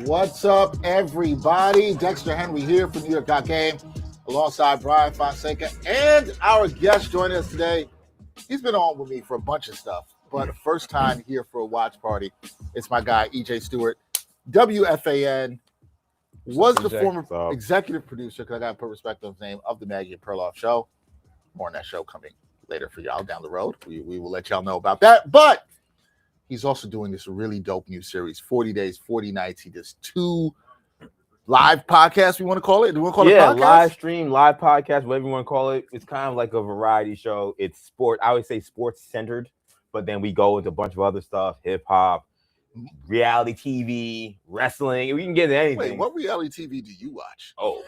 What's up, everybody? Dexter Henry here from New York Game, alongside Bryan, Fonseca, and our guest joining us today. He's been on with me for a bunch of stuff, but first time here for a watch party. It's my guy, EJ Stewart, WFAN, was the former executive producer, because I got to put respect on his name, of the Maggie and Perloff show. More on that show coming later for y'all down the road. We will let y'all know about that. But he's also doing this really dope new series, 40 Days, 40 Nights. He does 2 live podcasts, we want to call it? Do we want to call it podcast? Live stream, live podcast, whatever you want to call it. It's kind of like a variety show. It's sport. I always say sports-centered, but then we go into a bunch of other stuff, hip-hop, reality TV, wrestling. We can get into anything. Wait, what reality TV do you watch? Oh,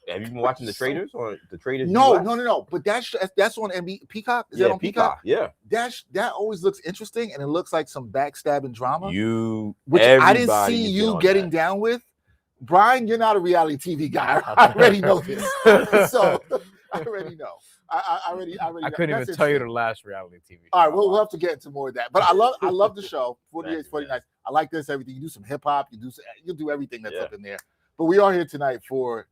have you been watching The Traders or The Traders? No. But that's on NBA Peacock. Is that on Peacock? Yeah. That always looks interesting, and it looks like some backstabbing drama. Which I didn't see you getting down with. Bryan, you're not a reality TV guy. I already know this. So I already know. I couldn't even tell you the last reality TV show. All right, we'll have to get into more of that. But I love the show. 40 Days, 40 Nights. I like this, everything. You do some hip hop. You do everything that's up in there. But we are here tonight for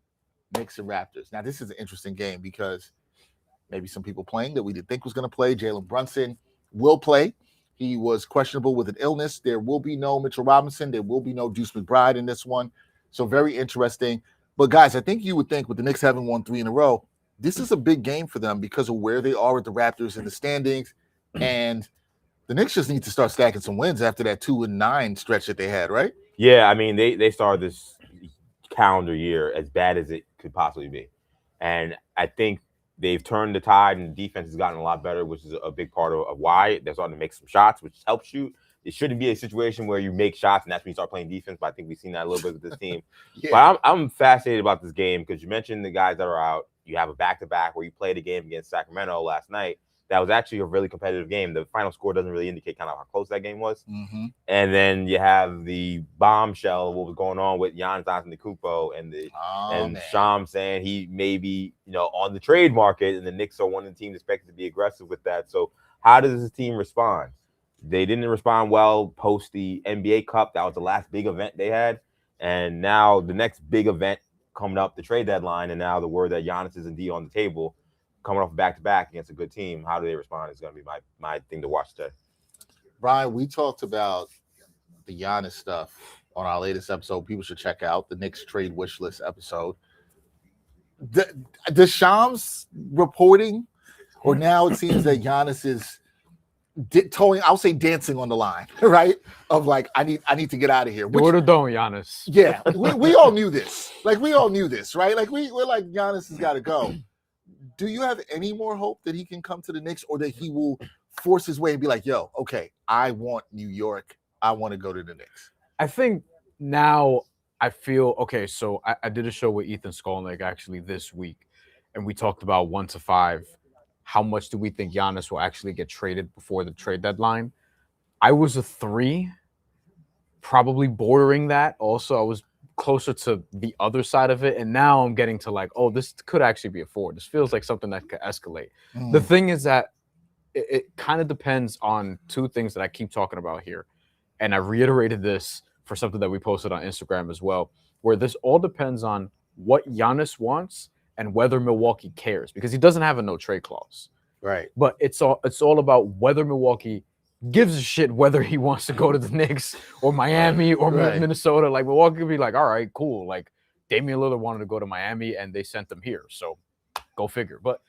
Knicks and Raptors. Now, this is an interesting game because maybe some people playing that we didn't think was going to play. Jalen Brunson will play. He was questionable with an illness. There will be no Mitchell Robinson. There will be no Deuce McBride in this one. So very interesting. But, guys, I think you would think with the Knicks having won 3 in a row, this is a big game for them because of where they are with the Raptors in the standings. And the Knicks just need to start stacking some wins after that 2-9 stretch that they had, right? Yeah, I mean, they started this calendar year as bad as it could possibly be. And I think they've turned the tide and the defense has gotten a lot better, which is a big part of why they're starting to make some shots, which helps you. It shouldn't be a situation where you make shots and that's when you start playing defense, but I think we've seen that a little bit with this team. But I'm fascinated about this game because you mentioned the guys that are out. You have a back-to-back where you played a game against Sacramento last night. That was actually a really competitive game. The final score doesn't really indicate kind of how close that game was. Mm-hmm. And then you have the bombshell of what was going on with Giannis Antetokounmpo and Sham saying he may be, on the trade market, and the Knicks are one of the teams expected to be aggressive with that. So how does this team respond? They didn't respond well post the NBA Cup. That was the last big event they had. And now the next big event coming up, the trade deadline, and now the word that Giannis is indeed on the table, coming off back-to-back against a good team. How do they respond is going to be my thing to watch today. Bryan, we talked about the Giannis stuff on our latest episode. People should check out the Knicks trade wish list episode. The Shams reporting, or now it seems that Giannis is towing, I'll say dancing on the line, right? Of like, I need to get out of here. Do it or don't, Giannis. Yeah, we all knew this. Like, we all knew this, right? Like, we're like, Giannis has got to go. Do you have any more hope that he can come to the Knicks, or that he will force his way and be like, yo, okay, I want New York. I want to go to the Knicks? I think now I feel, okay, so I did a show with Ethan Skolnick actually this week, and we talked about 1 to 5. How much do we think Giannis will actually get traded before the trade deadline? I was a 3, probably bordering that. Also, I was closer to the other side of it, and now I'm getting to like, oh, this could actually be a 4. This feels like something that could escalate. The thing is that it kind of depends on 2 things that I keep talking about here, and I reiterated this for something that we posted on Instagram as well, where this all depends on what Giannis wants and whether Milwaukee cares, because he doesn't have a no trade clause. Right. But it's all about whether Milwaukee gives a shit whether he wants to go to the Knicks or Miami or Minnesota. Like, Milwaukee could be like, all right, cool. Like, Damian Lillard wanted to go to Miami and they sent him here. So go figure. But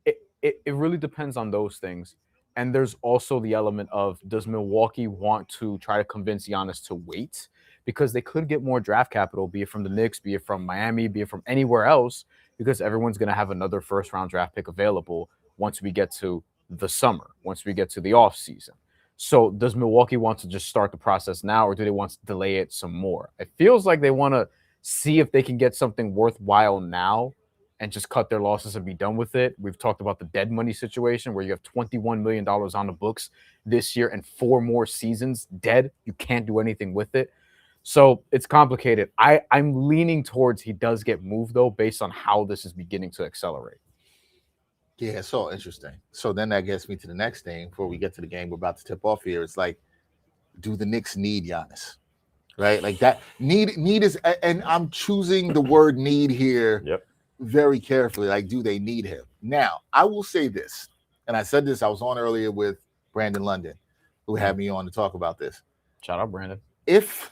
it really depends on those things. And there's also the element of, does Milwaukee want to try to convince Giannis to wait? Because they could get more draft capital, be it from the Knicks, be it from Miami, be it from anywhere else, because everyone's going to have another first-round draft pick available once we get to the summer, once we get to the offseason. So does Milwaukee want to just start the process now, or do they want to delay it some more? It feels like they want to see if they can get something worthwhile now and just cut their losses and be done with it. We've talked about the dead money situation where you have $21 million on the books this year and 4 more seasons dead. You can't do anything with it. So it's complicated. I'm leaning towards he does get moved, though, based on how this is beginning to accelerate. Yeah, it's so interesting. So then that gets me to the next thing before we get to the game we're about to tip off here. It's like, do the Knicks need Giannis? right? Like that need is, and I'm choosing the word need here very carefully. Like, do they need him? Now, I will say this, and I said this, I was on earlier with Brandon London, who had me on to talk about this. Shout out, Brandon. If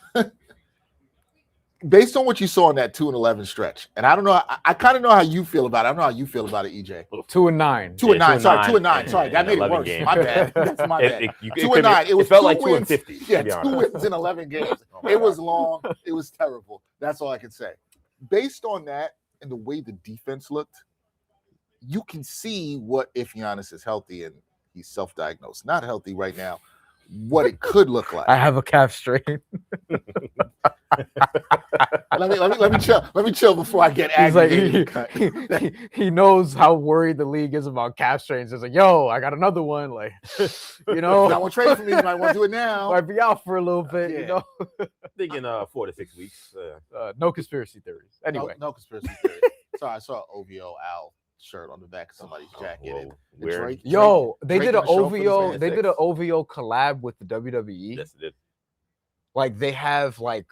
based on what you saw in that 2-11 stretch, and I don't know, I kind of know how you feel about it. I don't know how you feel about it, EJ. 2-9. 2-9. Sorry, 2-9. Sorry, that made it worse. Games. My bad. That's my bad. 2-9. It was felt 2 like wins. 2-50. Yeah, 2 wins in 11 games. It was long. It was terrible. That's all I can say. Based on that and the way the defense looked, you can see what if Giannis is healthy and he's self-diagnosed, not healthy right now, what it could look like. I have a calf strain. Let me chill. Let me chill before I get aggravated. Like, he knows how worried the league is about calf strains. He's like, yo, I got another one. Like, you know, I won't trade for me. You might want to do it now. Might be out for a little bit. You know, thinking 4 to 6 weeks. No conspiracy theories. Anyway, no conspiracy theories. Sorry, I saw an OVO Al shirt on the back of somebody's jacket. They did an OVO. They did an OVO collab with the WWE. Yes, it did. Like they have like.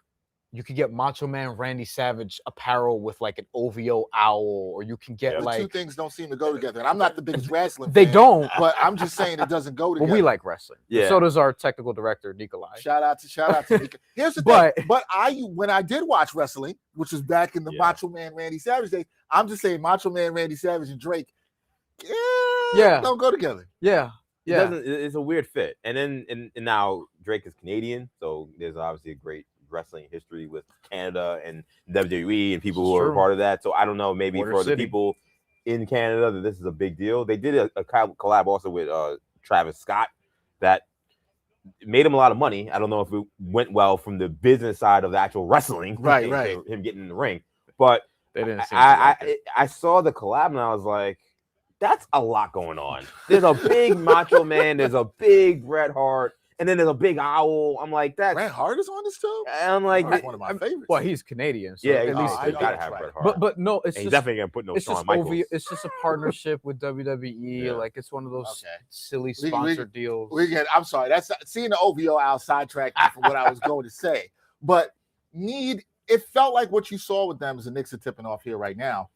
You could get Macho Man Randy Savage apparel with like an OVO owl, or you can get like two things don't seem to go together. And I'm not the biggest wrestling they fan, don't, but I'm just saying it doesn't go together. But we like wrestling. Yeah. So does our technical director Nikolai. Shout out to Nikolai. Here's the thing. But when I did watch wrestling, which was back in the Macho Man Randy Savage days, I'm just saying Macho Man Randy Savage and Drake, don't go together. Yeah. Yeah. It's a weird fit. And then and now Drake is Canadian, so there's obviously a great wrestling history with Canada and WWE and people who are part of that. So I don't know, maybe for the people in Canada that this is a big deal. They did a collab also with Travis Scott that made him a lot of money. I don't know if it went well from the business side of the actual wrestling, right. Him getting in the ring, but they didn't. I saw the collab and I was like, that's a lot going on. There's a big Macho Man. There's a big Bret Hart. And then there's a big owl. I'm like, that. Bret Hart is on this too? And I'm like, that's one of my favorites. Well, he's Canadian. So yeah, at least I gotta have Bret Hart. But no, it's he's definitely gonna put no Shawn Michaels. It's just a partnership with WWE. Like it's one of those silly sponsor deals. I'm sorry. That's seeing the OVO owl sidetracked me from what I was going to say. But it felt like what you saw with them as the Knicks are tipping off here right now.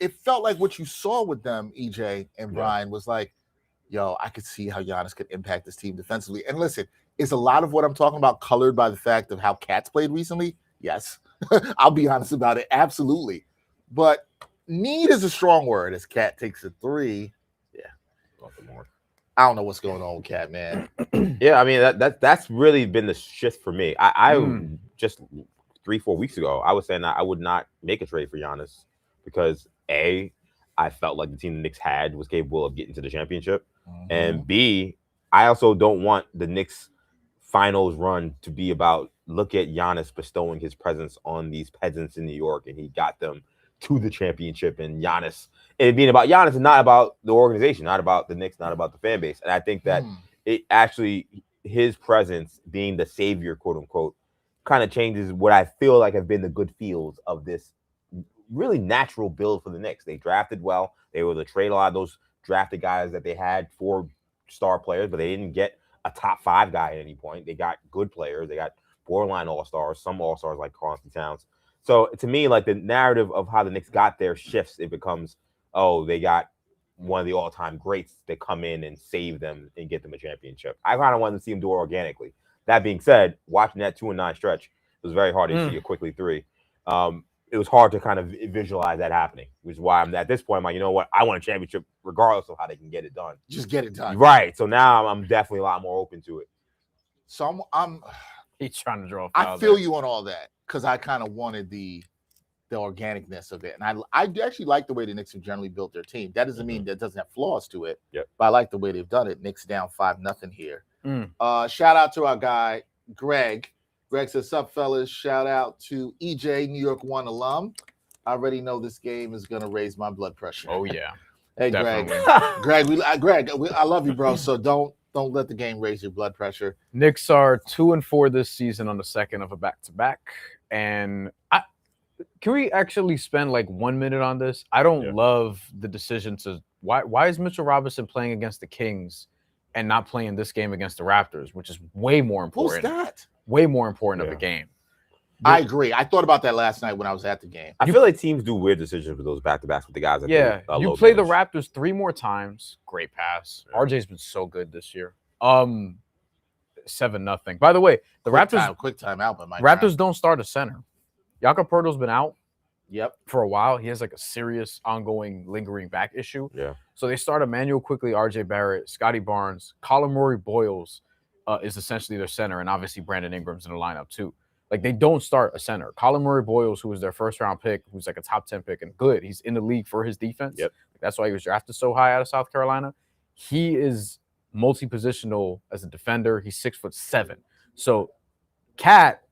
It felt like what you saw with them, EJ and Bryan, was like, yo, I could see how Giannis could impact this team defensively. And listen, is a lot of what I'm talking about colored by the fact of how Cat's played recently? Yes. I'll be honest about it. Absolutely. But need is a strong word as Cat takes a 3. Yeah. I don't know what's going on with Cat, man. Yeah, I mean, that's really been the shift for me. I just 3-4 weeks ago, I was saying that I would not make a trade for Giannis because A, I felt like the team the Knicks had was capable of getting to the championship. And B, I also don't want the Knicks finals run to be about look at Giannis bestowing his presence on these peasants in New York and he got them to the championship and Giannis. It being about Giannis and not about the organization, not about the Knicks, not about the fan base. And I think that it actually, his presence being the savior, quote unquote, kind of changes what I feel like have been the good feels of this really natural build for the Knicks. They drafted well. They were able to trade a lot of those drafted guys that they had 4 star players, but they didn't get a top 5 guy at any point. They got good players. They got borderline all-stars, some all-stars like Karl-Anthony Towns. So to me, like the narrative of how the Knicks got there shifts. It becomes, oh, they got one of the all-time greats that come in and save them and get them a championship. I kind of wanted to see them do it organically. That being said, watching that 2-9 stretch, it was very hard to see a quickly 3. It was hard to kind of visualize that happening, which is why I'm at this point. I'm like, you know what? I want a championship regardless of how they can get it done. Just get it done. Right. So now I'm definitely a lot more open to it. So he's trying to draw. I feel you on all that because I kind of wanted the organicness of it. And I actually like the way the Knicks have generally built their team. That doesn't mean that doesn't have flaws to it. Yep. But I like the way they've done it. Knicks down 5-0 here. Shout out to our guy, Greg. Greg says, sup, fellas? Shout out to EJ, New York 1 alum. I already know this game is going to raise my blood pressure. Oh, yeah. Hey, definitely. Greg, I love you, bro. So don't let the game raise your blood pressure. Knicks are 2-4 this season on the second of a back-to-back. And can we actually spend like 1 minute on this? I don't love the decision to why is Mitchell Robinson playing against the Kings and not playing this game against the Raptors, which is way more important. Who's that? way more important of a game. I agree. I thought about that last night when I was at the game. I feel like teams do weird decisions with those back-to-backs with the guys. That you play the Raptors 3 more times. Great pass. Yeah. RJ's been so good this year. 7-0. By the way, the quick time out, but Raptors don't start a center. Jakob Poeltl's been out. Yep. For a while, he has like a serious, ongoing, lingering back issue. Yeah. So they start Emmanuel Quickly, RJ Barrett, Scotty Barnes, Colin Boyles is essentially their center, and obviously Brandon Ingram's in the lineup too. Like they don't start a center. Colin Boyles, who was their first round pick, who's like a top 10 pick and good. He's in the league for his defense. Yep. That's why he was drafted so high out of South Carolina. He is multi-positional as a defender. He's 6'7". So, Cat,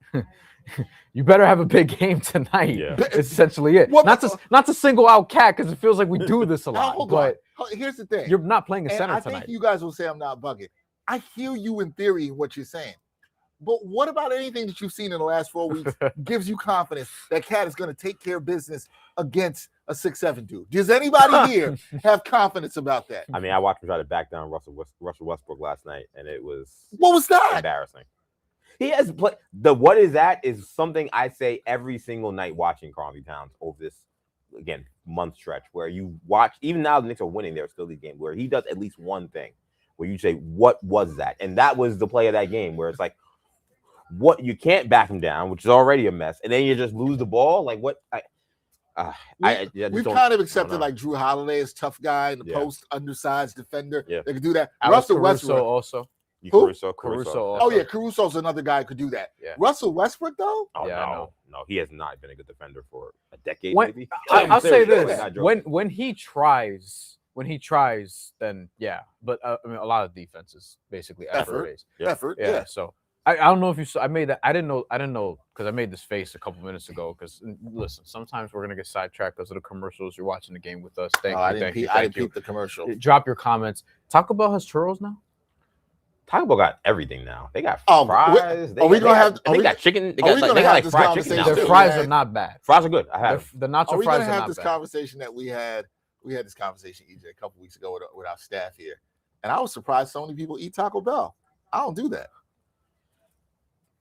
you better have a big game tonight. Yeah. It's essentially it. Not to single out Cat because it feels like we do this a lot. But here's the thing: you're not playing a center tonight. I think you guys will say I'm not bugging. I hear you in theory in what you're saying. But what about anything that you've seen in the last 4 weeks gives you confidence that Cat is going to take care of business against a 6'7" dude? Does anybody here have confidence about that? I mean, I watched him try to back down Russell Westbrook last night, and it was embarrassing. He has played what is that is something I say every single night watching Karl-Anthony Towns over this month stretch where you watch. Even now the Knicks are winning, there are still these games where he does at least one thing where you say, "What was that?" And that was the play of that game where it's like. What you can't back him down, which is already a mess, and then you just lose the ball. Like what? We've kind of accepted like Drew Holiday is tough guy in the post, undersized defender. Yeah. They could do that. Russell Westbrook also. Caruso. Oh yeah, Caruso's another guy who could do that. Yeah. Then Westbrook though? Oh yeah, no, he has not been a good defender for a decade. Maybe. I'll say this: when he tries, then yeah. But I mean, a lot of defenses basically effort. Yeah. So. I don't know if you saw. I made that. I didn't know because I made this face a couple minutes ago. Because listen, sometimes we're gonna get sidetracked because of the commercials. You're watching the game with us. Thank you. I didn't peep the commercial. Drop your comments. Taco Bell has churros now. Taco Bell got everything now. They got fries. They got chicken. They got like fried chicken now. Their fries are not bad. Fries are good. I have the nacho fries. Are we gonna have this conversation that we had? We had this conversation, EJ, a couple weeks ago with our staff here, and I was surprised so many people eat Taco Bell. I don't do that.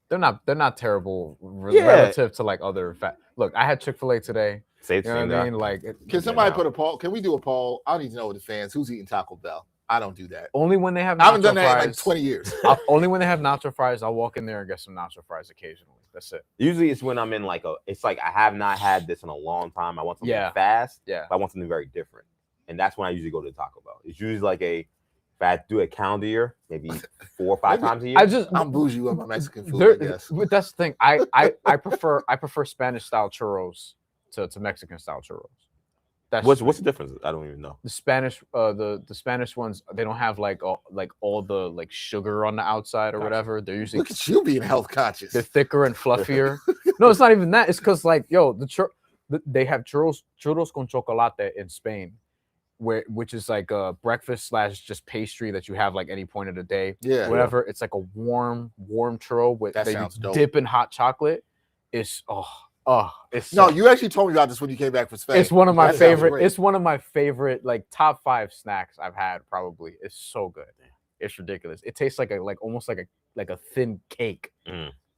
They're not terrible relative to like other Look, I had Chick-fil-A today. You know what I mean? Like, can somebody put a poll? Can we do a poll? I need to know with the fans who's eating Taco Bell. I don't do that. Only when they have. I haven't done that in like 20 years. Only when they have nacho fries, I'll walk in there and get some nacho fries occasionally. That's it. Usually, it's when I'm in like it's like I have not had this in a long time. I want something fast. Yeah. But I want something very different, and that's when I usually go to Taco Bell. It's usually like if I do a calendar year, maybe 4 or 5 times a year. I'm bougie on my Mexican food, I guess. But that's the thing. I prefer Spanish style churros to Mexican style churros. What's the difference? I don't even know. The Spanish the Spanish ones, they don't have like all the like sugar on the outside or whatever. They're usually look at you being health conscious. They're thicker and fluffier. No, it's not even that. It's because like they have churros con chocolate in Spain. Which is like a breakfast / just pastry that you have like any point of the day. Yeah. Whatever. It's like a warm churro that you dip in hot chocolate. It's you actually told me about this when you came back from Spain. It's one of my favorite. It's one of my favorite like top 5 snacks I've had probably. It's so good. It's ridiculous. It tastes like almost like a thin cake.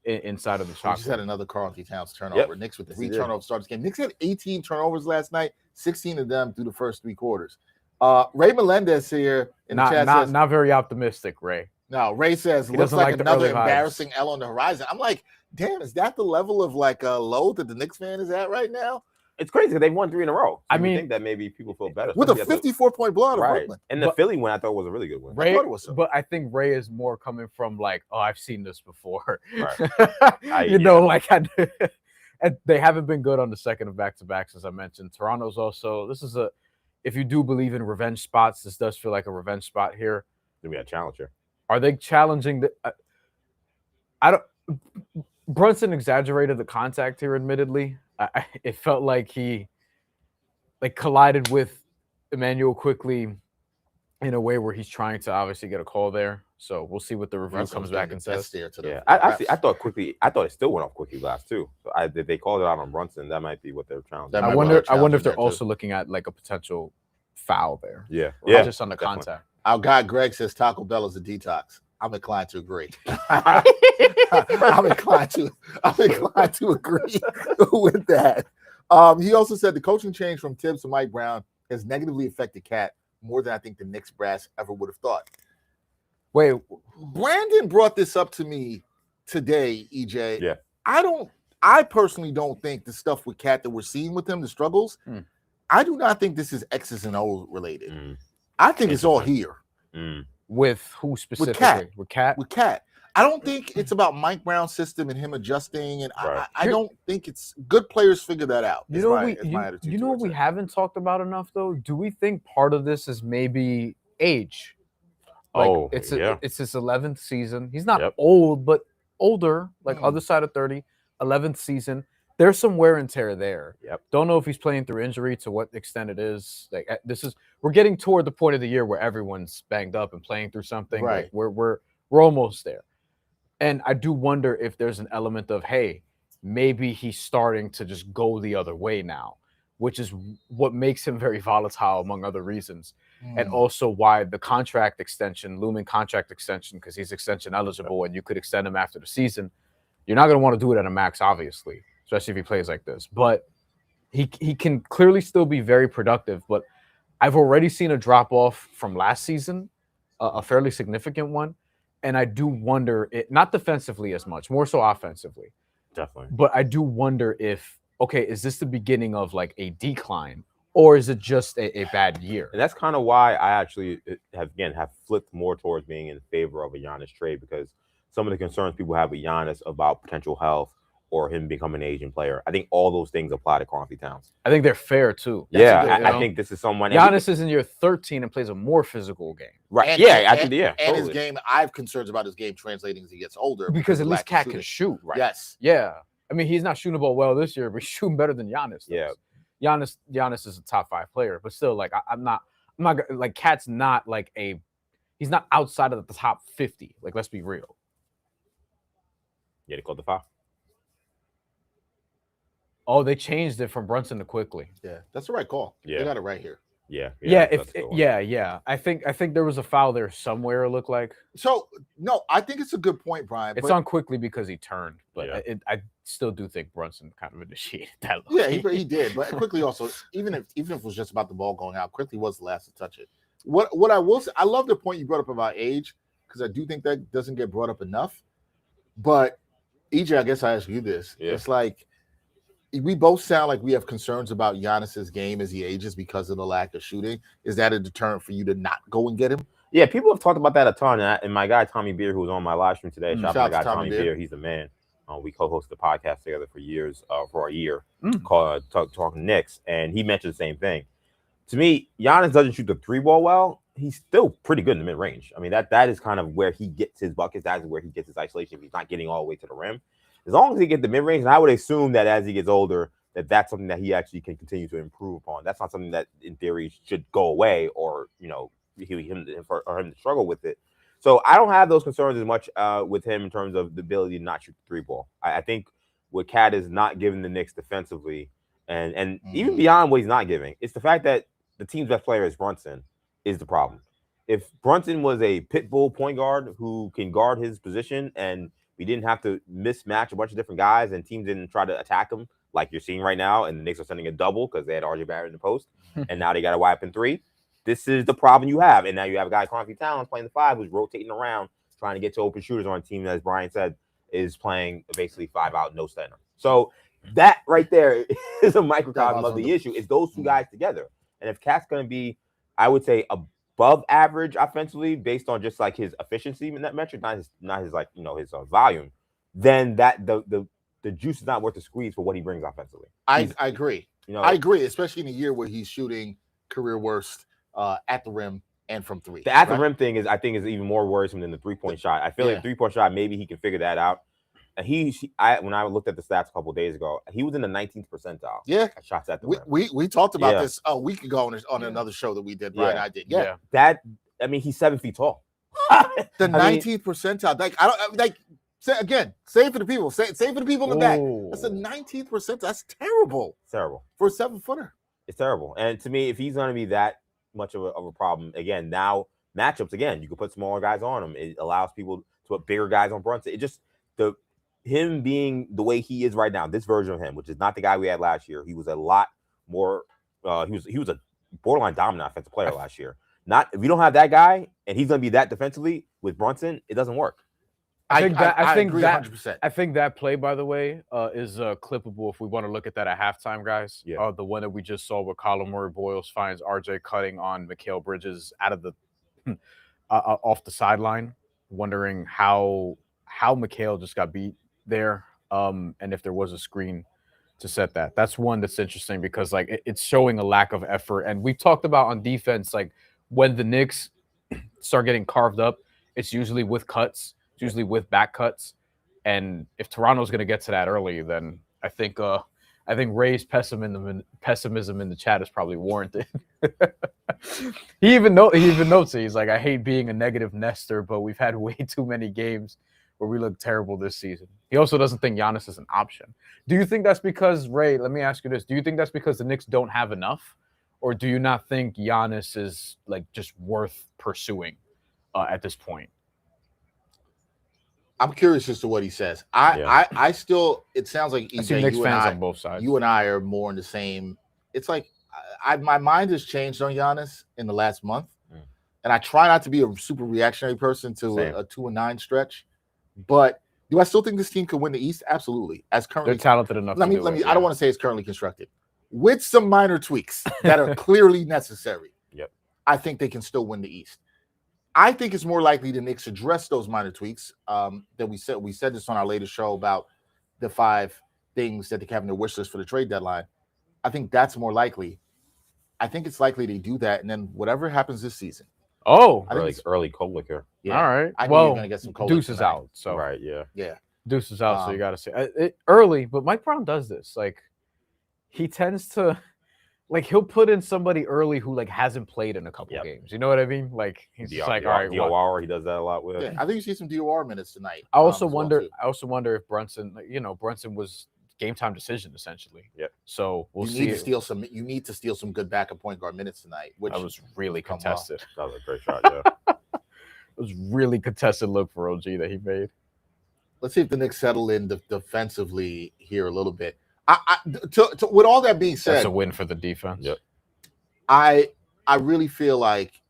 Inside of the chocolate. We just had another Karl-Anthony Towns turnover. Knicks with 3 turnovers start this game. Knicks had 18 turnovers last night, 16 of them through the first 3 quarters. Ray Melendez here in the chat says, not very optimistic, Ray. No, Ray says, looks like another embarrassing L on the horizon. I'm like, damn, is that the level of like low that the Knicks fan is at right now? It's crazy. They won 3 in a row. So I mean, think that maybe people feel better with a 54-point blowout of Brooklyn. And the Philly win, I thought was a really good win. Ray, but I think Ray is more coming from like, oh, I've seen this before. Right. And they haven't been good on the second of back-to-backs, as I mentioned. Toronto's also. This is if you do believe in revenge spots, this does feel like a revenge spot here. Then we got a challenger. Are they challenging I don't. Brunson exaggerated the contact here, admittedly. It felt like he collided with Emmanuel Quickly in a way where he's trying to obviously get a call there. So we'll see what the review comes back and says. I thought it still went off Quickly last too. So if they called it out on Brunson, that might be what they're challenging. I wonder if they're also looking at like a potential foul there. Yeah. Just on the contact. Our guy Greg says Taco Bell is a detox. I'm inclined to agree. I'm inclined to agree with that. He also said the coaching change from Tibbs to Mike Brown has negatively affected Cat more than I think the Knicks brass ever would have thought. Wait, Brandon brought this up to me today, EJ. Yeah. I personally don't think the stuff with Cat that we're seeing with him, the struggles, I do not think this is X's and O's related. I think it's all here. With who specifically? With Cat. With Cat. I don't think it's about Mike Brown's system and him adjusting, and right. I don't think it's good players figure that out. You know what we haven't talked about enough though? Do we think part of this is maybe age? Like it's his 11th season. He's not old, but older, like other side of 30, 11th season. There's some wear and tear there. Don't know if he's playing through injury, to what extent it is. Like we're getting toward the point of the year where everyone's banged up and playing through something. Right. Like we're almost there. And I do wonder if there's an element of, hey, maybe he's starting to just go the other way now, which is what makes him very volatile, among other reasons. And also why the looming contract extension, because he's extension eligible and you could extend him after the season. You're not going to want to do it at a max, obviously, especially if he plays like this. But he can clearly still be very productive. But I've already seen a drop-off from last season, a fairly significant one. And I do wonder, not defensively as much, more so offensively. Definitely. But I do wonder if, okay, is this the beginning of like a decline? Or is it just a bad year? And that's kind of why I actually have flipped more towards being in favor of a Giannis trade, because some of the concerns people have with Giannis about potential health or him becoming an aging player, I think all those things apply to Karl-Anthony Towns. I think they're fair too. I think this is someone. Giannis is in year 13 and plays a more physical game. Right. And totally. His game, I have concerns about his game translating as he gets older. Because at least Cat can shoot. Right. Yes. Yeah. I mean, he's not shooting the ball well this year, but he's shooting better than Giannis does. Yeah. Giannis is a top 5 player, but still, like I'm not like Cat's not like he's not outside of the top 50. Like, let's be real. Yeah, they called the foul. Oh, they changed it from Brunson to Quickly. Yeah, that's the right call. Yeah, they got it right here. Yeah. I think there was a foul there somewhere. It looked like. So no, I think it's a good point, Brian. It's on Quickly because he turned, but I still do think Brunson kind of initiated that. Yeah, he did, but Quickly also, even if it was just about the ball going out, Quickly was the last to touch it. What I will say, I love the point you brought up about age, because I do think that doesn't get brought up enough. But EJ, I guess I ask you this: it's like, we both sound like we have concerns about Giannis's game as he ages because of the lack of shooting. Is that a deterrent for you to not go and get him? Yeah, people have talked about that a ton. And my guy, Tommy Beer, who was on my live stream today, shout out to my guy, Tommy Beer. He's the man. We co-hosted the podcast together for a year, called Talking Knicks. And he mentioned the same thing. To me, Giannis doesn't shoot the 3-ball well. He's still pretty good in the mid-range. I mean, that is kind of where he gets his buckets. That is where he gets his isolation. If he's not getting all the way to the rim. As long as he gets the mid-range, and I would assume that as he gets older, that's something that he actually can continue to improve upon. That's not something that, in theory, should go away, or him to struggle with it. So I don't have those concerns as much with him in terms of the ability to not shoot the 3-ball. I think what Cat is not giving the Knicks defensively, and even beyond what he's not giving, it's the fact that the team's best player is Brunson is the problem. If Brunson was a pit bull point guard who can guard his position, and we didn't have to mismatch a bunch of different guys and teams didn't try to attack him like you're seeing right now, and the Knicks are sending a double because they had RJ Barrett in the post, and now they got a wide open 3. This is the problem you have. And now you have a guy, Karl-Anthony Towns, playing the 5, who's rotating around, trying to get to open shooters on a team that, as Bryan said, is playing basically 5 out, no center. So that right there is a microcosm of the issue. It's those two guys together. And if Cat's going to be, I would say, above average offensively based on just like his efficiency in that metric, not his his volume, then that the juice is not worth the squeeze for what he brings offensively. I agree. I agree, especially in a year where he's shooting career worst at the rim and from 3. The at the rim thing is even more worrisome than the 3-point shot. I feel like the 3-point shot, maybe he can figure that out. And when I looked at the stats a couple of days ago, he was in the 19th percentile. Yeah, shots at the rim. We talked about this a week ago on another show that we did. Bryan and I did. Yeah. That, I mean, he's 7 feet tall. The 19th percentile. Like, I don't like. Say again. Say it for the people. Say it for the people in the back. That's the 19th percentile. That's terrible. It's terrible for a 7-footer. It's terrible. And to me, if he's going to be that much of a problem, again, now matchups. Again, you can put smaller guys on him. It allows people to put bigger guys on Brunson. It just him being the way he is right now, this version of him, which is not the guy we had last year. He was a lot more. He was a borderline dominant offensive player last year. Not if you don't have that guy and he's going to be that defensively with Brunson, it doesn't work. I think agree 100%. I think that play, by the way, is clippable if we want to look at that at halftime, guys. Yeah. The one that we just saw where Colin Murray-Boyles finds RJ cutting on Mikal Bridges out of the off the sideline, wondering how Mikal just got beat there, and if there was a screen to set that. That's one that's interesting because like it's showing a lack of effort. And we've talked about on defense, like when the Knicks start getting carved up, it's usually with cuts. It's usually with back cuts, and if Toronto's going to get to that early, then I think Ray's pessimism in the chat is probably warranted. he even notes it. He's like, I hate being a negative nester, but we've had way too many games where we look terrible this season. He also doesn't think Giannis is an option. Do you think that's because, Ray, let me ask you this. Do you think that's because the Knicks don't have enough, or do you not think Giannis is like just worth pursuing at this point? I'm curious as to what he says. I still, it sounds like EJ, Knicks fans on both sides. You and I are more in the same. It's like my mind has changed on Giannis in the last month, and I try not to be a super reactionary person to a 2-9 stretch. But do I still think this team could win the East? Absolutely. As currently, they're talented enough. Let me. I don't want to say it's currently constructed. With some minor tweaks that are clearly necessary. Yep. I think they can still win the East. I think it's more likely the Knicks address those minor tweaks that we said. We said this on our latest show about the 5 things that they have in their wish list for the trade deadline. I think that's more likely. I think it's likely they do that, and then whatever happens this season. Oh, early cold liquor. Yeah. All right. I know you're gonna get some cold Deuce is tonight. out. So Right. Yeah. Yeah. Deuce is out. So you got to say it early. But Mike Brown does this. Like he tends to. Like he'll put in somebody early who like hasn't played in a couple games. You know what I mean? Like he's just like, all right, DOR, he does that a lot with. Yeah, I think you see some DOR minutes tonight. I also wonder if Brunson, Brunson was game time decision essentially. Yeah. So we'll see. You need to steal some good backup point guard minutes tonight. Which that was really contested. That was a great shot. Yeah. It was really contested look for OG that he made. Let's see if the Knicks settle in defensively here a little bit. With all that being said, that's a win for the defense. Yep. I really feel like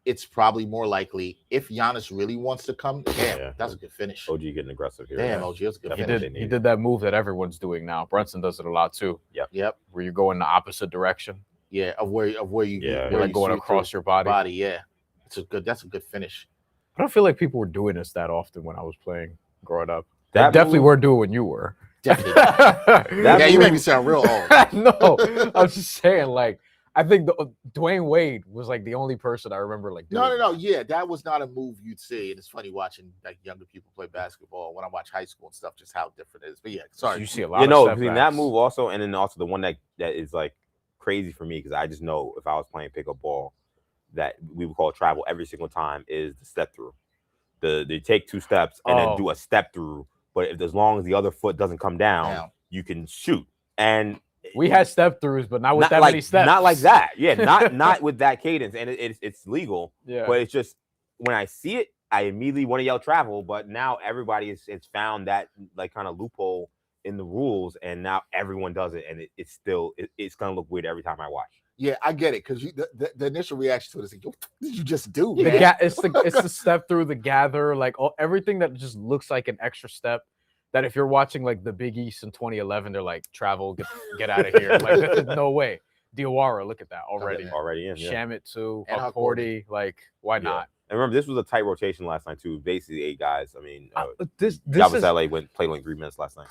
it's probably more likely if Giannis really wants to come. Damn, that's a good finish. OG getting aggressive here. Damn, OG, that's a good finish. He did that move that everyone's doing now. Brunson does it a lot too. Yep. Where you go in the opposite direction. Yeah, of where you you're like going across your body. Yeah, that's a good finish. I don't feel like people were doing this that often when I was playing growing up. That definitely weren't doing when you were. Definitely. You made me sound real old. No, I'm just saying, like, I think Dwayne Wade was like the only person I remember like doing. No. Yeah, that was not a move you'd see. And it's funny watching like younger people play basketball when I watch high school and stuff, just how different it is. But yeah, sorry. So you see a lot of between that move also, and then also the one that is like crazy for me because I just know if I was playing pickup ball that we would call travel every single time is the step through. They take 2 steps and then do a step through. But as long as the other foot doesn't come down, you can shoot. And we had step throughs, but not with that many steps. Not like that. Yeah, not with that cadence. And it's legal. Yeah. But it's just when I see it, I immediately want to yell travel. But now everybody has found that like kind of loophole in the rules, and now everyone does it, and it's gonna look weird every time I watch. Yeah, I get it because the initial reaction to it is like, what did you just do? It's the step through, the gather, like everything that just looks like an extra step. That if you're watching like the Big East in 2011, they're like, travel, get out of here. Like, no way. Diawara, look at that already. Already in. Shamit too. Cordy, like, why not? And remember, this was a tight rotation last night too. Basically 8 guys. I mean, this was LA played only 3 minutes last night.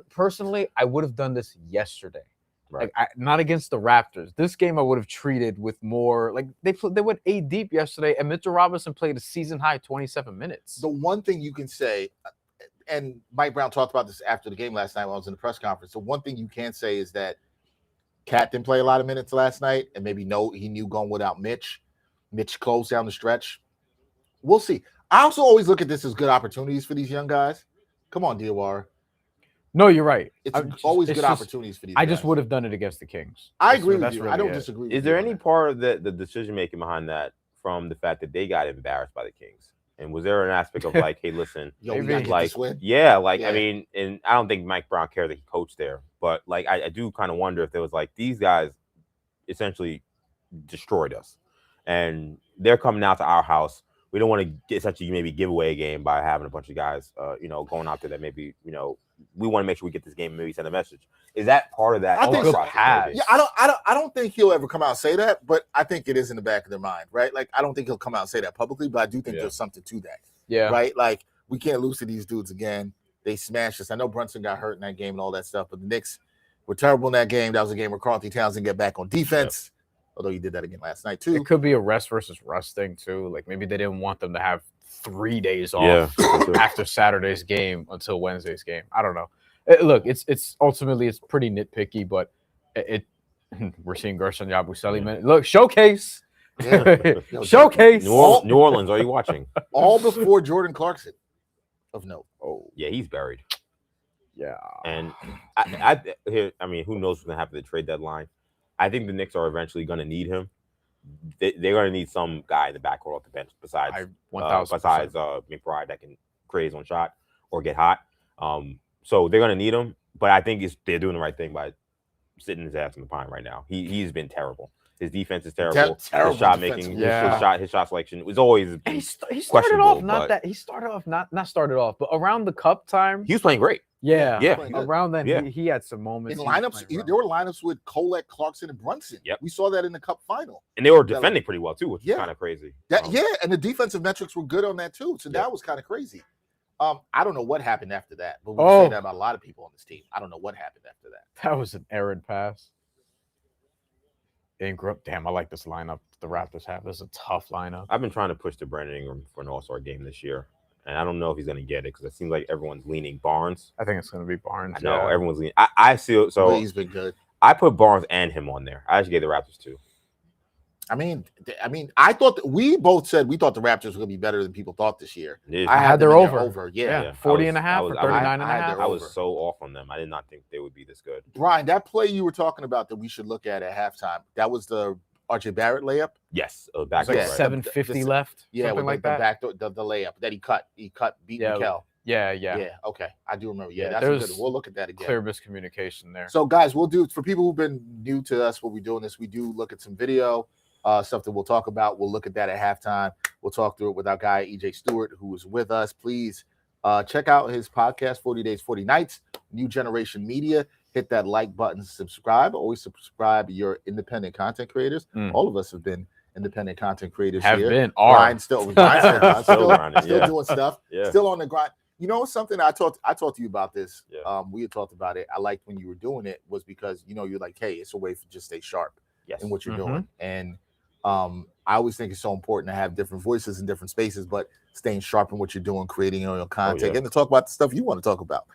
Personally, I would have done this yesterday. Right. Like, not against the Raptors. This game I would have treated with more. Like they went 8 deep yesterday, and Mitchell Robinson played a season high 27 minutes. The one thing you can say, and Mike Brown talked about this after the game last night when I was in the press conference. The one thing you can say is that Cat didn't play a lot of minutes last night, and maybe he knew going without Mitch. Mitch closed down the stretch. We'll see. I also always look at this as good opportunities for these young guys. Come on, Diawara. No, you're right. It's always good opportunities for these guys. I just would have done it against the Kings. I agree with you. I don't disagree with you. Is there any part of the decision making behind that from the fact that they got embarrassed by the Kings? And was there an aspect of like, hey, listen, Yo, we maybe, gotta get like, this win? yeah, like, Yeah. I mean, and I don't think Mike Brown cared that he coached there, but like, I do kind of wonder if there was like, these guys essentially destroyed us, and they're coming out to our house. We don't want to get essentially maybe give away a game by having a bunch of guys, going out there that maybe, we want to make sure we get this game and maybe send a message. Is that part of that? I think so. Maybe? Yeah, I don't think he'll ever come out and say that, but I think it is in the back of their mind, right? Like, I don't think he'll come out and say that publicly, but I do think there's something to that. Yeah. Right? Like, we can't lose to these dudes again. They smashed us. I know Brunson got hurt in that game and all that stuff, but the Knicks were terrible in that game. That was a game where Karl-Anthony Towns didn't get back on defense, although he did that again last night too. It could be a rest versus rust thing too. Like maybe they didn't want them to have 3 days off after Saturday's game until Wednesday's game. I don't know. Look, it's ultimately it's pretty nitpicky, but we're seeing Gershon Yabusele, man. Look, showcase. Yeah. Showcase. New Orleans, are you watching? All before Jordan Clarkson of note. Oh, yeah, he's buried. Yeah. And I mean, who knows what's gonna happen at the trade deadline? I think the Knicks are eventually gonna need him. They're gonna need some guy in the backcourt off the bench besides McBride that can create his own shot or get hot. So they're gonna need him, but I think they're doing the right thing by sitting his ass in the pine right now. He's been terrible. His defense is terrible. Terrible his shot making, his shot selection was always. He started off but around the cup time, he was playing great. Yeah. Around then, he had some moments. In lineups, there were lineups with Colette, Clarkson, and Brunson. Yep. We saw that in the Cup final, and they were defending pretty well too, which is kind of crazy. And the defensive metrics were good on that too. So that was kind of crazy. I don't know what happened after that, but we say that about a lot of people on this team. I don't know what happened after that. That was an errant pass. Ingram, damn, I like this lineup the Raptors have. This is a tough lineup. I've been trying to push to Brandon Ingram for an All-Star game this year, and I don't know if he's going to get it because it seems like everyone's leaning Barnes. I think it's going to be Barnes. I know everyone's leaning. I see. So but he's been good. I put Barnes and him on there. I actually gave the Raptors 2. I mean, I thought we both said we thought the Raptors were going to be better than people thought this year. I had their over. Yeah. 40 and a half or 39 and a half. I was so off on them. I did not think they would be this good. Bryan, that play you were talking about that we should look at halftime, that was the RJ Barrett layup? Yes. Back like 7:50 left. Yeah, something like that. Back the layup that he cut, beat Mikal. Yeah. Okay. I do remember. Yeah, that's good. We'll look at that again. Clear miscommunication there. So, guys, we'll do for people who've been new to us. What we're doing is we do look at some video. Stuff that we'll talk about. We'll look at that at halftime. We'll talk through it with our guy, EJ Stewart, who was with us. Please check out his podcast, 40 Days, 40 Nights, New Generation Media. Hit that like button, subscribe. Always subscribe. You're independent content creators. All of us have been independent content creators here. Bryan still doing stuff. Still on the grind. You know something? I talked to you about this. We had talked about it. I liked when you were doing it was because, you're like, hey, it's a way to just stay sharp in what you're doing. And I always think it's so important to have different voices in different spaces, but staying sharp in what you're doing, creating your content, and to talk about the stuff you want to talk about.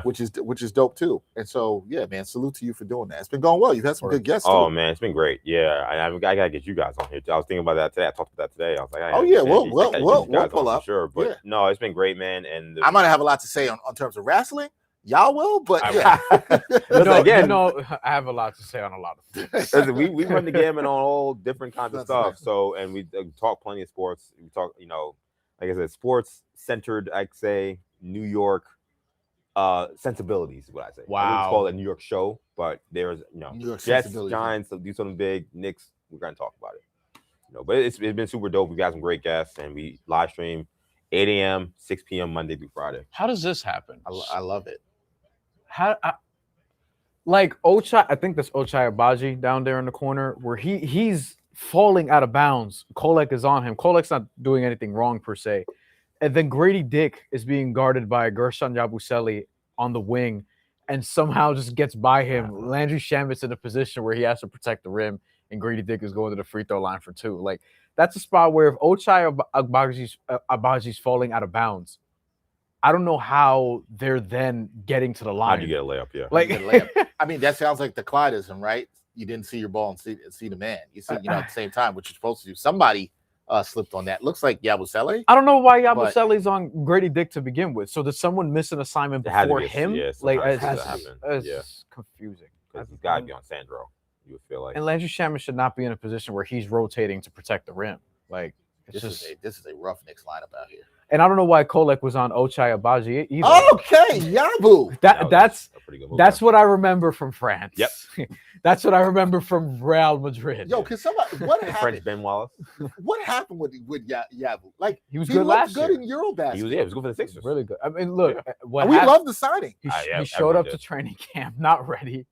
Which is dope too. And so, man, salute to you for doing that. It's been going well. You've had some good guests. Oh man, it's been great. Yeah, I gotta get you guys on here. I was thinking about that today. I talked about that today. I was like, we'll pull up. Sure, but no, it's been great, man. And I might have a lot to say on terms of wrestling. Y'all will, but again, I have a lot to say on a lot of things. Listen, we run the gamut on all different kinds of stuff. So, and we talk plenty of sports. We talk, like I said, sports centered. I'd say New York sensibilities is what I say. Wow, I wouldn't call it a New York show, but there's New York Jets, Giants, do something big. Knicks, we're gonna talk about it. But it's been super dope. We got some great guests, and we live stream 8 a.m., 6 p.m. Monday through Friday. How does this happen? I love it. Like Ochai, I think that's Ochai Agbaji down there in the corner where he's falling out of bounds. Kolek is on him. Kolek's not doing anything wrong per se. And then Grady Dick is being guarded by Gershon Yabusele on the wing and somehow just gets by him. Landry Shamet's in a position where he has to protect the rim and Grady Dick is going to the free throw line for 2. Like, that's a spot where if Ochai Agbaji's falling out of bounds, I don't know how they're then getting to the line. How'd you get a layup? Yeah. Like, I mean, that sounds like the Clydeism, right? You didn't see your ball and see the man. You see, at the same time, which you're supposed to do. Somebody slipped on that. Looks like Yabusele. I don't know why Yabusele's on Grady Dick to begin with. So did someone miss an assignment before him? It's confusing. Because he's got to be on Sandro. You would feel like. And Landry Shamet should not be in a position where he's rotating to protect the rim. Like this is a rough Knicks lineup out here. And I don't know why Kolek was on Ochai Agbaji either. Okay, Yabu. That's a pretty good move. That's what I remember from France. Yep. That's what I remember from Real Madrid. Yo, can somebody what happened? French Ben Wallace. What happened with Yabu? Like he was good last year. in Eurobasket. He was good for the Sixers. Really good. I mean, look, we love the signing. He showed up to training camp not ready,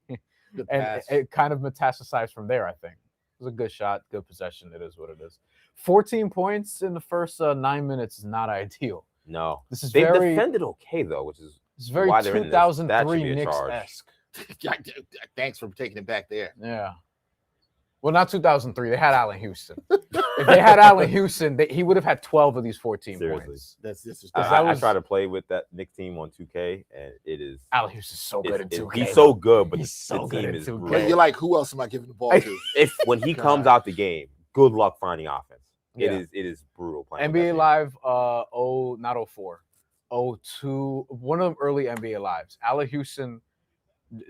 and it kind of metastasized from there. I think it was a good shot, good possession. It is what it is. 14 points in the first 9 minutes is not ideal. No, this is they defended okay though, which is very why 2003 Knicks-esque. Thanks for taking it back there. Yeah. Well, not 2003. They had Allen Houston. If they had Allen Houston, he would have had 12 of these 14 points. I try to play with that Knicks team on 2K, and it is Allen Houston's so good at 2K. He's so good, but the team is brutal. But you're like, who else am I giving the ball to? When he comes out the game, good luck finding offense. It is brutal playing. NBA Live, not 04, 02, one of them early NBA Lives. Allen Houston,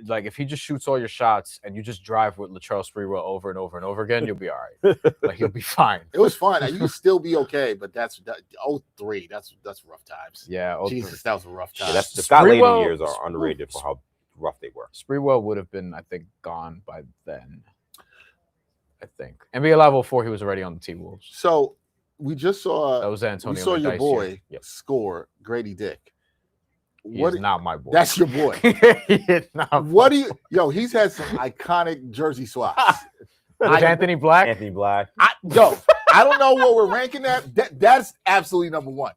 like if he just shoots all your shots and you just drive with Latrell Sprewell over and over and over again, you'll be all right. Like you'll be fine. It was fun. You can still be okay, but that's 03. That's rough times. Yeah, 03. Jesus, that was a rough time. Yeah, the Scott Layden years are underrated for how rough they were. Sprewell would have been, I think, gone by then. I think NBA Live 04, he was already on the T-Wolves. So we just saw that was Antonio. We saw your boy score, Grady Dick. He's not my boy. That's your boy. What do you? Yo, he's had some iconic jersey swaps. Anthony Black. Anthony Black. I don't know what we're ranking that. That's absolutely number one.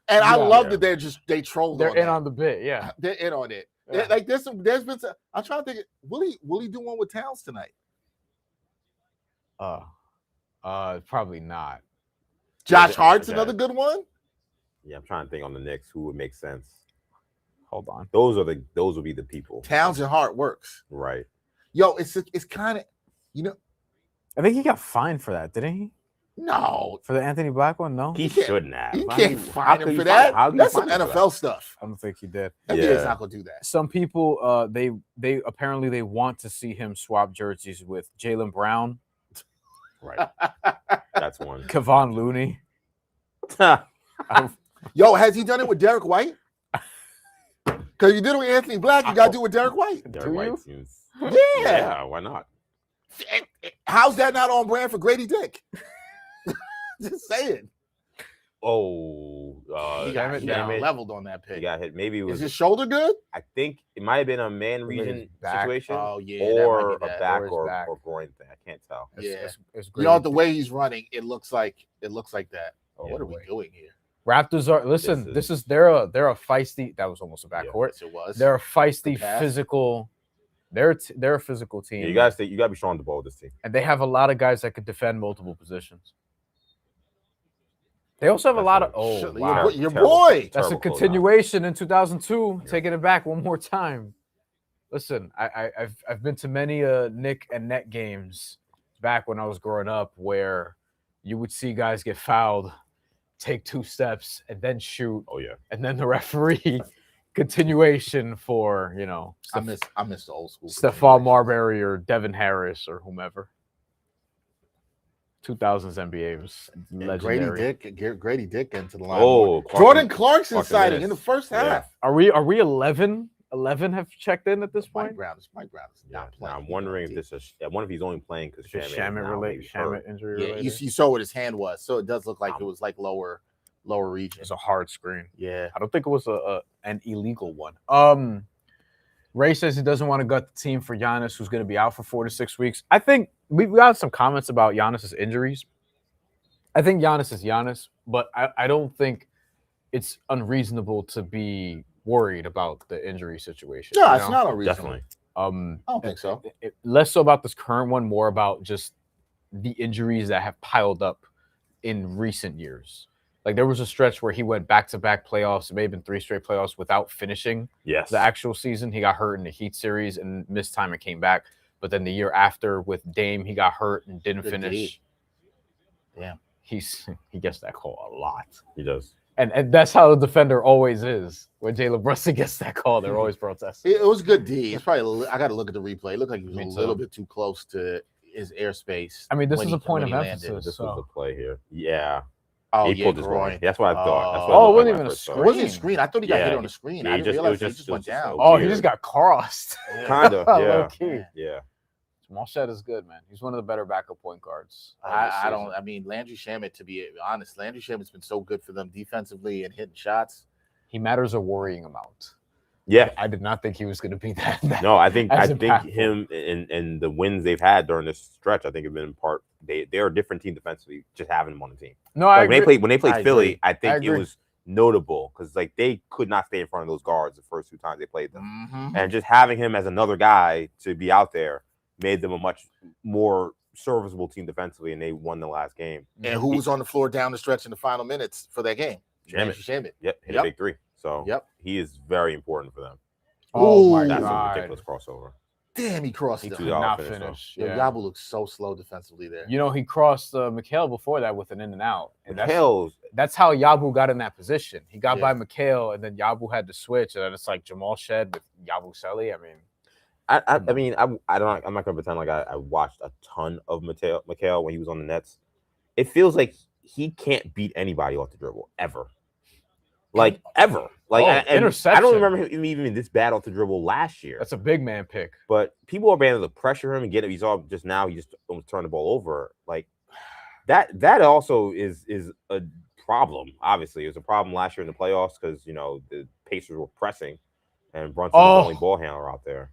And I love that they trolled. They're in on the bit. Yeah, they're in on it. Yeah. Like there's been some. I'm trying to think. Will he do one with Towns tonight? Probably not. Josh Hart's another good one. Yeah, I'm trying to think on the Knicks who would make sense. Hold on. Those would be the people. Towns and Hart works. Right. Yo, it's kind of, I think he got fined for that, didn't he? No. For the Anthony Black one, no. He shouldn't have. You can't fine him for that. That's some NFL stuff. I don't think he did. NBA's not gonna do that. Some people, they apparently they want to see him swap jerseys with Jaylen Brown. Right. That's one. Kevon Looney. Yo, has he done it with Derek White? Because you did it with Anthony Black, you got to do it with Derek White. Derek White seems... Yeah, why not? How's that not on brand for Grady Dick? Just saying. He got leveled on that pick. He got hit. Maybe it was. Is his shoulder good? I think it might have been a man region situation. Oh yeah, or a back or groin thing. I can't tell. It's the way he's running, it looks like that. What are we doing here? Raptors are they're a feisty. That was almost a backcourt. Yes, it was. They're a feisty, physical. They're a physical team. Yeah, you gotta be strong to ball with this team. And they have a lot of guys that could defend multiple positions. They also have a lot of your boy. That's a continuation in 2002. Yeah. Taking it back one more time. Listen, I've been to many Knick and Net games back when I was growing up where you would see guys get fouled, take 2 steps, and then shoot. Oh yeah. And then the referee continuation for, I miss the old school. Stephon Marbury or Devin Harris or whomever. 2000s NBA was legendary. Grady Dick into the line. Oh, Jordan Clarkson sighting in the first half. Are we 11? 11 have checked in at this point. Mike Brown is not playing. I'm wondering if he's only playing because Shamit injury related. You saw what his hand was, so it does look like it was like lower region. It's a hard screen. Yeah, I don't think it was an illegal one. Ray says he doesn't want to gut the team for Giannis, who's going to be out for 4 to 6 weeks. I think we got some comments about Giannis's injuries. I think Giannis is Giannis, but I don't think it's unreasonable to be worried about the injury situation. No, it's not unreasonable. Definitely. I don't think so. Less so about this current one, more about just the injuries that have piled up in recent years. Like there was a stretch where he went back-to-back playoffs, it may have been 3 straight playoffs without finishing the actual season. He got hurt in the Heat series and missed time and came back. But then the year after with Dame, he got hurt and didn't finish. Yeah. He gets that call a lot. He does. And that's how the defender always is. When Jalen Brunson gets that call, they're always protesting. It was good D. It's probably I got to look at the replay. It looked like he was a little bit too close to. his airspace. I mean, this when is a point when of he landed. emphasis. This So. was the play here. Yeah. Oh, He yeah, pulled his groin. groin. That's what I thought. That's what Oh, it it wasn't looked like even when I a first saw It it. wasn't a screen. I thought he got Yeah, hit on the screen. yeah, I he didn't just- it realize was he just- just it went was just down. so Oh, he weird. just got crossed. Kinda, Low yeah. key. Yeah. Marchette is good, man. He's one of the better backup point guards. I don't. I mean, Landry Shamet. To be honest, Landry Shamet's been so good for them defensively and hitting shots. He matters a worrying amount. Yeah. I did not think he was going to be that. No, I think as think impactful. him and the wins they've had during this stretch, I think have been in part they're a different team defensively, just having them on the team. No, I Like agree. when they played I Philly, agree. I think I it agree. was notable because like they could not stay in front of those guards the first 2 times they played them, Mm-hmm. and just having him as another guy to be out there made them a much more serviceable team defensively, and they won the last game. And who was on the floor down the stretch in the final minutes for that game? Landry Shamet. Yep, hit Yep. a big 3. So he is very important for them. Oh my That's a god! ridiculous crossover. Damn, he crossed He him. could Could not finish, finish. Yo, Yeah. Yabu looks so slow defensively there. You know, he crossed McHale before that with an in and out. And Hell's that's how Yabu got in that position. He got Yeah. by McHale, and then Yabu had to switch. And then it's like Jamal Shed with Yabu Selly. I mean, I mean, I don't. I'm not gonna pretend like I watched a ton of McHale when he was on the Nets. It feels like he can't beat anybody off the dribble ever, like ever. Like and I interception. don't remember him even this bad off the dribble last year. that's a big man pick. But people are being able to pressure him and get it. He's all just now. He just almost turned the ball over. Like that also is a problem. Obviously, it was a problem last year in the playoffs because the Pacers were pressing, and Brunson was the only ball handler out there.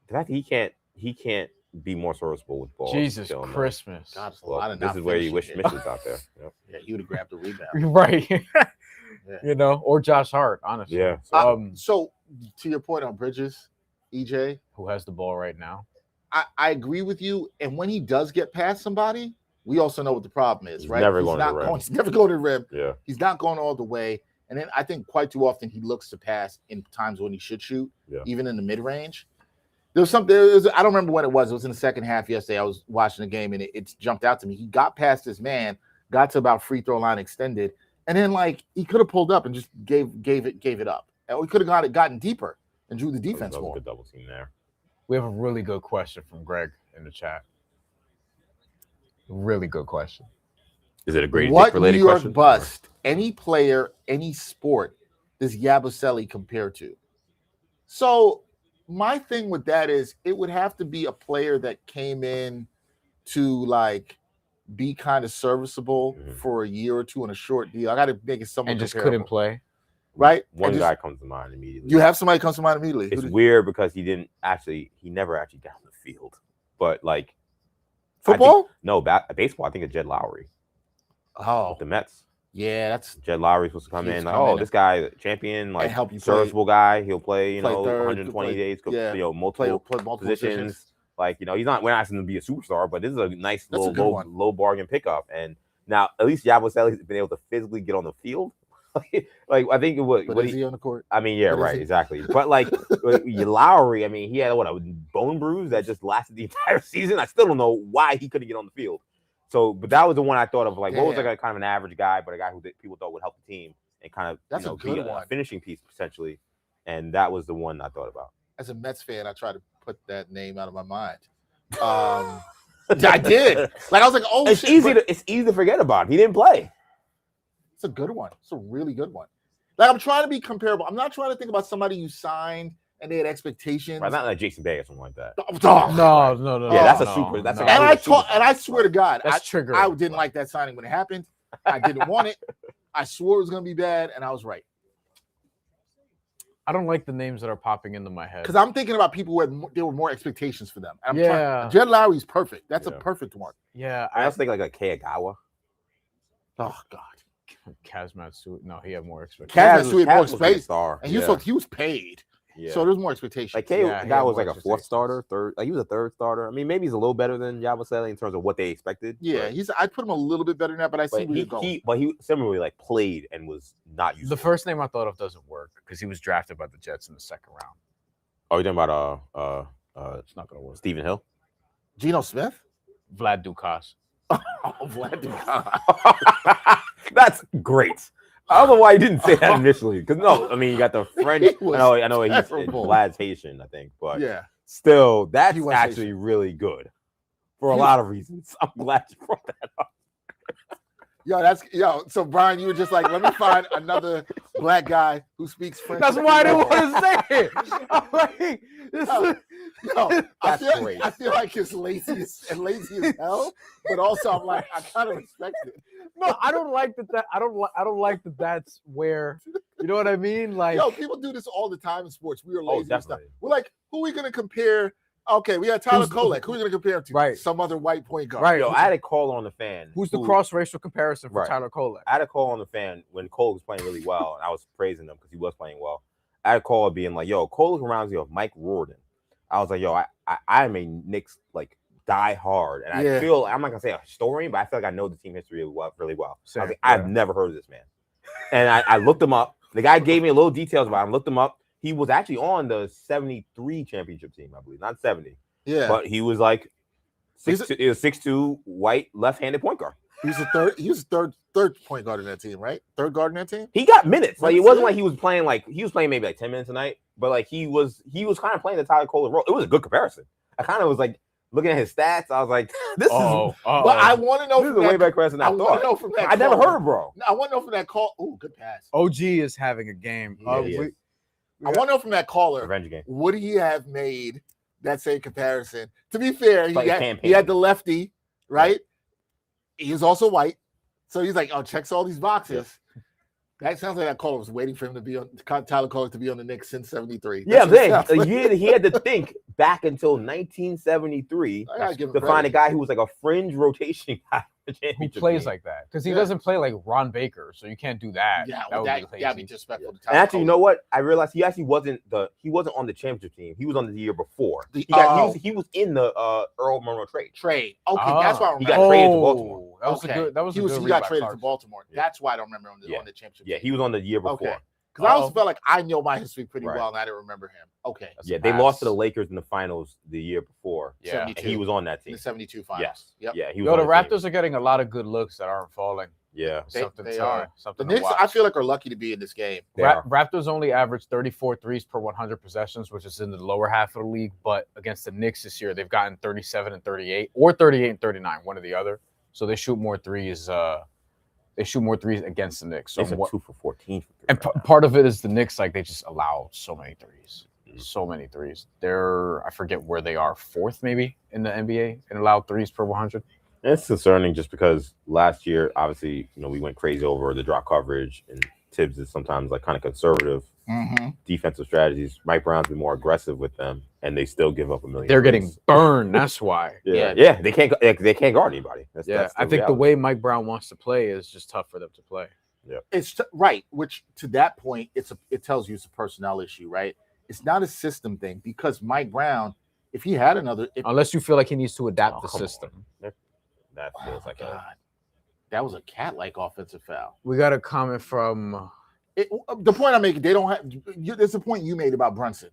The fact that he can't be more serviceable with balls. Jesus Christmas. God, it's a lot of this not is where you wish finishing Mitch was out there. Yep. Yeah, he would have grabbed the rebound. Right. Yeah. Or Josh Hart, honestly. Yeah. So to your point on Bridges, EJ, Who has the ball right now? I agree with you. And when he does get past somebody, we also know what the problem is, He's right? never going to the rim. He's never going to the rim. Yeah. He's not going all the way. And then I think quite too often he looks to pass in times when he should shoot, even in the mid range. I don't remember when it was. It was in the second half yesterday. I was watching the game and it jumped out to me. He got past his man, got to about free throw line extended, and then he could have pulled up and just gave it up. And we could have gotten deeper and drew the defense That was a more. good double team there. We have a really good question from Greg in the chat. Really good question. Is it a great What New related York question? bust, any player, any sport, does Yabusele compare to? So my thing with that is it would have to be a player that came in to be kind of serviceable for a year or two on a short deal. I got to make it someone And just comparable, couldn't play. right? One guy comes to mind immediately. You have somebody comes to mind immediately. It's weird because he never actually got on the field. But Football? Baseball. I think it's Jed Lowry. Oh, With the Mets. yeah, that's Jed Lowry's supposed to come He's in. come in This guy, champion, and help you play. serviceable guy. He'll play, Play third, 120 days, yeah, multiple play multiple positions. We're not asking him to be a superstar, but this is a nice That's a good one. low bargain pickup. And now at least Yabusele's been able to physically get on the field. I think it was. But is he on the court? I mean, yeah, But is right, he? exactly. But Lowry, I mean, he had a bone bruise that just lasted the entire season. I still don't know why he couldn't get on the field. So, but that was the one I thought of. What was kind of an average guy, but a guy who people thought would help the team and kind of That's a be good one. a finishing piece potentially. And that was the one I thought about. As a Mets fan, I try to put that name out of my mind. I did. I was like, oh, It's shit, it's easy to forget about him. He didn't play. It's a good one. It's a really good one. I'm trying to be comparable. I'm not trying to think about somebody you signed and they had expectations. Right, not like Jason Bay or something like that. No. Yeah, that's a no, super. That's no. a And absolute and I swear to God, That's triggering. I didn't like that signing when it happened. I didn't want it. I swore it was going to be bad, and I was right. I don't like the names that are popping into my head. Because I'm thinking about people who there were more expectations for them. And Jed Lowry's perfect. That's a perfect one. Yeah, I also think like a Kagawa. Oh God, Kazmatsu. No, he had more expectations. Kaz had more was like a space, star. and he was paid. Yeah. So there's more expectations. Like he guy had was more like a fourth expectations. starter, third. He was a third starter. I mean, maybe he's a little better than Yabusele in terms of what they expected. Yeah, I'd put him a little bit better than that, but I see where you're going. But he similarly played and was not used. The first name I thought of doesn't work because he was drafted by the Jets in the second round. Oh, you're talking about It's not gonna work. Stephen Hill. Geno Smith? Vlad Dukas. Oh, Vlad Dukas. That's great. I don't know why you didn't say that initially. Because I mean you got the French. I know he's terrible. Vlad's Haitian, I think, but Yeah. still, that's He was actually Haitian. really good. for a lot of reasons. I'm glad you brought that up. So Bryan, you were just like, let me find another black guy who speaks French. That's why I didn't want to say it. I'm like, I feel like it's lazy as hell, but also I'm like, I kind of respect it. No, I don't like that. I don't like that. That's where, you know what I mean? Like, people do this all the time in sports. We are lazy and stuff. Definitely. We're like, who are we gonna compare? Okay, we got Tyler Kolek. Who are we gonna compare him to? Right. Some other white point guard. Right. Yo, I had a call on the fan. Who's the cross-racial comparison for Right. Tyler Kolek? I had a call on the fan when Cole was playing really well, and I was praising him because he was playing well. I had a call being like, "Yo, Cole reminds me of Mike Rorden." I was like, "Yo, I'm a Knicks like die hard, and I feel I'm not gonna say a historian, but I feel like I know the team history really well. So I was like, I've never heard of this man, and I looked him up. The guy gave me a little details about him. Looked him up. He was actually on the '73 championship team, I believe, not '70. Yeah, but he was like 6'2", white, left-handed point guard. He was third point guard in that team, right? Third guard in that team. He got minutes. Like it wasn't like he was playing maybe like 10 minutes a night, but like he was kind of playing the Tyler Cole role. It was a good comparison. I kind of was like looking at his stats. I was like, this is. But I want to know. This is a way better comparison than I thought. Know from that I never heard, bro. I want to know from that call. Ooh, good pass. OG is having a game. I want to know from that caller. Revenge game. Would he have made that same comparison? To be fair, he had the lefty, right? He was also white. So he's like, checks all these boxes. Yeah. That sounds like that caller was waiting for him to be on Tyler Cole to be on the Knicks since '73. Yeah, he had to think back until 1973 to find a guy who was like a fringe rotation guy. Who plays like that? Because he doesn't play like Ron Baker, so you can't do that. Yeah, that would be disrespectful to Tyler And actually, Cole. you know what? I realized he actually wasn't on the championship team. He was on the year before. He was in the Earl Monroe trade. Okay, that's why I remember. He got traded to Baltimore. He got traded to Baltimore. That's why I don't remember him on the championship team. Yeah, he was on the year before. Okay. Because I also felt like I know my history pretty well, and I didn't remember him. Okay. They lost to the Lakers in the finals the year before. Yeah. And he was on that team. The 72 finals. Yes. Yep. Yeah, he was the Raptors are getting a lot of good looks that aren't falling. Yeah. They are. The Knicks, I feel like, are lucky to be in this game. Raptors only averaged 34 threes per 100 possessions, which is in the lower half of the league. But against the Knicks this year, they've gotten 37 and 38 or 38 and 39, one or the other. So they shoot more threes. They shoot more threes against the Knicks. So it's 2 for 14. And part of it is the Knicks, like they just allow so many threes. So many threes. I forget where they are, fourth maybe in the NBA in allowed threes per 100. It's concerning just because last year, obviously, we went crazy over the drop coverage, and Tibbs is sometimes like kind of conservative defensive strategies. Mike Brown's been more aggressive with them, and they still give up a million. They're getting burned. That's why. Yeah. They can't guard anybody. That's I think the way Mike Brown wants to play is just tough for them to play. Yeah, it's right. Which to that point, it tells you it's a personnel issue, right? It's not a system thing because Mike Brown, if he had another, unless you feel like he needs to adapt the system. That feels like that was a cat-like offensive foul. We got a comment from the point I'm making. They don't have. There's a point you made about Brunson,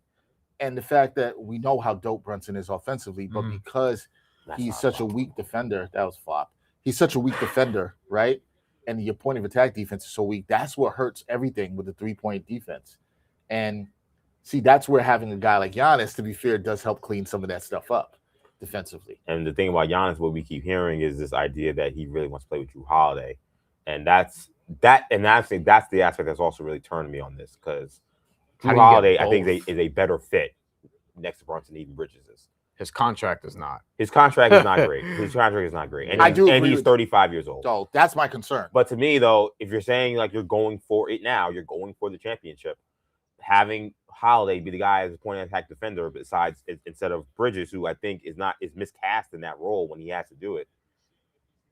and the fact that we know how dope Brunson is offensively, but because he's such a weak defender, that was flop. He's such a weak defender, right? And your point of attack defense is so weak. That's what hurts everything with the 3-point defense. And see, that's where having a guy like Giannis, to be fair, does help clean some of that stuff up defensively. And the thing about Giannis, what we keep hearing is this idea that he really wants to play with Jrue Holiday, and that's the aspect that's also really turned me on this because Jrue Holiday, I think, is a better fit next to Brunson, even Bridges is. His contract is not. His contract is not great. And I do. And he's 35 years old. So that's my concern. But to me, though, if you're saying like you're going for it now, you're going for the championship, having Holiday be the guy as a point of attack defender instead of Bridges, who I think is miscast in that role when he has to do it,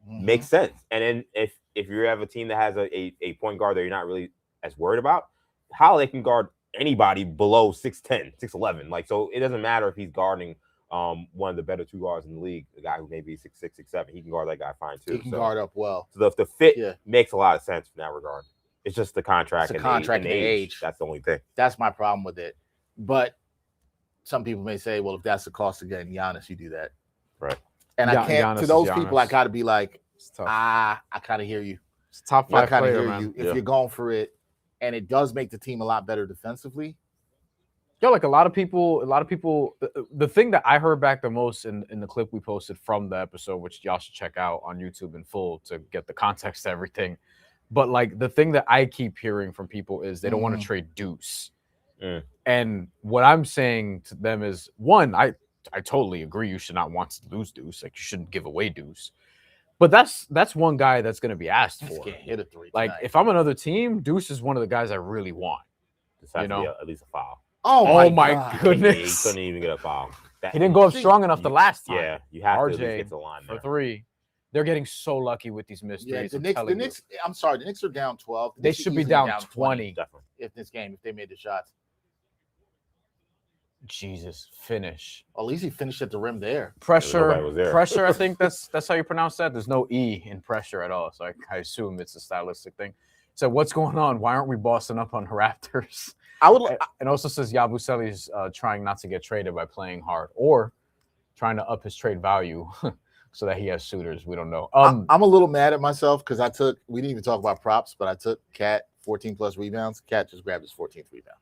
makes sense. And then if you have a team that has a point guard that you're not really as worried about, Holiday can guard anybody below 6'10", 6'11". Like, so it doesn't matter if he's guarding one of the better two guards in the league, the guy who may be 6'6", 6'7". He can guard that guy fine too. He can guard up well. So the fit makes a lot of sense in that regard. It's just the contract and the age. That's the only thing. That's my problem with it. But some people may say, well, if that's the cost of getting Giannis, you do that. Right. And I can't, to those people, I got to be like, I kind of hear you. It's top 5 player, hear you. If you're going for it, and it does make the team a lot better defensively, Yo, like a lot of people. The thing that I heard back the most in the clip we posted from the episode, which y'all should check out on YouTube in full to get the context to everything. But like the thing that I keep hearing from people is they don't want to trade Deuce. And what I'm saying to them is, one, I totally agree. You should not want to lose Deuce. Like you shouldn't give away Deuce. But that's one guy that's going to be asked for. Hit a three like tonight. if I'm another team, Deuce is one of the guys I really want. This has to be at least a foul. Oh my goodness! He couldn't even get a foul. He didn't go up strong enough the last time. Yeah, you have RJ to at least get to the line for 3. They're getting so lucky with these missed threes. The Knicks. I'm sorry, the Knicks are down 12. They should be down 20 definitely. If this game, if they made the shots. Jesus, finish. At least he finished at the rim there. Pressure. I think that's how you pronounce that. There's no E in pressure at all, so I assume it's a stylistic thing. So what's going on? Why aren't we bossing up on Raptors? And also says Yabusele's trying not to get traded by playing hard or trying to up his trade value so that he has suitors. We don't know. I'm a little mad at myself because we didn't even talk about props, but I took Cat 14 plus rebounds. Cat just grabbed his 14th rebound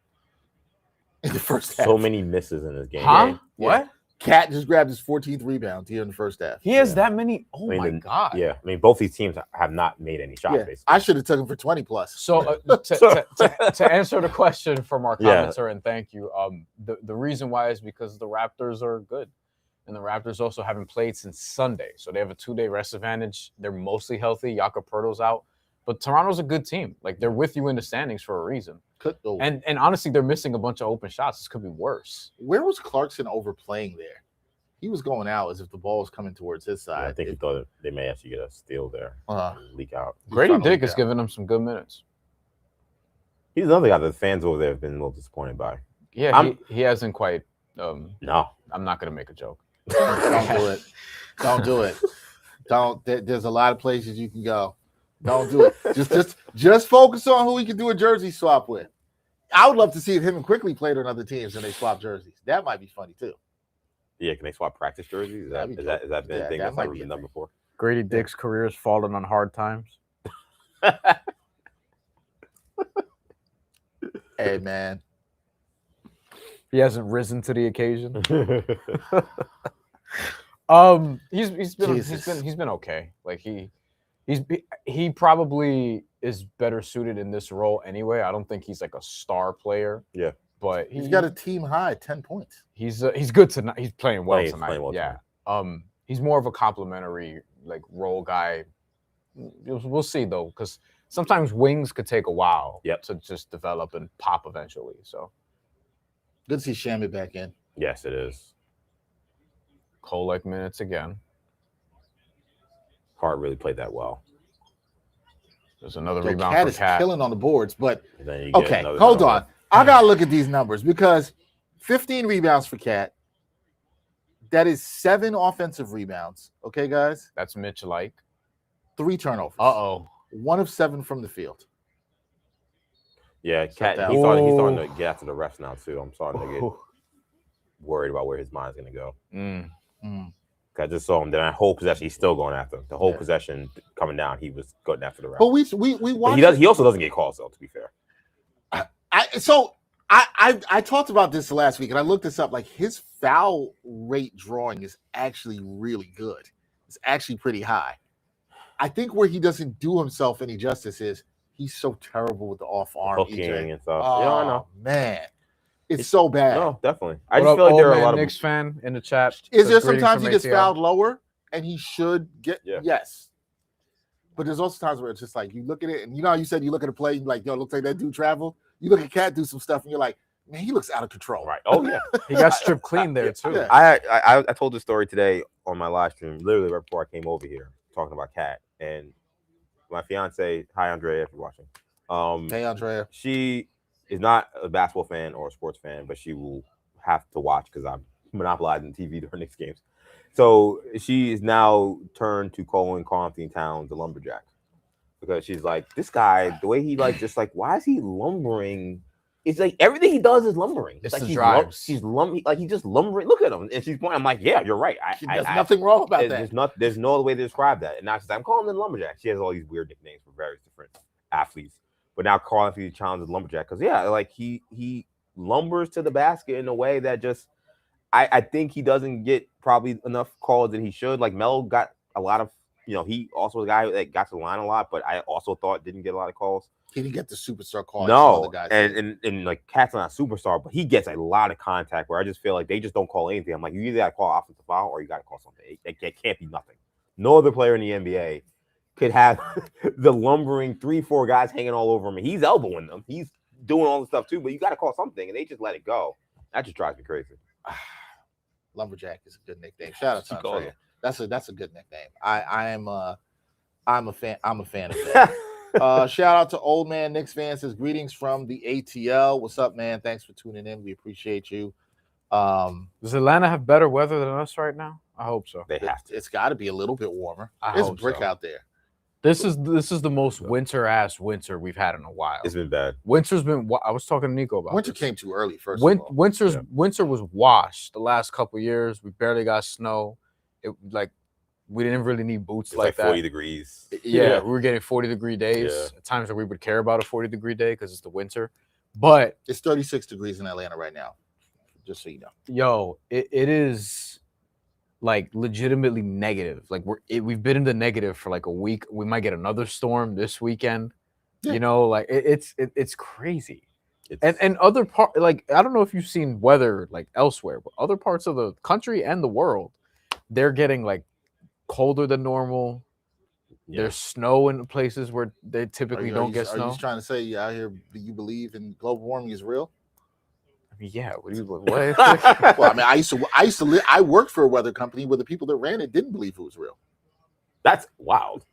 in the first half. So many misses in this game. Huh? Right? What? Cat just grabbed his 14th rebound here in the first half. He has that many. Oh my God. Yeah. I mean, both these teams have not made any shots, basically. I should have taken him for 20 plus. So to answer the question from our commenter, and thank you, the reason why is because the Raptors are good. And the Raptors also haven't played since Sunday. So they have a 2-day rest advantage. They're mostly healthy. Jakob out. But Toronto's a good team. Like, they're with you in the standings for a reason. And honestly, they're missing a bunch of open shots. This could be worse. Where was Clarkson overplaying there? He was going out as if the ball was coming towards his side. Yeah, I think he thought they may actually get a steal there, leak out. Grady Dick is giving him some good minutes. He's another guy that the fans over there have been a little disappointed by. Yeah, he hasn't quite. No. I'm not going to make a joke. Don't do it. Don't do it. Don't. There's a lot of places you can go. Don't do it. Just focus on who he can do a jersey swap with. I would love to see if him and Quickly played on other teams and they swap jerseys. That might be funny too. Yeah, can they swap practice jerseys? Is that been a thing that's never been done before? Grady Dick's career has fallen on hard times. Hey man, he hasn't risen to the occasion. He's been okay. Like he probably is better suited in this role anyway. I don't think he's like a star player. Yeah, but he's got a team high 10 points. He's good tonight. He's playing well tonight. He's more of a complimentary like role guy. We'll see though, because sometimes wings could take a while to just develop and pop eventually. So good to see Shamit back in. Yes, it is. Kolek minutes again. Hart really played that well. There's another rebound Cat for is Cat. killing on the boards, but okay, hold on. I gotta look at these numbers because 15 rebounds for Cat. That is 7 offensive rebounds. Okay, guys. That's Mitch-like. 3 turnovers. 1 of 7 from the field. Yeah, Cat. He's starting to get after the refs now too. I'm starting to get worried about where his mind's gonna go. I just saw him. Then that whole possession, he's still going after him. The whole possession coming down, he was going after the ref. But we watched. He also doesn't get calls though. To be fair, I talked about this last week, and I looked this up. Like his foul rate drawing is actually really good. It's actually pretty high. I think where he doesn't do himself any justice is he's so terrible with the off arm hooking and stuff. Oh, yeah, I know. Man, it's so bad. No, definitely. I just feel like there are a lot of Knicks fan in the chat. Is there sometimes he gets fouled lower and he should get yes. But there's also times where it's just like you look at it and you know how you said you look at a play, you're like, yo, it looks like that dude traveled. You look at Cat do some stuff and you're like, man, he looks out of control. Right. Oh yeah. He got stripped clean there too. Yeah. I told this story today on my live stream, literally right before I came over here, talking about Cat. And my fiance, hi Andrea, if you're watching. Hey Andrea. She is not a basketball fan or a sports fan, but she will have to watch because I'm monopolizing TV during Knicks games. So she is now turned to calling karl-anthony Towns the lumberjack because she's like, this guy, the way he why is he lumbering? It's like everything he does is lumbering. It's like he's just lumbering. Look at him, and she's pointing. I'm like, yeah, you're right. There's nothing wrong about that. There's no other way to describe that. And now she's like, I'm calling him lumberjack. She has all these weird nicknames for various different athletes. But now karl-anthony challenges lumberjack because like he lumbers to the basket in a way that just I think he doesn't get probably enough calls that he should. Like Melo got a lot of, he also was a guy that got to the line a lot, but I also thought didn't get a lot of calls. He didn't get the superstar call. No, other guys and like Cat's not a superstar, but he gets a lot of contact where I just feel like they just don't call anything. I'm like, you either got to call offensive foul or you got to call something. It can't be nothing. No other player in the NBA could have the lumbering 3-4 guys hanging all over him. He's elbowing them. He's doing all the stuff too, but you got to call something, and they just let it go. That just drives me crazy. Lumberjack is a good nickname. Shout out to Andrea. That's a good nickname. I'm a fan of that. Shout out to Old Man Knicks fan, says greetings from the ATL. What's up, man? Thanks for tuning in. We appreciate you. Does Atlanta have better weather than us right now? I hope so. They have to. It's got to be a little bit warmer. It's brick out there. This is the most winter we've had in a while. It's been bad. Winter's been. I was talking to Nico about. Winter came too early. First of all, winter was washed the last couple of years. We barely got snow. We didn't really need boots like that. 40 degrees. Yeah, we were getting 40-degree days. Yeah. At times where we would care about a 40-degree day because it's the winter. But it's 36 degrees in Atlanta right now. Just so you know. Yo, it is like legitimately negative. Like we've been in the negative for like a week. We might get another storm this weekend. Yeah. It's crazy. And other part, like I don't know if you've seen weather like elsewhere, but other parts of the country and the world, they're getting like colder than normal. Yeah. There's snow in places where they typically don't get snow. Are you trying to say out here you believe in global warming is real? I mean, yeah. What? Well, I mean, I worked for a weather company where the people that ran it didn't believe it was real. That's wild.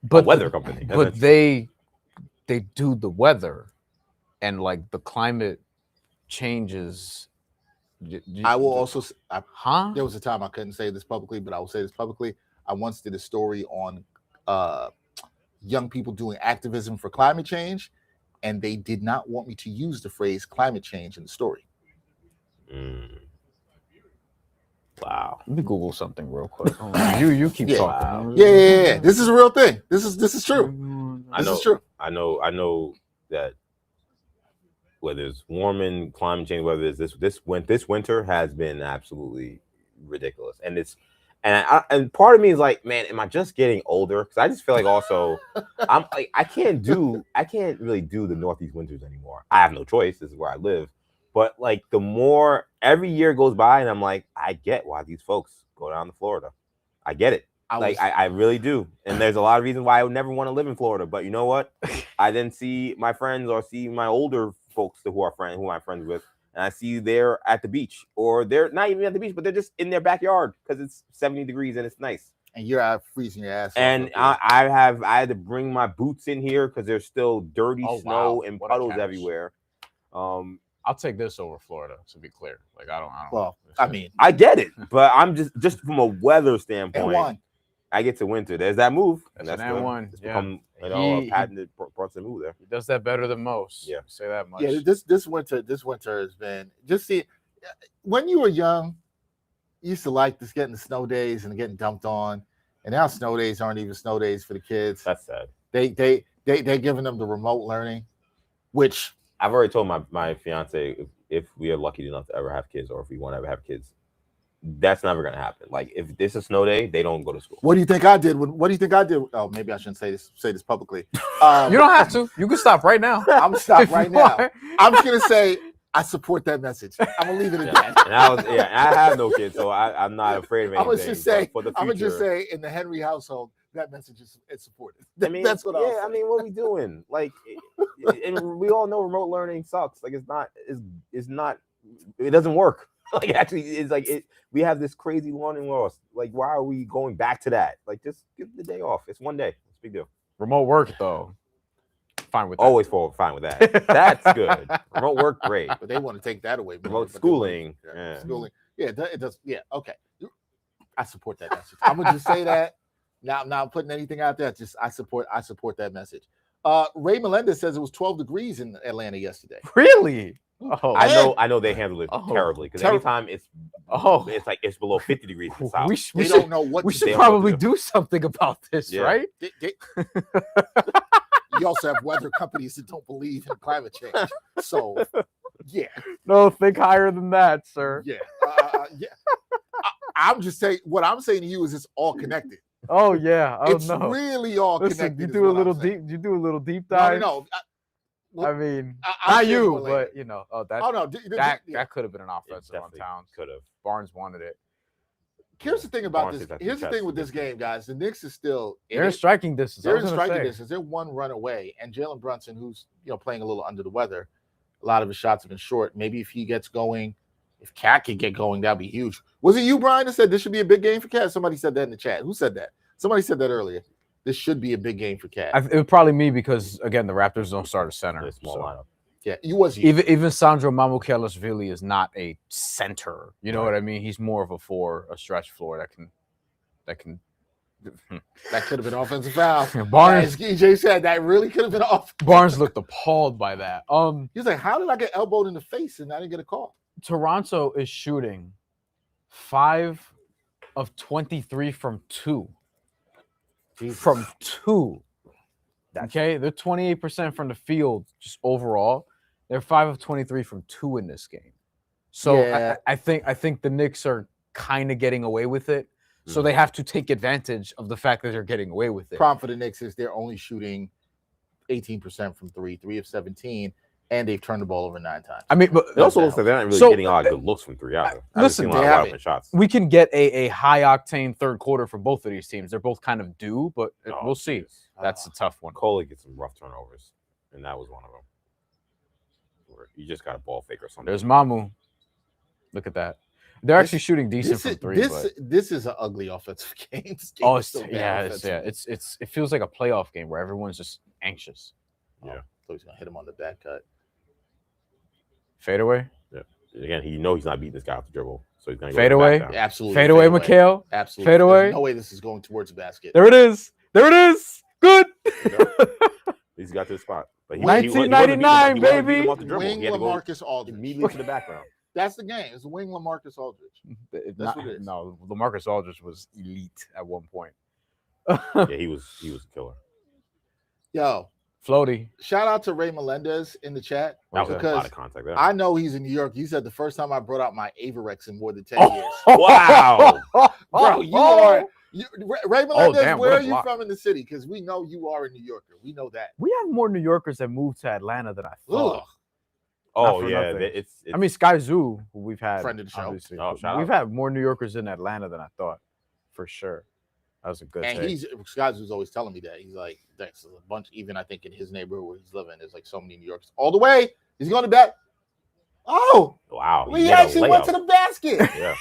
But a weather company. But they do the weather, and like the climate changes. I will also. There was a time I couldn't say this publicly, but I will say this publicly. I once did a story on young people doing activism for climate change, and they did not want me to use the phrase climate change in the story. Wow. Let me Google something real quick. You keep talking. Yeah. This is a real thing. This is true. This is true. I know that whether it's warming, climate change, whether it's this winter has been absolutely ridiculous, and part of me is like, man, am I just getting older? Because I just feel like also I'm like I can't really do the Northeast winters anymore. I have no choice. This is where I live. But like the more every year goes by, and I'm like, I get why these folks go down to Florida. I get it. I really do. And there's a lot of reasons why I would never want to live in Florida. But you know what? I then see my friends or see my older folks who I'm friends with, and I see they're at the beach, or they're not even at the beach, but they're just in their backyard because it's 70 degrees and it's nice. And you're out freezing your ass. And I had to bring my boots in here because there's still dirty snow and puddles everywhere. I'll take this over Florida, to be clear. Like I don't. Well, I mean, I get it, but I'm just from a weather standpoint. I get to winter. There's that move, and that's one. It's become a patented Brunson move there. He does that better than most. Yeah, say that much. Yeah, this winter has been just see. When you were young, you used to like this getting the snow days and getting dumped on, and now snow days aren't even snow days for the kids. That's sad. They're giving them the remote learning, which I've already told my fiance if we are lucky enough to ever have kids, or if we want to ever have kids, that's never gonna happen. Like if this is a snow day, they don't go to school. What do you think I did? What do you think I did? Oh, maybe I shouldn't say this publicly. You don't have to. You can stop right now. I'm gonna stop right now. I'm just gonna say I support that message. I'm gonna leave it at that. And I have no kids, so I'm not afraid of anything. I'm gonna just say in the Henry household, that message is supported. I mean, that's what I mean, what are we doing? Like, and we all know remote learning sucks. Like, it's not. It doesn't work. Like, actually, it's like we have this crazy learning loss. Like, why are we going back to that? Like, just give the day off. It's one day. It's a big deal. Remote work though, fine with that. Always fine with that. That's good. Remote work, great. But they want to take that away. Remote schooling. Schooling. Yeah, it does. Yeah, okay. I support that message. I'm gonna just say that. Now I'm not putting anything out there. Just I support that message. Ray Melendez says it was 12 degrees in Atlanta yesterday. Really? Oh, I know they handle it terribly because anytime it's like it's below 50 degrees in the South. We don't know what we should probably do something about this, right? You also have weather companies that don't believe in climate change. So Yeah. No, think higher than that, sir. Yeah. Yeah. I'm just saying. What I'm saying to you is it's all connected. Oh yeah. Oh It's no. really all Listen, connected. you do a little deep. You do a little deep dive. No. I mean, I'll not share you, more later. but you know. Oh, that. Oh no. That could have been an offensive on definitely Towns. could have. Barnes wanted it. Here's the thing about Barnes this. hit that Here's the thing with this game, guys. The Knicks is still They're in striking distance. They're in striking distance. They're one run away, and Jalen Brunson, who's playing a little under the weather, a lot of his shots have been short. Maybe if he gets going, if Cat can get going, that'd be huge. Was it you, Bryan, that said this should be a big game for Cat? Somebody said that in the chat. Who said that? Somebody said that earlier. This should be a big game for Cat. It was probably me because again the Raptors don't start a center. Small lineup. Yeah, you. Even Sandro Mamukelashvili is not a center. You know what I mean? He's more of a stretch floor that can. That could have been offensive foul. Barnes, as EJ said, that really could have been off. Barnes looked appalled by that. He's like, how did I get elbowed in the face and I didn't get a call? Toronto is shooting 5 of 23 from 2. Jesus. From 2. Okay, they're 28% from the field just overall. They're 5 of 23 from 2 in this game. So yeah. I think the Knicks are kind of getting away with it. So they have to take advantage of the fact that they're getting away with it. Problem for the Knicks is they're only shooting 18% from 3 of 17, and they've turned the ball over 9 times. I mean, but it also looks like they're not really getting a lot of good looks from 3 either. Listen, shots. We can get a high-octane third quarter for both of these teams. They're both kind of due, but we'll see. That's a tough one. Coley gets some rough turnovers, and that was one of them. Where you just got a ball fake or something. There's Mamu. Look at that. They're actually shooting decent from 3. This is an ugly offensive game. It feels like a playoff game where everyone's just anxious. Yeah, so he's gonna hit him on the back cut. Fadeaway. Yeah. Again, he's not beating this guy off the dribble, so he's gonna go fadeaway. Absolutely. Fadeaway, Mikhail. Absolutely. Fadeaway. There's no way this is going towards the basket. There it is. Good. He's got to the spot. But 1999, baby. Wing LaMarcus Aldridge. Immediately to the background. That's the game. It's the wing LaMarcus Aldridge. That's what it is. No, LaMarcus Aldridge was elite at one point. Yeah, he was a killer. Yo, Floaty. Shout out to Ray Melendez in the chat. That was a lot of contact there. I know he's in New York. He said the first time I brought out my Averex in more than 10 years. Wow. Bro, you are Ray Melendez, where are you from in the city? Because we know you are a New Yorker. We know that. We have more New Yorkers that moved to Atlanta than I thought. Ugh. Oh yeah, it's I mean Sky Zoo, who we've had friend of the show. We've had more New Yorkers in Atlanta than I thought, for sure. That was a good. And Sky Zoo's always telling me that he's like, there's a bunch. Even I think in his neighborhood where he's living, there's like so many New Yorkers all the way. He's going to bet. Oh wow! We actually went to the basket. Yeah.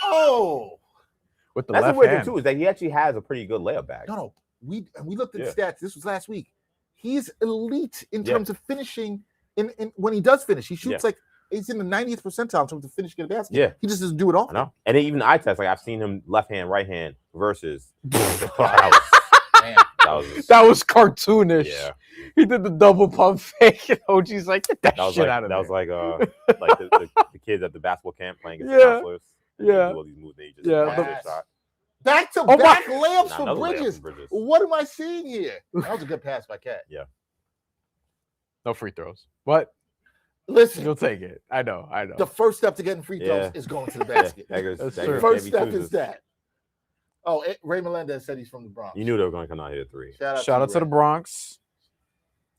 Oh, with the that's left the weird hand thing too is that he actually has a pretty good layup bag. No, we looked at the stats. This was last week. He's elite in terms of finishing. In when he does finish, he shoots like he's in the 90th percentile in terms of finishing a basket. Yeah, he just doesn't do it all. I know. And even the eye test, like I've seen him left hand, right hand versus. That was cartoonish. Yeah, he did the double pump fake. And OG's like, get that shit out of there. That was like the kids at the basketball camp playing against the counselors. Yeah. Do all these moves, they just shot. Back-to-back layups for Bridges. What am I seeing here? That was a good pass by Cat. Yeah. No free throws. But listen, you'll take it. I know. The first step to getting free throws is going to the basket. The first step is that. Oh, Ray Melendez said he's from the Bronx. You knew they were going to come out here at 3. Shout out to the Bronx.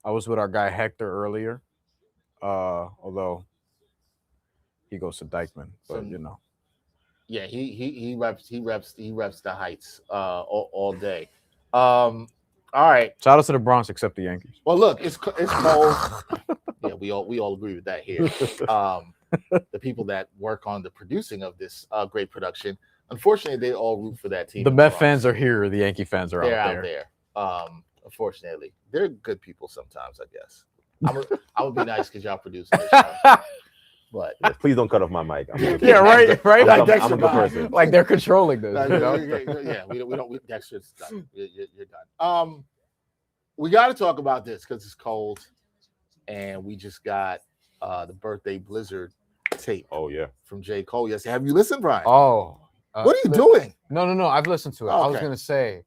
I was with our guy Hector earlier. Although he goes to Dykeman, but you know. Yeah, he reps the heights all day. All right. Shout out to the Bronx, except the Yankees. Well, look, it's cold. Yeah, we all agree with that here. The people that work on the producing of this great production, unfortunately, they all root for that team. The Met fans are here. The Yankee fans are out there. Unfortunately, they're good people sometimes. I guess I would be nice because y'all produce this show. But please don't cut off my mic. Yeah, right. Like I'm a good person. Like they're controlling this. Yeah, we don't. Dexter's done. You're done. We got to talk about this because it's cold, and we just got the birthday blizzard tape. Oh yeah, from J. Cole. Yes, have you listened, Bryan? Oh, what are you doing? No. I've listened to it. Oh, okay. I was gonna say,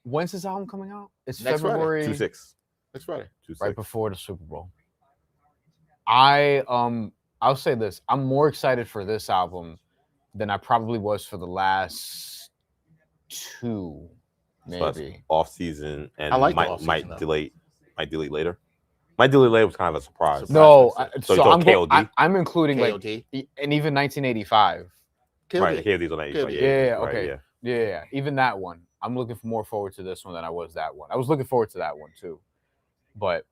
when's his album coming out? It's next February 2/6. Next Friday, 2/6. Right before the Super Bowl. I'll say this. I'm more excited for this album than I probably was for the last two, maybe. Off season, and I like might delete later. Might delete later was kind of a surprise. No, so I'm including KOD. like, and even 1985. Right, KOD's on 85. Yeah, right, okay. Yeah, even that one. I'm looking more forward to this one than I was that one. I was looking forward to that one too, but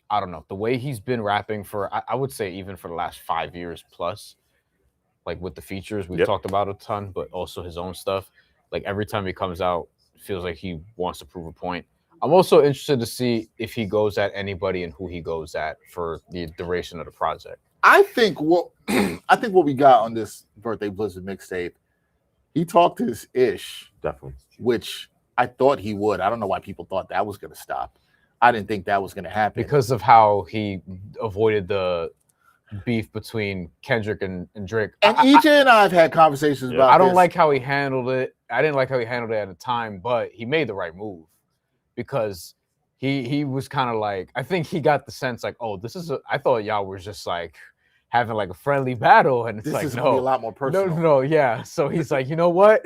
I don't know. The way he's been rapping for, I would say even for the last 5 years plus, like with the features we've talked about a ton, but also his own stuff. Like every time he comes out, it feels like he wants to prove a point. I'm also interested to see if he goes at anybody and who he goes at for the duration of the project. I think what we got on this Birthday Blizzard mixtape, he talked his ish, definitely, which I thought he would. I don't know why people thought that was going to stop. I didn't think that was going to happen because of how he avoided the beef between Kendrick and Drake. And EJ and I have had conversations about. I don't like how he handled it. I didn't like how he handled it at the time, but he made the right move because he was kind of like, I think he got the sense like, oh, I thought y'all were just like having like a friendly battle, and it's this like, is no, gonna be a lot more personal. No, yeah. So he's like, you know what?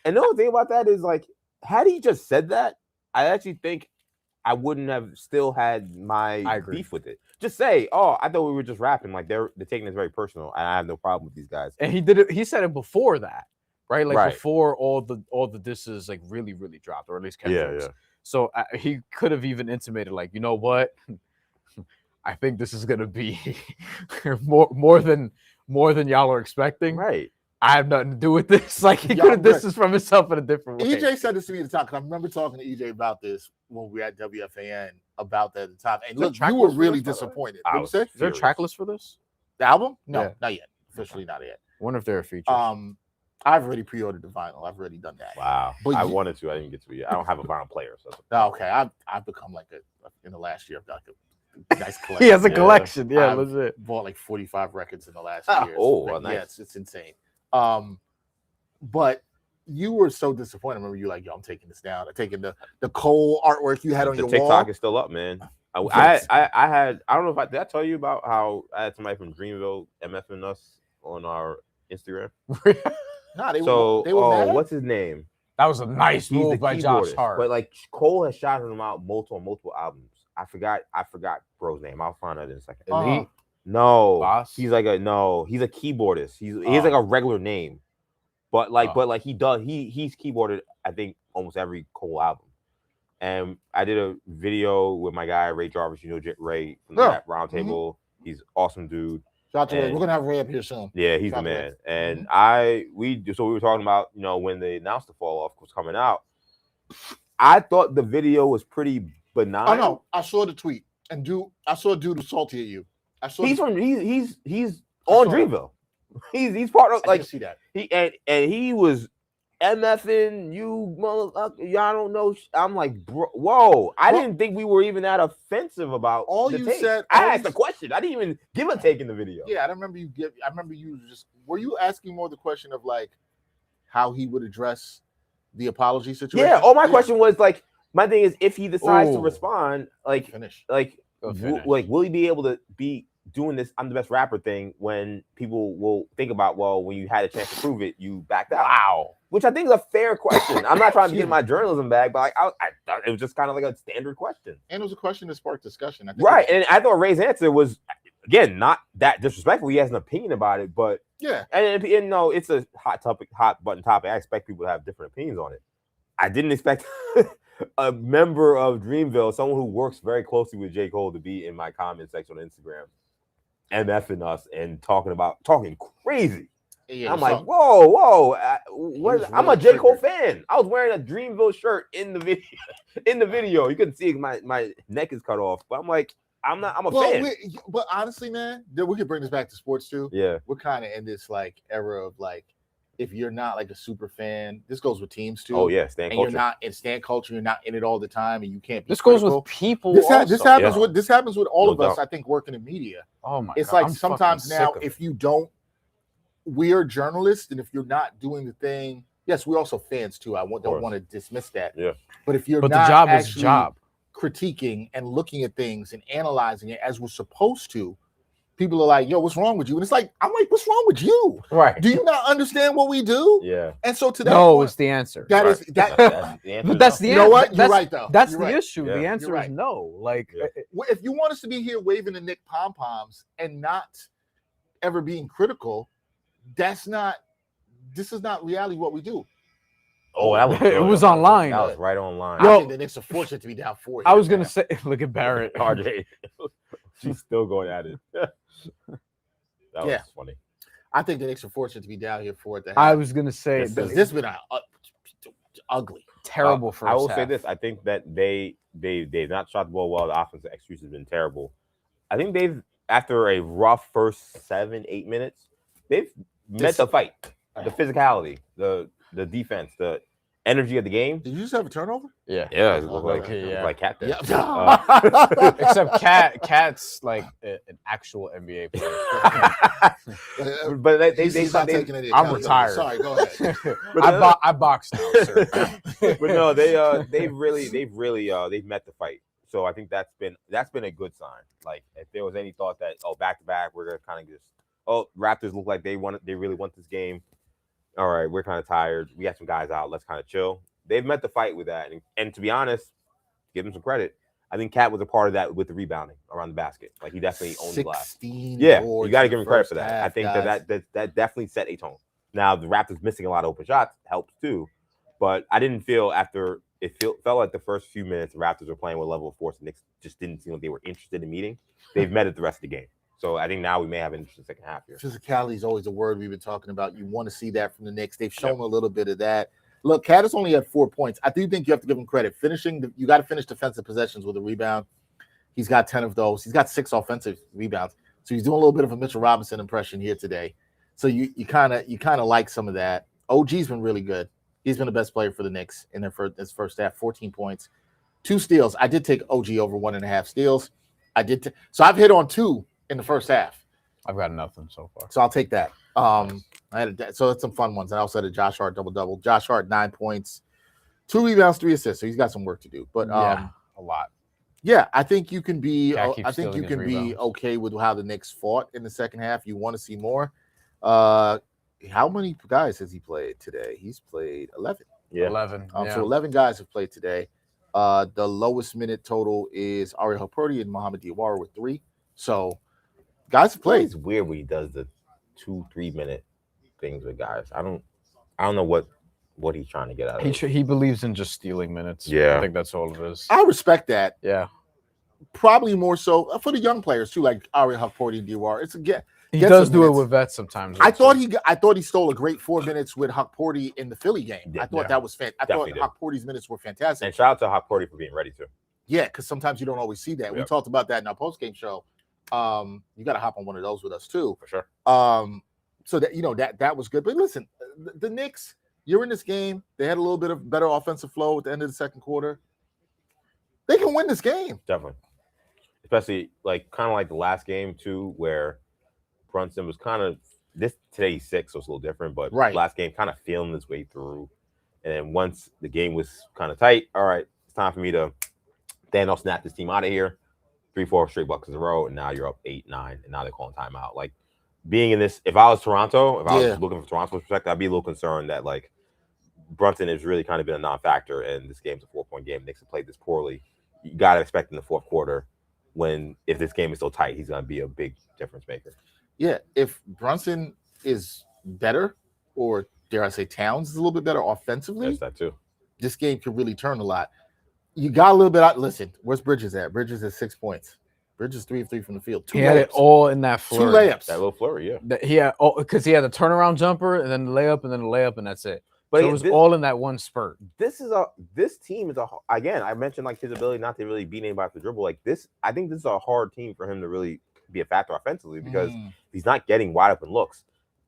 And the only thing about that is like, had he just said that, I actually think I wouldn't have still had my beef with it. Just say, oh, I thought we were just rapping. Like they're taking this very personal, and I have no problem with these guys. And he did it. He said it before that, right? Like before all the disses like really dropped, or at least Kendrick's. Yeah. So he could have even intimated, like, you know what? I think this is gonna be more than y'all are expecting. Right. I have nothing to do with this. Like he could have distanced from himself in a different way. EJ said this to me at the time, because I remember talking to EJ about this when we were at WFAN about that at the time. And look, you were really disappointed. What you say? Is there a track list for this? The album? No, not yet. Officially not yet. I wonder if there are features. I've already pre-ordered the vinyl. I've already done that. Wow. But I wanted to. I didn't get to it yet. I don't have a vinyl player. So okay. I've become like in the last year, I've got a nice collection. He has a collection. Yeah, legit. Bought like 45 records in the last year. Nice. Yeah, it's insane. But you were so disappointed. I remember you like, yo, I'm taking this down. I'm taking the Cole artwork you had on your wall. The TikTok is still up, man. I don't know did I tell you about how I had somebody from Dreamville MFing us on our Instagram? Nah, they were mad. What's his name? That was a nice move by Josh Hart. But like Cole has shouted him out multiple albums. I forgot bro's name. I'll find out in a second. No, Boss? He's like he's a keyboardist. He has like a regular name. But he's keyboarded, I think, almost every Cole album. And I did a video with my guy Ray Jarvis. You know Ray from the Rap Roundtable. Mm-hmm. He's an awesome dude. Shout out to Ray. We're gonna have Ray up here soon. Yeah, he's the man. And we were talking about, when they announced the Fall Off was coming out. I thought the video was pretty benign. Oh no, I saw the tweet, and I saw a dude who's salty at you. He's on Dreamville. He's part of, like, see that. He was MFing you, motherfucker. Y'all don't know. I'm like, bro, whoa. I didn't think we were even that offensive about all the you take. said. I asked a question. I didn't even give a take in the video. Yeah, I remember you just, were you asking more the question of like how he would address the apology situation? Yeah. All my question was like, my thing is, if he decides to respond, like, will he be able to be doing this I'm the best rapper thing when people will think about, well, when you had a chance to prove it, you backed out? Wow. Which I think is a fair question. I'm not trying to get my journalism bag, but like, I thought it was just kind of like a standard question. And it was a question that sparked discussion. I think and I thought Ray's answer was, again, not that disrespectful. He has an opinion about it, but yeah. And no, it's a hot button topic. I expect people to have different opinions on it. I didn't expect a member of Dreamville, someone who works very closely with J. Cole, to be in my comment section on Instagram, MFing us and talking crazy. Yeah, I'm like, whoa! I'm a J. Cole fan. I was wearing a Dreamville shirt in the video. You couldn't see my neck is cut off, but I'm like, I'm a fan. But honestly, man, we could bring this back to sports too. Yeah, we're kind of in this like era of like, if you're not like a super fan, this goes with teams too. Oh yeah, stand culture. You're not in stand culture. You're not in it all the time, and you can't be. This critical. Goes with people. This happens with all of us. I think working in media. Oh my! It's God, like sometimes now, if you don't, we are journalists, and if you're not doing the thing, yes, we're also fans too. I don't want to dismiss that. Yeah. But if you're not, the job is job. critiquing and looking at things and analyzing it as we're supposed to, people are like, yo, what's wrong with you? And it's like, I'm like, what's wrong with you? Right. Do you not understand what we do? Yeah. And so to that No, point, it's the answer. that Right. is that. The answer But is that's no. the You know answer. what? You're right, though. That's You're the right. issue. Yeah. The answer You're is right. no. Like, Yeah. If you want us to be here waving the Nick pom-poms and not ever being critical, this is not reality what we do. Oh, that was It good. was online. That was right online. I Yo, think the Knicks are fortunate to be down 4 I here, was gonna man. say, look at Barrett. RJ. She's still going at it. That was funny. I think the Knicks are fortunate to be down here for it to I happen. was gonna say This This has been ugly. terrible first I will half. say this. I think that they've not shot the ball well. The offensive execution has been terrible. I think they've, after a rough first 7-8 minutes, they've met the fight, the physicality, the defense, the energy of the game. Did you just have a turnover? Yeah. Yeah, it looked like, Okay, it looked yeah. like Cat did. Yeah. Except Cat's like an actual NBA player. But they He's not taking any I'm accountability. retired. Sorry, go ahead. I box now, sir. But no, they've met the fight. So I think that's been a good sign. Like, if there was any thought that back to back we're gonna kind of just Raptors look like they really want this game. All right, we're kind of tired. We got some guys out. Let's kind of chill. They've met the fight with that, and to be honest, give them some credit. I think Cat was a part of that with the rebounding around the basket. Like, he definitely owned the glass. 16 Yeah, you boards got to in give him the credit first for that. half, I think guys. that definitely set a tone. Now the Raptors missing a lot of open shots helps too, but I didn't feel after felt like the first few minutes the Raptors were playing with a level of force. The Knicks just didn't seem like they were interested in meeting. They've met it the rest of the game. So I think now we may have an interesting second half here. Physicality is always a word we've been talking about. You want to see that from the Knicks. They've shown a little bit of that. Look, Cat has only had 4 points. I do think you have to give him credit. You got to finish defensive possessions with a rebound. He's got 10 of those. He's got 6 offensive rebounds. So he's doing a little bit of a Mitchell Robinson impression here today. So you kind of like some of that. OG's been really good. He's been the best player for the Knicks in this first half. 14 points, 2 steals. I did take OG over 1.5 steals. So I've hit on 2 in the first half. I've got nothing so far. So I'll take that. So that's some fun ones. I also had a Josh Hart double-double. Josh Hart, 9 points, 2 rebounds, 3 assists. So he's got some work to do. But a lot. yeah, I think you can be. Cat keeps I think you stealing can his be rebounds. okay with how the Knicks fought in the second half. You want to see more. How many guys has he played today? He's played 11. Yeah. 11. So 11 guys have played today. The lowest minute total is Ari Halperty and Mohamed Diawara with 3. So guys have played. It's weird when he does the 2-3 minute things with guys. I don't know what he's trying to get out of it. He believes in just stealing minutes. Yeah. I think that's all it is. I respect that. Yeah. Probably more so for the young players too, like Ari Halperty and Diawara. It's again. He Get does some do it minutes. with vets sometimes. I also. thought he stole a great 4 minutes with Huck-Porty in the Philly game. I thought that was fantastic. I thought Definitely did. Huck-Porty's minutes were fantastic. And shout out to Hot Party for being ready too. Yeah, because sometimes you don't always see that. We Yep. talked about that in our post-game show. You got to hop on one of those with us too. For sure. So that that was good. But listen, the Knicks, you're in this game. They had a little bit of better offensive flow at the end of the second quarter. They can win this game. Definitely. Especially kind of like the last game too, where Brunson was kind of today he's 6, so it's a little different, but last game kind of feeling his way through. And then once the game was kind of tight, all right, it's time for me to snap this team out of here. 3-4 straight buckets in a row, and now you're up 8-9, and now they're calling timeout. Like, being in this, if I was Toronto, if I was looking for Toronto's perspective, I'd be a little concerned that Brunson has really kind of been a non-factor, and this game's a 4-point game. Knicks have played this poorly. You got to expect in the fourth quarter, if this game is so tight, he's going to be a big difference maker. Yeah, if Brunson is better, or dare I say Towns is a little bit better offensively, That's that too. This game could really turn a lot. You got a little bit out. Listen, where's Bridges at? Bridges at 6 points. Bridges 3 of 3 from the field. 2 He had it all in that 2 flurry. layups. That little flurry, yeah. He had because he had the turnaround jumper and then the layup and then the layup and that's it. But it was all in that one spurt. This team is again. I mentioned his ability not to really beat anybody off the dribble. I think this is a hard team for him to really be a factor offensively because he's not getting wide open looks.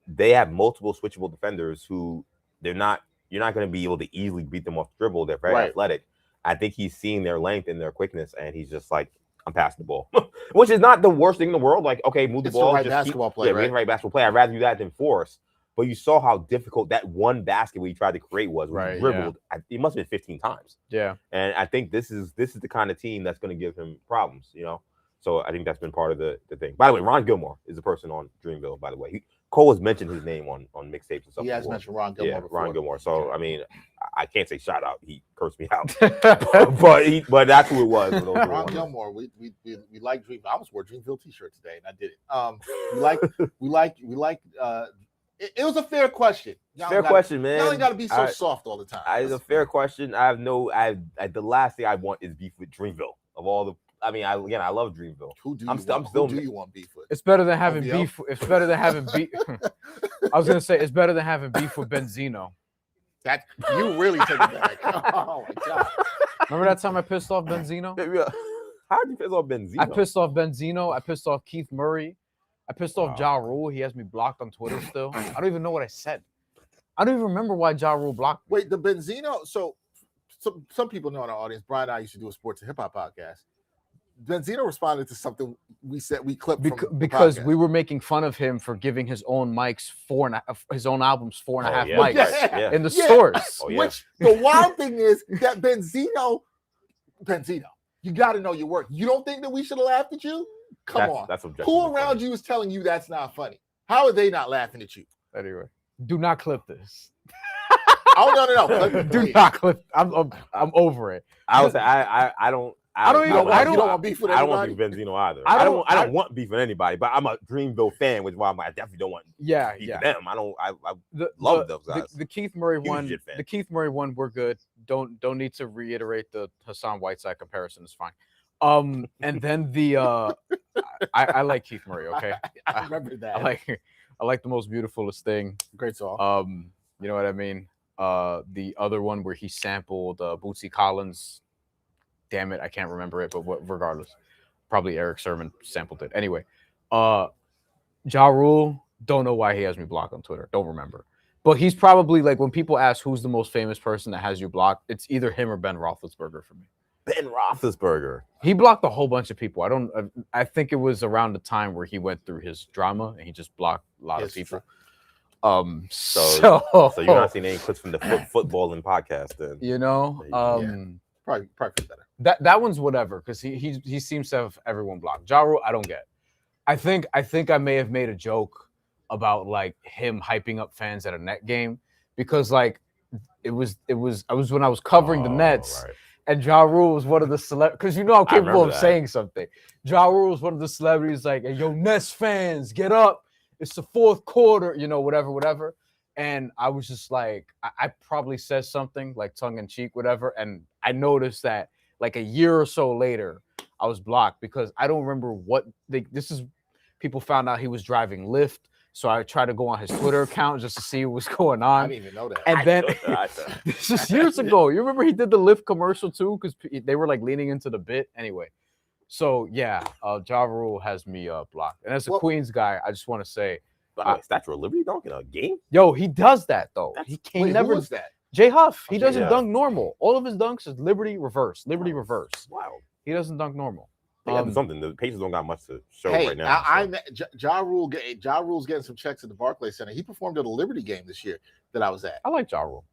They have multiple switchable defenders who you're not going to be able to easily beat them off the dribble. They're very athletic. I think he's seeing their length and their quickness, and he's just I'm passing the ball, which is not the worst thing in the world. Okay, move the ball. It's the right basketball play, right basketball play. I'd rather do that than force. But you saw how difficult that one basket we tried to create was. Right, we dribbled. It must have been 15 times. Yeah. And I think this is the kind of team that's going to give him problems, you know. So I think that's been part of the thing. By the way, Ron Gilmore is the person on Dreamville, by the way. Cole has mentioned his name on mixtapes and stuff. He has mentioned Ron Gilmore before. Ron Gilmore. So, I mean, I can't say shout out. He cursed me out. but that's who it was. Ron Gilmore, we like Dreamville. I almost wore a Dreamville t-shirt today, and I did it. We like it was a fair question. Question, man. Y'all ain't got to be so soft all the time. It's a fair question. I have the last thing I want is beef with Dreamville. Of all the, I mean, I love Dreamville. Who do you want beef with? It's better than having beef. It's better than having beef. I was gonna say it's better than having beef with Benzino. That you really took it back. Oh my god! Remember that time I pissed off Benzino? How did you piss off Benzino? I pissed off Benzino. I pissed off Keith Murray. I pissed off Ja Rule. He has me blocked on Twitter still. I don't even know what I said. I don't even remember why Ja Rule blocked me. Wait, the Benzino. So some people know in our audience, Bryan and I used to do a sports and hip hop podcast. Benzino responded to something we said we clipped because we were making fun of him for giving his own mics his own albums 4.5 mics in the stores. Which the wild thing is that Benzino, you got to know your work. You don't think that we should have laughed at you? Come on. That's objective. Who around you is telling you that's not funny? How are they not laughing at you? Anyway, do not clip this. Oh no. Do not clip. I'm over it. I would say I don't want beef with anybody. I don't want beef with Benzino either. I don't want beef with anybody, but I'm a Dreamville fan, which is why I definitely don't want beef with them. I love those guys. The Keith Murray one, the Keith Murray one, we're good. Don't need to reiterate the Hassan Whiteside comparison. It's fine. And then the I like Keith Murray. Okay, I remember that. I like The Most Beautifulest Thing. Great song. You know what I mean. The other one where he sampled Bootsy Collins. Damn it, I can't remember it, but regardless, probably Eric Sermon sampled it. Anyway, Ja Rule, don't know why he has me blocked on Twitter. Don't remember. But he's probably like when people ask who's the most famous person that has you blocked, it's either him or Ben Roethlisberger for me. Ben Roethlisberger. He blocked a whole bunch of people. I think it was around the time where he went through his drama and he just blocked a lot of people. So you're not seeing any clips from the footballing podcast then. You know, probably better. That one's whatever because he seems to have everyone blocked. Ja Rule, I don't get. I think I may have made a joke about like him hyping up fans at a net game because like it was when I was covering the Nets. Right. And Ja Rule was one of the celebrities, because you know I'm capable of saying something. Ja Rule was one of the celebrities like, hey, yo, Nets fans, get up. It's the fourth quarter, you know, whatever. And I was just like, I probably said something like tongue in cheek, whatever. And I noticed that like a year or so later, I was blocked because I don't remember people found out he was driving Lyft. So I tried to go on his Twitter account just to see what was going on. I didn't even know that. And then this is years ago. You remember he did the Lyft commercial too because they were like leaning into the bit. Anyway, so yeah, Ja Rule has me blocked. And as a Queens guy, I just want to say, Statue of Liberty dunk in a game? Yo, he does that though. Who was that? Jay Huff. He doesn't dunk normal. All of his dunks is Liberty reverse. Wow. He doesn't dunk normal. Something. The Pacers don't got much to show right now. Ja Rule's getting some checks at the Barclays Center. He performed at a Liberty game this year that I was at. I like Ja Rule.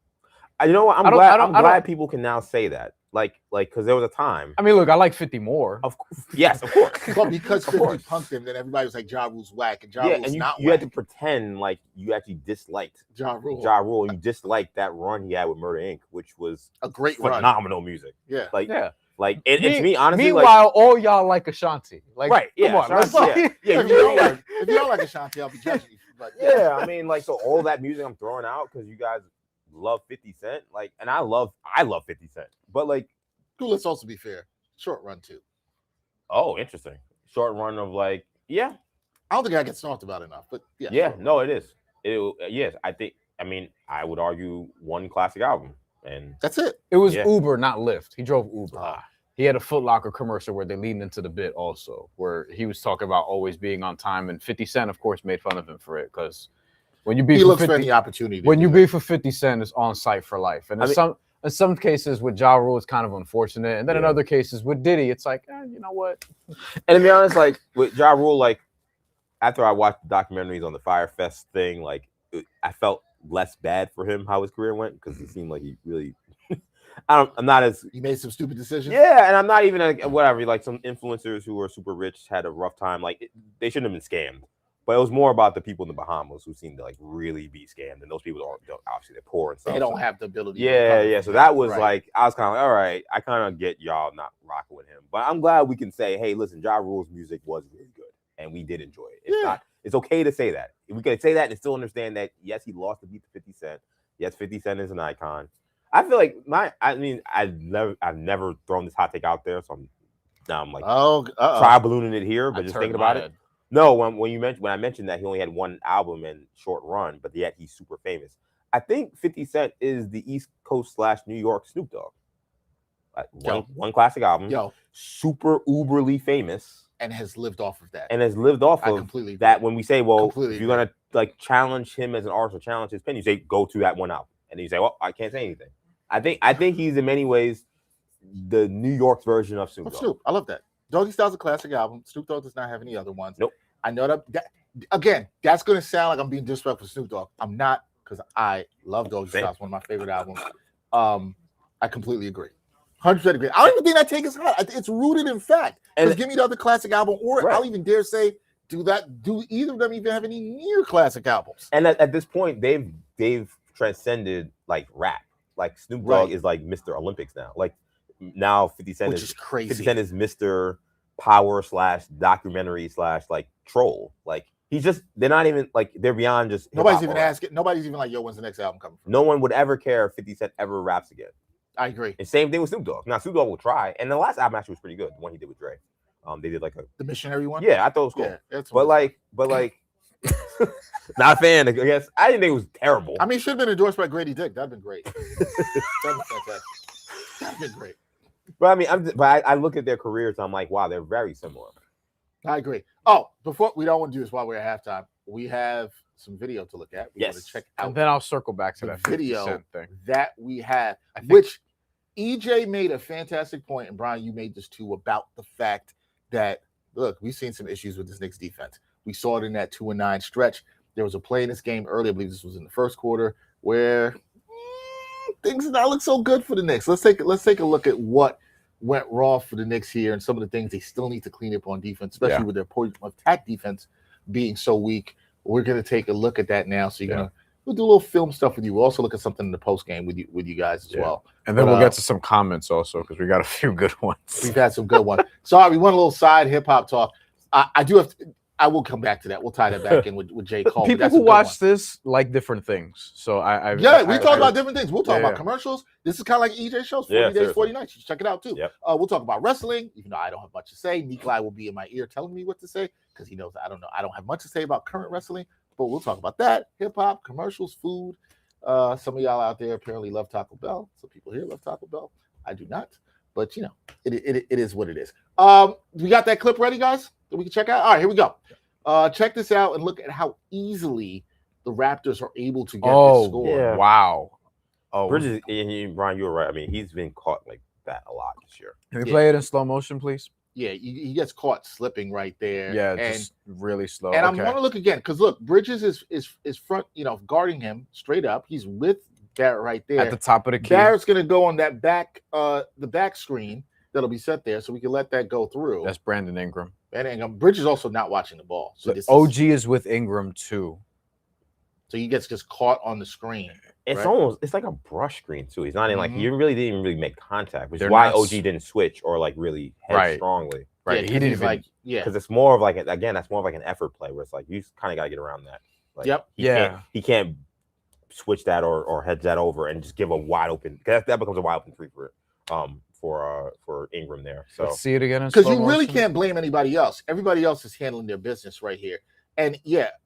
You know what? I'm glad people can now say that. Like, because there was a time. I mean, look, I like 50 more. Of course. But because 50 punked him, then everybody was like, Ja Rule's whack, and Ja Rule's not whack. You had to pretend like you actually disliked Ja Rule. You disliked that run he had with Murder Inc., which was a great phenomenal music. Yeah. Like and to me, honestly, meanwhile, all y'all like Ashanti. Like, right? Yeah, come on, if you don't like Ashanti, I'll be judging you. But, I mean, like, so all that music I'm throwing out because you guys love 50 Cent, like, and I love 50 Cent, but like, let's also be fair. Short run too. Oh, interesting. Short run of like, I don't think I get talked about enough, but no, it is. Yes, I mean, I would argue one classic album. And that's it. It was Uber, not Lyft. He drove Uber. He had a Foot Locker commercial where they leaned into the bit also, where he was talking about always being on time. And 50 Cent, of course, made fun of him for it because when you beef for any opportunity. When you beef for 50 Cent, it's on site for life. And in some cases with Ja Rule, it's kind of unfortunate. And then in other cases with Diddy, it's like, you know what? And to be honest, like with Ja Rule, like after I watched the documentaries on the Fire Fest thing, like I felt less bad for him how his career went because he seemed like he really. I'm not as. You made some stupid decisions. Yeah, and I'm not even whatever. Like some influencers who are super rich had a rough time. Like they shouldn't have been scammed. But it was more about the people in the Bahamas who seemed to like really be scammed, and those people aren't obviously they're poor and stuff. They don't have the ability. Yeah. So that was like I was kind of like, all right, I kind of get y'all not rocking with him, but I'm glad we can say, hey, listen, Ja Rule's music was really good, and we did enjoy it. It's okay to say that. We can say that and still understand that yes, he lost to beat 50 Cent. Yes, 50 Cent is an icon. I feel like I've never thrown this hot take out there, so I'm like try ballooning it here, but just thinking about it. No, when I mentioned that he only had one album and short run, but yet he's super famous. I think 50 Cent is the East Coast / New York Snoop Dogg. One classic album, super uberly famous, and has lived off of that. Completely that. When we say, well, if you're gonna like challenge him as an artist or challenge his pen, you say go to that one album, and then you say, well, I can't say anything. I think he's in many ways the New York's version of Snoop Dogg. Snoop, I love that. Doggy Style's a classic album. Snoop Dogg does not have any other ones. Nope. I know that again, that's going to sound like I'm being disrespectful to Snoop Dogg. I'm not, because I love Doggy Style. It's one of my favorite albums. I completely agree. 100% agree. I don't even think that take is hot. It's rooted in fact. Because give me the other classic album, or I'll even dare say, do either of them even have any near classic albums? And at this point, they've transcended like rap. Like Snoop Dogg is like Mr. Olympics now. Like now 50 Cent is crazy. 50 Cent is Mr. Power / documentary / like troll. Like he's just they're not even like they're beyond just nobody's even asking. Nobody's even like, yo, when's the next album coming from? No one would ever care if 50 Cent ever raps again. I agree. And same thing with Snoop Dogg. Now Snoop Dogg will try, and the last album actually was pretty good. The one he did with Dre. They did like the missionary one. Yeah, I thought it was cool. Yeah, but like. Not a fan, I guess. I didn't think it was terrible. I mean, it should have been endorsed by Grady Dick. That'd been great. That'd been fantastic. That'd been great. But I mean, I look at their careers and I'm like, wow, they're very similar. I agree. Oh, before we don't want to do this while we're at halftime, we have some video to look at. We want to check out. And then I'll circle back to that video thing that we have, which EJ made a fantastic point, and Brian, you made this too, about the fact that look, we've seen some issues with this Knicks defense. We saw it in that 2-9 stretch. There was a play in this game earlier, I believe this was in the first quarter, where things did not look so good for the Knicks. Let's take a look at what went wrong for the Knicks here and some of the things they still need to clean up on defense, especially with their point of attack defense being so weak. We're going to take a look at that now. So we'll do a little film stuff with you. We'll also look at something in the post game with you guys as well. And then we'll get to some comments also because we got a few good ones. We've had some good ones. Sorry, we went a little side hip hop talk. I will come back to that. We'll tie that back in with J. Cole. People who watch this like different things. So we talk about different things. We'll talk about commercials. This is kind of like EJ shows, 40 days, 40 nights. You should check it out too. Yep. We'll talk about wrestling, even though I don't have much to say. Nikolai will be in my ear telling me what to say because he knows I don't know. I don't have much to say about current wrestling, but we'll talk about that. Hip hop, commercials, food. Some of y'all out there apparently love Taco Bell. Some people here love Taco Bell. I do not, but it is what it is. We got that clip ready, guys, that we can check out. All right, here we go. Check this out and look at how easily the Raptors are able to get this score. Yeah. Wow. Bridges, Brian, you were right. I mean, he's been caught like that a lot this year. Can we play it in slow motion, please? Yeah, he gets caught slipping right there. Yeah, just really slow. And I'm going to look again because look, Bridges is front, guarding him straight up. He's with Barrett right there at the top of the key. Barrett's going to go on that back, the back screen that'll be set there, so we can let that go through. That's Brandon Ingram. And Bridges also not watching the ball. So this OG is with Ingram too. So he gets just caught on the screen. It's like a brush screen too. He's not in like you really didn't really make contact, which is why OG didn't switch or like really head strongly. Right. Yeah, he didn't even because it's more of like that's more of like an effort play where it's like you kind of got to get around that. Like, he can't switch that or heads that over and just give a wide open because that becomes a wide open three for Ingram there. So let's see it again because you really can't blame anybody else. Everybody else is handling their business right here. And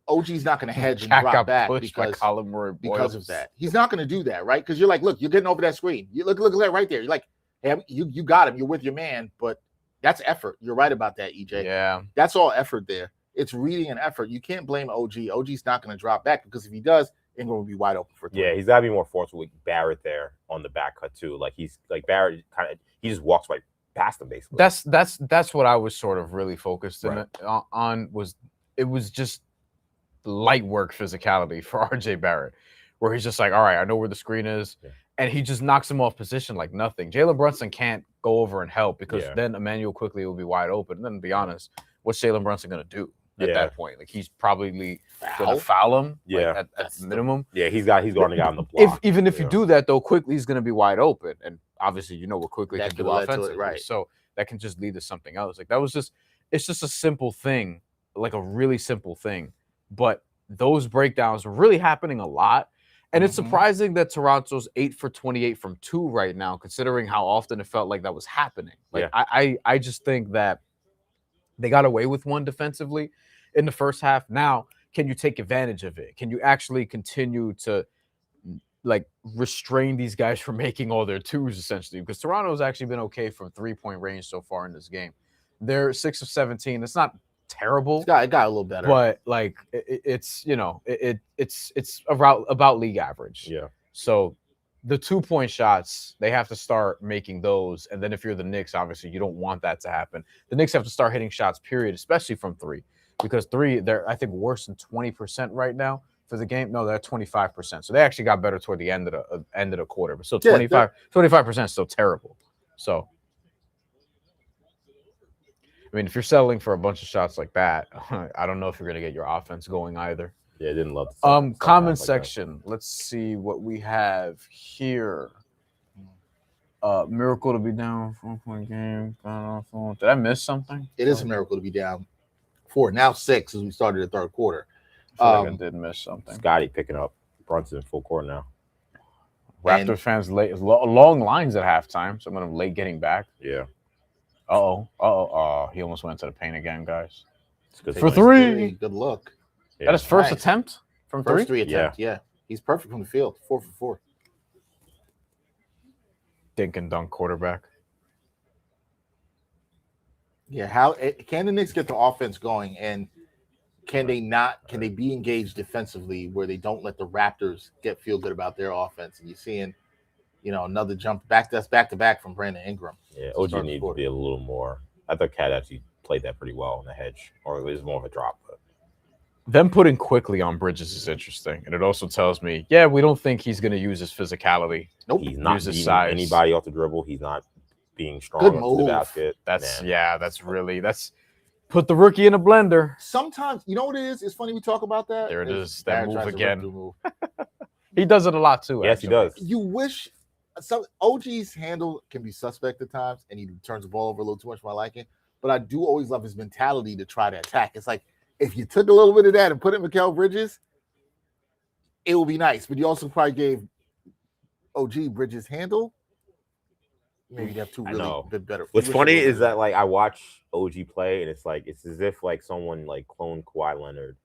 OG's not going to hedge and drop back because of that. He's not going to do that, right? Because you're like, look, you're getting over that screen. You look at that right there. You're like, hey, you got him. You're with your man, but that's effort. You're right about that, EJ. Yeah, that's all effort there. It's reading and effort. You can't blame OG. OG's not going to drop back because if he does, Ingram will be wide open for three. Yeah, he's got to be more forceful with Barrett there on the back cut too. Like he's like Barrett he just walks right past him basically. That's what I was sort of really focused on was it was just light work physicality for RJ Barrett, where he's just like, all right, I know where the screen is. Yeah. And he just knocks him off position like nothing. Jalen Brunson can't go over and help because then Emmanuel quickly will be wide open. And then, to be honest, what's Jalen Brunson going to do at that point? Like, he's probably going to foul him at minimum. He's going to get on the block. Even if you do that, though, quickly he's going to be wide open. And obviously, you know what quickly can do offensively. Right. So that can just lead to something else. Like, it's just a simple thing, like a really simple thing. But those breakdowns are really happening a lot. And it's surprising that Toronto's 8 for 28 from 2 right now, considering how often it felt like that was happening. Like I just think that they got away with one defensively in the first half. Now, can you take advantage of it? Can you actually continue to like restrain these guys from making all their twos essentially? Because Toronto's actually been okay from 3-point range so far in this game. They're 6 of 17. It's not terrible. It got a little better, but like it's about league average. Yeah. So the 2-point shots, they have to start making those, and then if you're the Knicks, obviously you don't want that to happen. The Knicks have to start hitting shots, period, especially from 3, because 3 they're I think worse than 20% right now for the game. No, they're at 25%. So they actually got better toward the end of the quarter, but still 25% is still terrible. So. I mean, if you're settling for a bunch of shots like that, I don't know if you're going to get your offense going either. Yeah, I didn't love the comment section. Let's see what we have here. Miracle to be down 4-point game. Did I miss something? It is a miracle to be down 4. Now 6 as we started the third quarter. I did miss something. Scotty picking up Brunson full court now. Raptors fans late, long lines at halftime. Some of them late getting back. Yeah. He almost went to the paint again, guys. For 3. Good look. Yeah. That his first attempt from 3? First 3 attempt, yeah. He's perfect from the field. 4 for 4. Dink and dunk quarterback. Yeah, how can the Knicks get the offense going, and can they be engaged defensively where they don't let the Raptors feel good about their offense? And you're seeing another jump back to back from Brandon Ingram. Yeah, OG needs to be a little more. I thought Cat actually played that pretty well on the hedge, or it was more of a drop. But them putting quickly on Bridges is interesting, and it also tells me, we don't think he's going to use his physicality. Nope, he's not using his size. Anybody off the dribble. He's not being strong to the basket. That's put the rookie in a blender. Sometimes, you know what it is? It's funny we talk about that. There it is. That move again. He does it a lot too. Yes, he does. You wish. So OG's handle can be suspect at times, and he turns the ball over a little too much for my liking. But I do always love his mentality to try to attack. It's like if you took a little bit of that and put it in Mikal Bridges, it will be nice. But you also probably gave OG Bridges handle. Maybe you have 2 really bit better. What's funny is that like I watch OG play, and it's as if like someone like cloned Kawhi Leonard.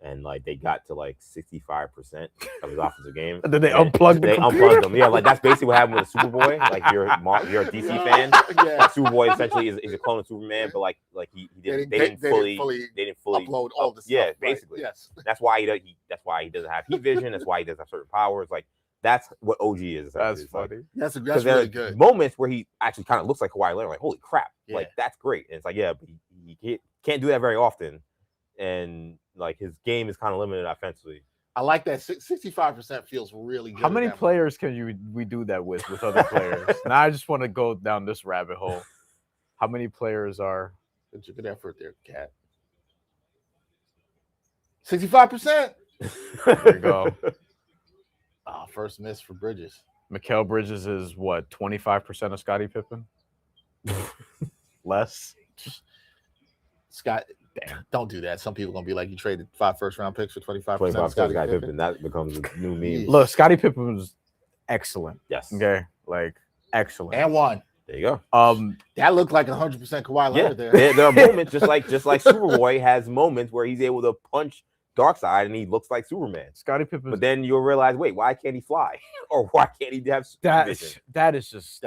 And like they got to like 65% of his offensive game. And then they unplugged him. Yeah, like that's basically what happened with Superboy. Like you're a DC fan. Yeah. Superboy essentially is a clone of Superman, but like he didn't they didn't fully upload all the stuff. Yeah, basically. Right. Yes. That's why he doesn't have heat vision. That's why he doesn't have certain powers. Like that's what OG is. That's funny. That's really good. Moments where he actually kind of looks like Kawhi Leonard. Like holy crap! Yeah. Like that's great. And it's like but he can't do that very often. And like his game is kind of limited offensively. I like that 65% feels really good. How many players can we do that with other players? Now I just want to go down this rabbit hole. How many players are? It's a good effort there, Cat. 65%. There you go. First miss for Bridges. Mikal Bridges is what, 25% of Scottie Pippen? Less. Scott. Damn, don't do that. Some people are going to be like, you traded 5 first-round picks for 25% of Scottie Pippen. That becomes a new meme. Look, Scottie Pippen was excellent. Yes. Okay? Like, excellent. And won. There you go. That looked like 100% Kawhi Leonard there. There are moments, just like Superboy has moments where he's able to punch Darkseid and he looks like Superman. Scottie Pippen. But then you'll realize, wait, why can't he fly? Or why can't he have vision? That is just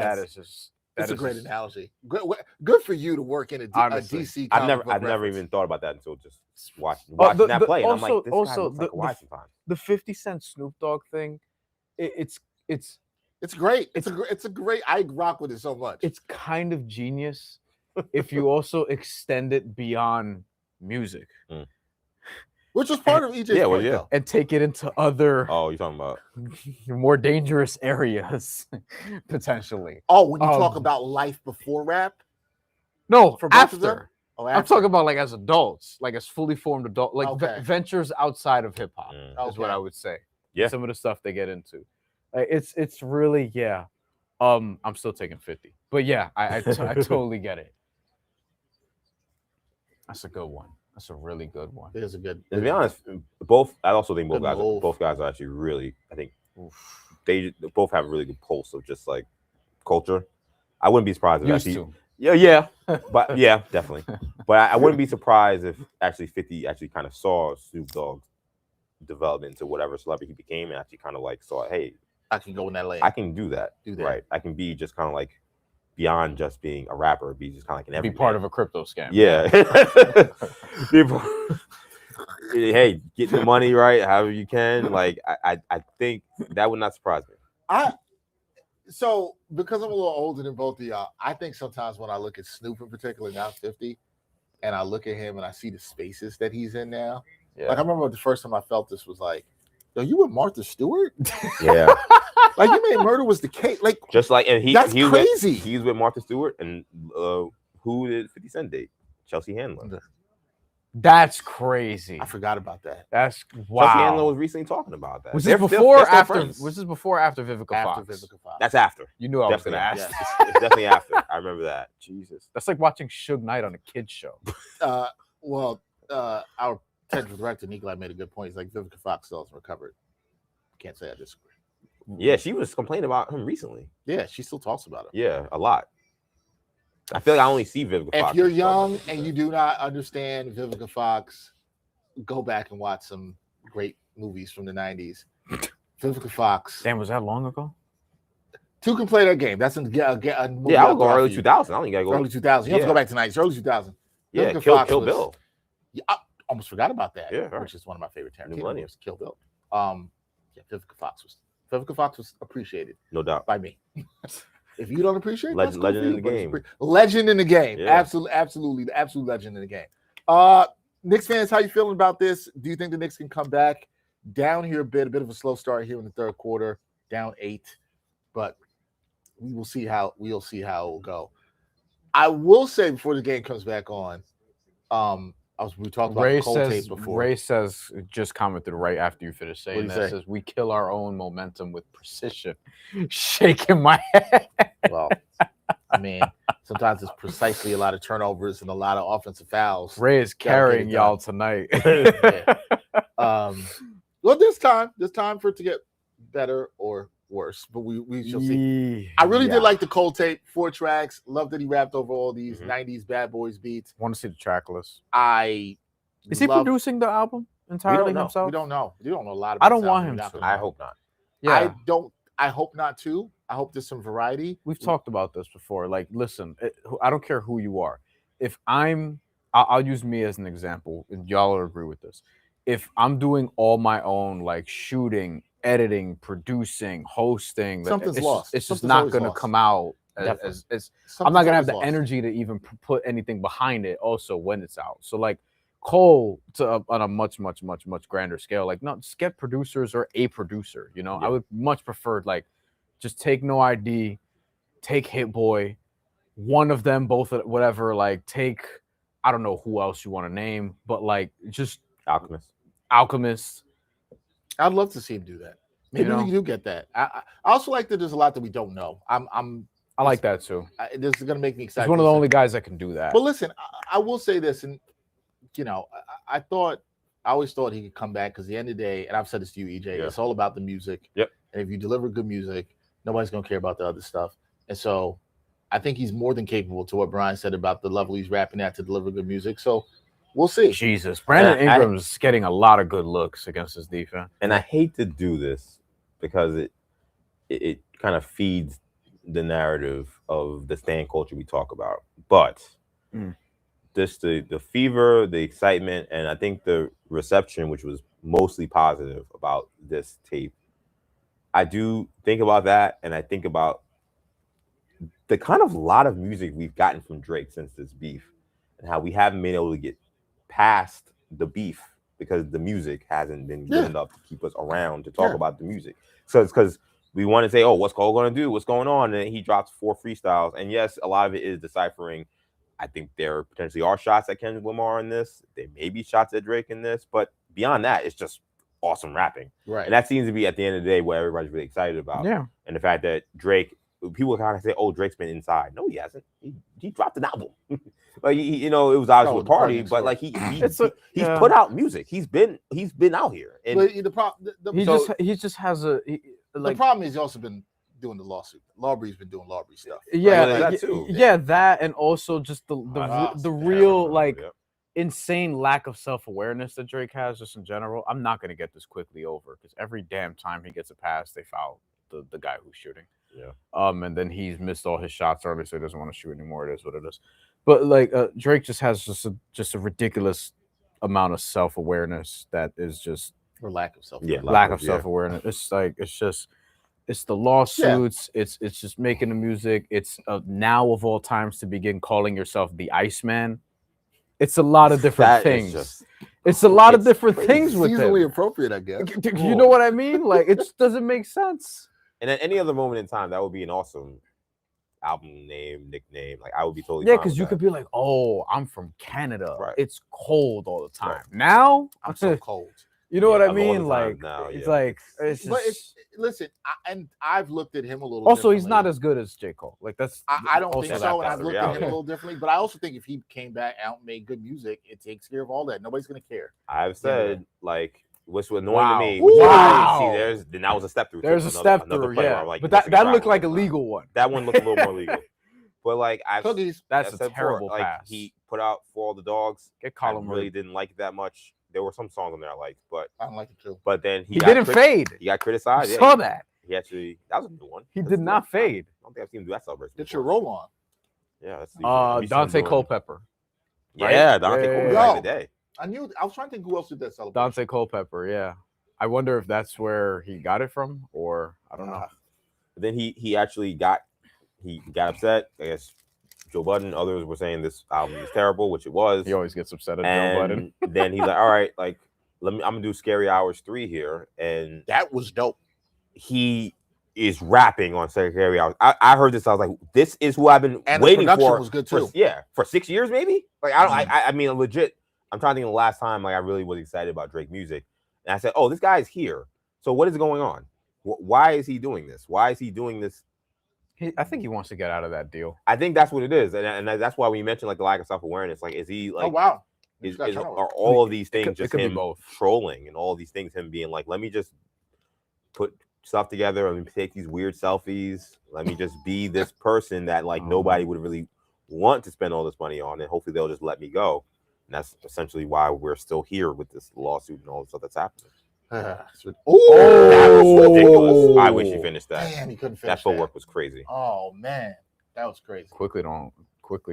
That's a great analogy. Good for you to work in a DC. I've never even thought about that until just watching that play. And I'm like, this guy looks like Kawhi sometimes. The 50 Cent Snoop Dogg thing, it's great. It's a great. I rock with it so much. It's kind of genius if you also extend it beyond music. which was part of EJ's point, though. And take it into other you're talking about more dangerous areas potentially. Oh, when you talk about life before rap? No, for both of them? after. I'm talking about like as adults, like as fully formed adult, like ventures outside of hip hop is what I would say. Yeah, some of the stuff they get into, it's really I'm still taking 50, but yeah, I totally get it. That's a good one. That's a really good one. It is a good. To be honest, I also think both guys are actually really. I think they both have a really good pulse of just like culture. I wouldn't be surprised if but yeah, definitely. But I wouldn't be surprised if actually 50 actually kind of saw Snoop Dogg's development into whatever celebrity he became, and actually kind of like saw, hey, I can go in that lane. I can do that. Right? I can be just kind of like beyond just being a rapper, be just kind of like an everyman. Be part of a crypto scam. Yeah. People, hey, get the money right, however you can. Like I think that would not surprise me. So because I'm a little older than both of y'all, I think sometimes when I look at Snoop in particular, now 50, and I look at him and I see the spaces that he's in now. Yeah. Like I remember the first time I felt this was like, yo, you with Martha Stewart? Yeah. Like you made Murder Was the Case. Like just like, and that's crazy. He's with Martha Stewart, and who did 50 Cent date? Chelsea Handler. That's crazy. I forgot about that. That's wow. Chelsea Handler was recently talking about that. Was this before or after? Was this before or after Vivica Fox? After Vivica Fox. That's after. You knew I was going to ask. Yes. It's definitely after. I remember that. Jesus. That's like watching Suge Knight on a kid's show. Our technical director, Nikolai, made a good point. He's like, Vivica Fox still hasn't recovered. Can't say I disagree. Yeah, she was complaining about him recently. Yeah, she still talks about him. Yeah, a lot. I feel like I only see Vivica Fox. If you're young and you do not understand Vivica Fox, go back and watch some great movies from the 90s. Vivica Fox. Damn, was that long ago? Two can play that game. That's a movie. Yeah, I would go early 2000. I don't think I go early 2000. You have to go back to 90s. Early 2000. Yeah, Vivica Kill Bill. Yeah, I almost forgot about that. Yeah, right. Which is one of my favorite Tarantino movies. Kill Bill. Vivica Fox was appreciated. No doubt. By me. If you don't appreciate it, legend in the game. Legend in the game. Yeah. Absolutely. The absolute legend in the game. Knicks fans, how you feeling about this? Do you think the Knicks can come back? Down here a bit of a slow start here in the third quarter, down 8. But we'll see how it will go. I will say before the game comes back on, we talked about the cold tape before. Ray says, just commented right after you finished saying that, says, we kill our own momentum with precision. Shaking my head. Well, I mean, sometimes it's precisely a lot of turnovers and a lot of offensive fouls. Ray is carrying y'all tonight. Well, there's time for it to get better or worse, but we shall see. I really did like the cold tape, 4 tracks. Love that he rapped over all these 90s bad boys beats. Want to see the track list. Is he producing the album entirely himself? We don't know a lot about I don't want him to. I hope not. Yeah. I hope not too. I hope there's some variety. We've talked about this before. Like, listen, I don't care who you are. If I'll use me as an example, and y'all will agree with this. If I'm doing all my own, like shooting, editing, producing, hosting, something's lost. It's just not going to come out as I'm not going to have the energy to even put anything behind it also when it's out. So like Cole on a much grander scale, like no, just get producers or a producer, you know. I would much prefer like just take No ID, take Hit Boy, one of them, both, whatever, like take, I don't know who else you want to name, but like just Alchemist. I'd love to see him do that. Maybe we do get that. I also like that there's a lot that we don't know. I like that too. This is going to make me excited. He's one of the only guys that can do that. But listen, I will say this, and you know, I always thought he could come back because at the end of the day, and I've said this to you, EJ, it's all about the music. Yep. And if you deliver good music, nobody's going to care about the other stuff. And so I think he's more than capable to what Bryan said about the level he's rapping at to deliver good music. So we'll see. Jesus. Brandon Ingram's getting a lot of good looks against his defense. And I hate to do this because it kind of feeds the narrative of the stand culture we talk about. But just the fever, the excitement, and I think the reception, which was mostly positive about this tape, I do think about that, and I think about the kind of lot of music we've gotten from Drake since this beef and how we haven't been able to get past the beef because the music hasn't been good enough to keep us around to talk about the music. So it's because we want to say, oh, what's Cole going to do? What's going on? And he drops 4 freestyles. And yes, a lot of it is deciphering. I think there potentially are shots at Kendrick Lamar in this. There may be shots at Drake in this. But beyond that, it's just awesome rapping. Right. And that seems to be, at the end of the day, what everybody's really excited about. Yeah. And the fact that Drake, people kind of say, oh, Drake's been inside. No, he hasn't. He dropped an album. Like, it was obviously a party, but like he's put out music. He's been out here. And the problem is he's also been doing the lawsuit. Lawbury's been doing Lawbury stuff. Yeah, that and also just the real insane lack of self-awareness that Drake has just in general. I'm not gonna get this quickly over because every damn time he gets a pass, they foul the guy who's shooting. Yeah. And then he's missed all his shots early, so he doesn't want to shoot anymore. It is what it is. But like Drake just has just a ridiculous amount of self-awareness that is just lack of self-awareness. Lack of self-awareness. It's the lawsuits. Yeah. It's just making the music. It's now of all times to begin calling yourself the Iceman. It's a lot of different things. It's a lot of different things with it. Seasonally appropriate, I guess. You know what I mean? Like it just doesn't make sense. And at any other moment in time, that would be an awesome album name, nickname. Like I would be totally because you could be like, oh, I'm from Canada. Right. It's cold all the time. Right. Now I'm so cold. You know what I mean? Like now, it's like it's just... But listen, I've looked at him a little. Also, he's not as good as J. Cole. Like that's I don't think so. And I've looked at him a little differently. But I also think if he came back out and made good music, it takes care of all that. Nobody's gonna care. I've said like. What's annoying to me? Then that was a step through. There's a step through, yeah. Like, but that looked like a legal one. That one looked a little more legal. But like that's a terrible pass. Like he put out For All the Dogs. Get Colin really didn't like it that much. There were some songs on there I liked, but I don't like it too. But then he didn't fade. He got criticized. I saw that. He actually that was a good one. He did not fade. I don't think I've seen him do that celebration. Get your roll on. Yeah, that's Dante Culpepper. Right? Yeah, Dante Culpepper back in the day. I was trying to think who else did that celebration. Dante Culpepper, yeah. I wonder if that's where he got it from, or I don't know. Then he actually got upset. I guess Joe Budden, others were saying this album is terrible, which it was. He always gets upset at Joe Budden. Then he's like, all right, like I'm gonna do Scary Hours 3 here, and that was dope. He is rapping on Scary Hours. I heard this. I was like, this is who I've been waiting for. Was good too. For 6 years maybe. Like I mean, legit. I'm trying to think of the last time like I really was excited about Drake music. And I said, oh, this guy's here. So what is going on? Why is he doing this? Why is he doing this? I think he wants to get out of that deal. I think that's what it is. And that's why we mentioned like the lack of self-awareness. Like, is he like, oh, wow. Are all of these things just him both trolling and all of these things him being like, let me just put stuff together. Let me take these weird selfies. Let me just be this person that like nobody would really want to spend all this money on. And hopefully they'll just let me go. And that's essentially why we're still here with this lawsuit and all the stuff that's happening. That was ridiculous. I wish he finished that. Damn, he couldn't finish that footwork was crazy. Oh man, that was crazy. Quickly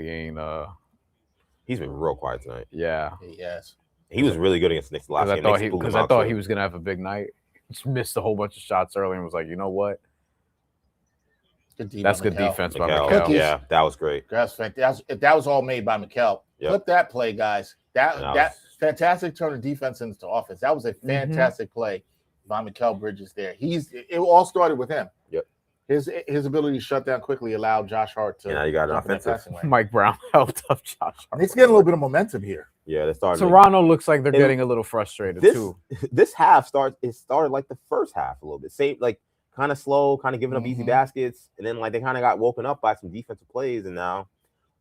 ain't he's been real quiet tonight. Yeah. Yes. He was really good against the Knicks last game. Because I thought he was gonna have a big night. Just missed a whole bunch of shots early and was like, you know what? That's good defense by Mikal. Yeah, that was great. That's fantastic. That was all made by Mikal. Yep. Clip that play, guys. That fantastic turn of defense into offense. That was a fantastic play by Mikal Bridges there. It all started with him. Yep. His ability to shut down quickly allowed Josh Hart to. Yeah, you got an offensive. Mike Brown helped up Josh Hart. It's getting a little bit of momentum here. Yeah, they started. Toronto looks like they're getting a little frustrated too. This half started like the first half a little bit. Same like kind of slow, kind of giving up easy baskets, and then like they kind of got woken up by some defensive plays, and now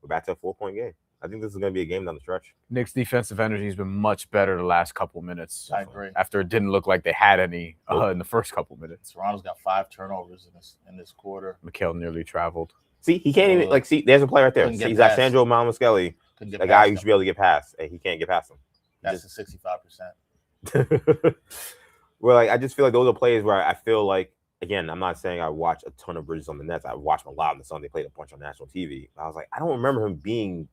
we're back to a 4-point game. I think this is going to be a game down the stretch. Knicks' defensive energy has been much better the last couple minutes. I agree. After it didn't look like they had any in the first couple minutes. Toronto's got 5 turnovers in this quarter. Mikal nearly traveled. See, he can't even see. There's a player right there. He's got Sandro Mamukelli, a guy who should be able to get past, and he can't get past him. That's a 65%. Well, like I just feel like those are plays where I feel like. Again, I'm not saying I watch a ton of Bridges on the Nets. I watched him a lot on the Sun. They played a bunch on national TV. I was like, I don't remember him being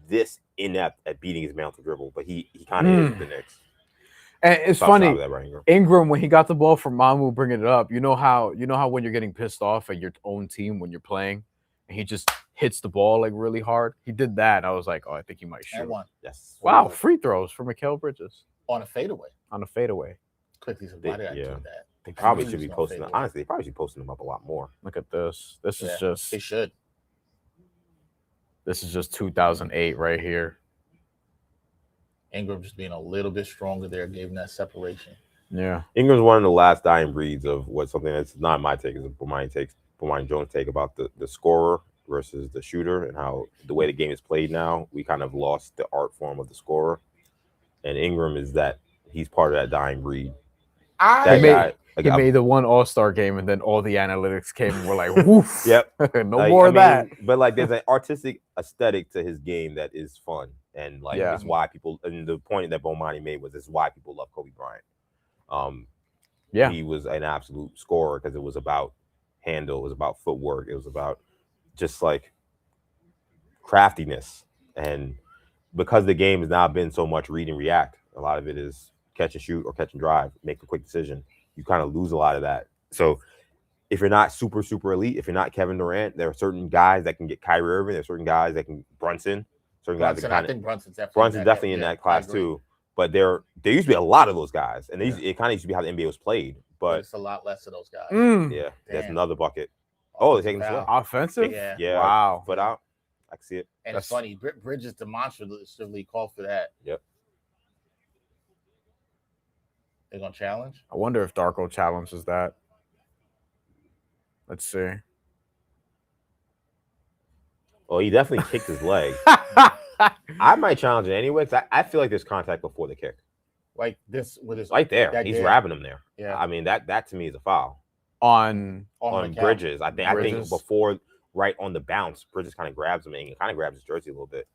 this inept at beating his man to dribble, but he kind of is with the Knicks. And it's funny, Ingram, when he got the ball from Mamu bringing it up, you know how when you're getting pissed off at your own team when you're playing, and he just hits the ball like really hard. He did that. I was like, oh, I think he might shoot. One. Yes. Wow, free throws for Mikal Bridges. On a fadeaway. Quickly, so why did I do that? They probably should be posting them. Honestly, they probably should be posting them up a lot more. Look at this. This is just. They should. This is just 2008 right here. Ingram just being a little bit stronger there, gave him that separation. Yeah. Ingram's one of the last dying breeds of something that's not my take, is Bryan Jones' take about the scorer versus the shooter, and how the way the game is played now, we kind of lost the art form of the scorer. And Ingram is that he's part of that dying breed. He made the one All-Star game, and then all the analytics came and were like, woof. Yep. More of that. But like there's an artistic aesthetic to his game that is fun. And like it's why people, and the point that Bomani made was, this is why people love Kobe Bryant. He was an absolute scorer because it was about handle, it was about footwork, it was about just like craftiness. And because the game has now been so much read and react, a lot of it is catch and shoot or catch and drive, make a quick decision. You kind of lose a lot of that. So if you're not super, super elite, if you're not Kevin Durant, there are certain guys that can get Kyrie Irving. There are certain guys that can Brunson. Certain guys that I think Brunson's definitely in that class too. But there used to be a lot of those guys, and it kind of used to be how the NBA was played. But it's a lot less of those guys. Yeah, that's another bucket. Oh, they're taking the offensive. Yeah. Wow. Foot out. I can see it. And it's funny. Bridges demonstratively called for that. Yep. They're gonna challenge. I wonder if Darko challenges that. Let's see. Oh, he definitely kicked his leg. I might challenge it anyway, because I feel like there's contact before the kick. Like this with his right there. He's grabbing him there. Yeah. I mean, that to me is a foul. On Bridges. I think before, right on the bounce, Bridges kind of grabs him, and he kind of grabs his jersey a little bit.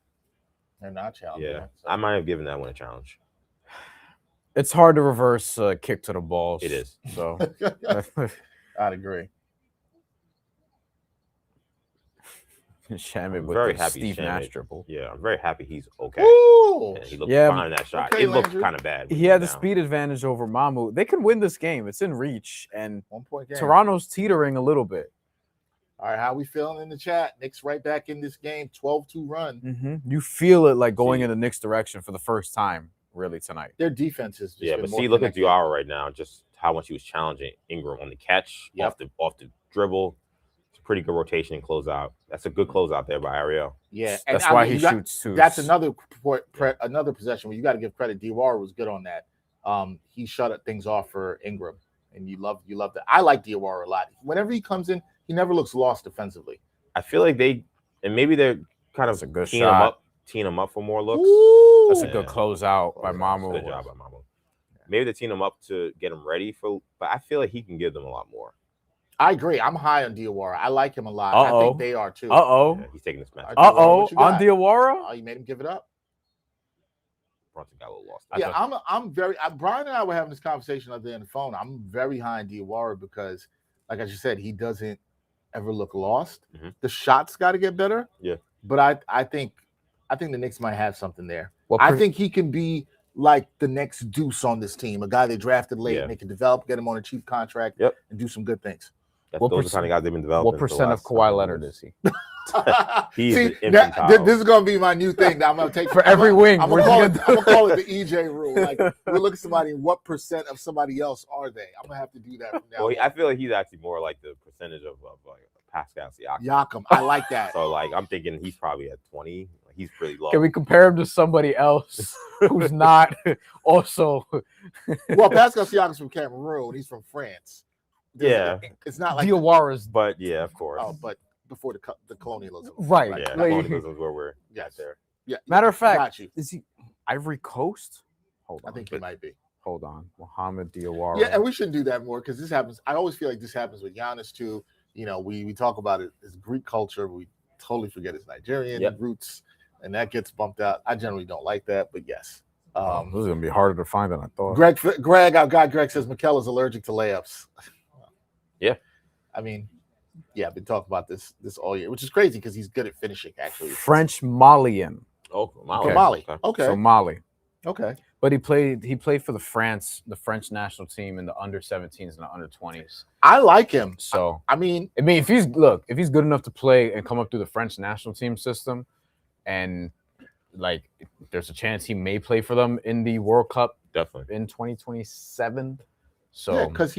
They're not challenging. Yeah. I might have given that one a challenge. It's hard to reverse kick to the balls. It is. So I'd agree. Shaman with very happy Steve Nash dribble. Yeah, I'm very happy he's okay. He looked fine in that shot. Okay, it looked kind of bad. He had the speed advantage over Mamu. They could win this game. It's in reach, and 1 point game. Toronto's teetering a little bit. All right, how we feeling in the chat? Knicks right back in this game, 12-2 run. Mm-hmm. You feel it like going in the Knicks direction for the first time, really, tonight. Their defense is just but see, look at Diarra right now, just how much he was challenging Ingram on the catch, off the dribble. Pretty good rotation and closeout. That's a good closeout there by Ariel. Yeah, that's why he shoots too. That's another possession where you got to give credit. Diarra was good on that. He shut things off for Ingram, and you love that. I like Diarra a lot. Whenever he comes in, he never looks lost defensively. I feel like maybe they're kind of teeing him up for more looks. Ooh, that's a good closeout by Mamu. Good job by Mamu. Maybe they're teeing him up to get him ready but I feel like he can give them a lot more. I agree. I'm high on Diarra. I like him a lot. I think they are too. Yeah, he's taking this match. On Diarra? Oh, you made him give it up. Brunson got a little lost. Yeah, I'm very. Bryan and I were having this conversation other day on the phone. I'm very high on Diarra because, like I just said, he doesn't ever look lost. Mm-hmm. The shots got to get better. Yeah, but I think the Knicks might have something there. I think he can be like the next Deuce on this team, a guy they drafted late and they can develop, get him on a cheap contract, and do some good things. Those are the kind of guys they've been developing. What percent of Kawhi Leonard is he? He's this is gonna be my new thing that I'm gonna take for every wing. I'm gonna call it the EJ rule. Like we look at somebody, what percent of somebody else are they? I'm gonna have to do that from now. Well, I feel like he's actually more like the percentage of like Pascal Siakam. Yakum, I like that. So like I'm thinking he's probably at 20. He's pretty low. Can we compare him to somebody else who's not also? Well, Pascal Siakam's from Cameroon. He's from France. It's not like Diawara's, but yeah, of course. Oh, but before the colonialism, right? Yeah, colonialism is where we're at there. Yeah. Matter of fact, is he Ivory Coast? Hold on, I think he might be. Hold on, Mohamed Diawara. Yeah, and we shouldn't do that more because this happens. I always feel like this happens with Giannis too. You know, we talk about it as Greek culture, we totally forget his Nigerian roots, and that gets bumped out. I generally don't like that, but yes. This is gonna be harder to find than I thought. Greg, our guy Greg says Mikel is allergic to layups. Yeah, I mean, I've been talking about this all year, which is crazy because he's good at finishing. Actually, French Malian. Oh, Mali. Okay, so Mali. Okay, but he played for the French national team in the under-17s and the under-20s. I like him. So I mean, if he's good enough to play and come up through the French national team system, and like there's a chance he may play for them in the World Cup Definitely in 2027. So yeah, because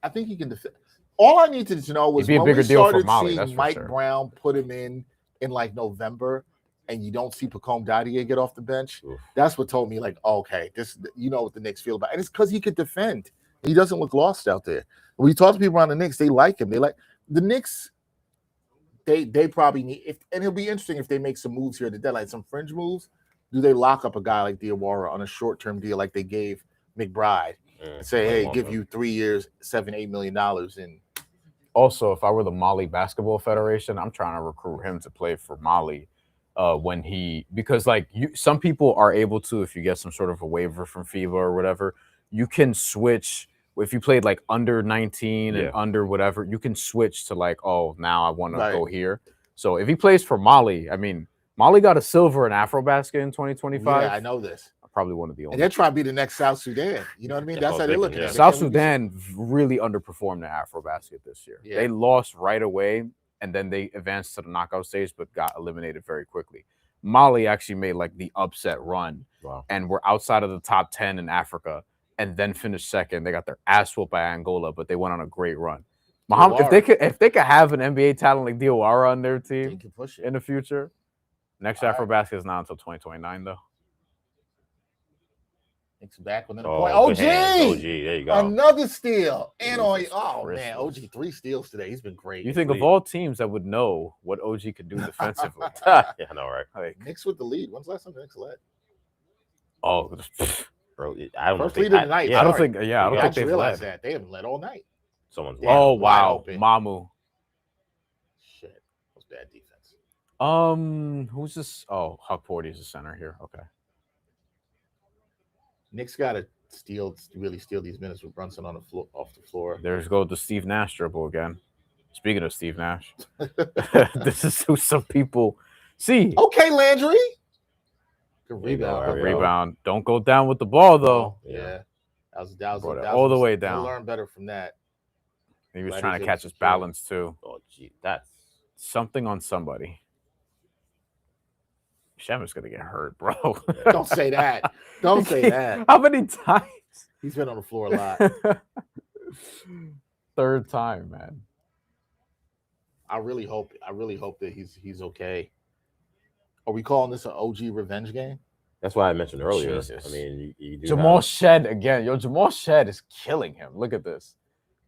I think he can defend. All I needed to know was be a when bigger we deal for started Mali, that's seeing for Mike sure. Brown put him in like November, and you don't see Pacome Dadier get off the bench. Oof. That's what told me like, okay, this what the Knicks feel about, and it's because he could defend. He doesn't look lost out there. When you talk to people around the Knicks, they like him. They like the Knicks. They probably need and it'll be interesting if they make some moves here at the deadline, some fringe moves. Do they lock up a guy like Diawara on a short-term deal like they gave McBride and say, hey, give you 3 years, $7-8 million, and also, if I were the Mali Basketball Federation, I'm trying to recruit him to play for Mali because like some people are able to, if you get some sort of a waiver from FIBA or whatever, you can switch. If you played like under 19 and under whatever, you can switch to like, oh, now I want to go here. So if he plays for Mali, I mean, Mali got a silver in Afrobasket in 2025. Yeah, I know this. Probably one of the only. And they're trying to be the next South Sudan. You know what I mean? That's how they're looking at it. South Sudan really underperformed the Afrobasket this year. Yeah. They lost right away, and then they advanced to the knockout stage, but got eliminated very quickly. Mali actually made like the upset run, and were outside of the top 10 in Africa, and then finished second. They got their ass whooped by Angola, but they went on a great run. Muhammad, if they could have an NBA talent like Diawara on their team in the future, next Afrobasket is not until 2029 though. Knicks back within a point. OG, there you go. Another steal. And man, OG 3 steals today. He's been great. You think of all teams that would know what OG could do defensively? Yeah, I know, right? Like, Knicks with the lead. When's the last time the Knicks led? Oh, bro, I don't First think lead of the night. I don't think. Yeah, I don't think they've realized led. that they haven't led all night. Someone's oh wow, Mamu. Shit, that was bad defense. Who's this? Oh, Huck Porty's the center here. Okay. Knicks got to really steal these minutes with Brunson on the floor, off the floor. There's go the Steve Nash dribble again. Speaking of Steve Nash, this is who some people see. Okay, Landry. Good rebound. Good rebound. Don't go down with the ball though. Yeah, that was all the way down. We'll learn better from that. He was trying to catch his balance too. Oh, gee, that's something on somebody. Shaman's gonna get hurt, bro. Don't say that. Don't say that. How many times? He's been on the floor a lot. Third time, man. I really hope that he's okay. Are we calling this an OG revenge game? That's why I mentioned earlier. Jesus. I mean, you do Jamal Shed again. Yo, Jamal Shed is killing him. Look at this.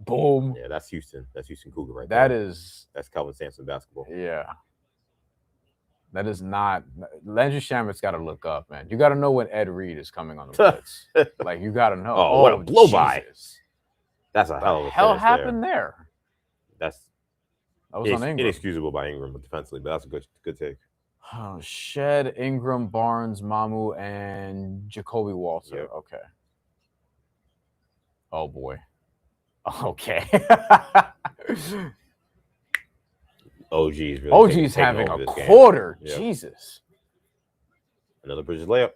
Boom. Yeah, that's Houston. That's Houston Cougar right there. That's Kelvin Sampson basketball. Yeah. That is not Landry Shamit's got to look up, man. You got to know when Ed Reed is coming on the blitz. Like you got to know. Oh, what a blow by! That's a hell of a hell happened there. That was on Ingram. Inexcusable by Ingram defensively, but that's a good take. Oh, Shed, Ingram, Barnes, Mamu, and Jacoby Walter. Yep. Okay. Oh boy. Okay. OG's having a quarter. Yep. Jesus. Another Bridges layup.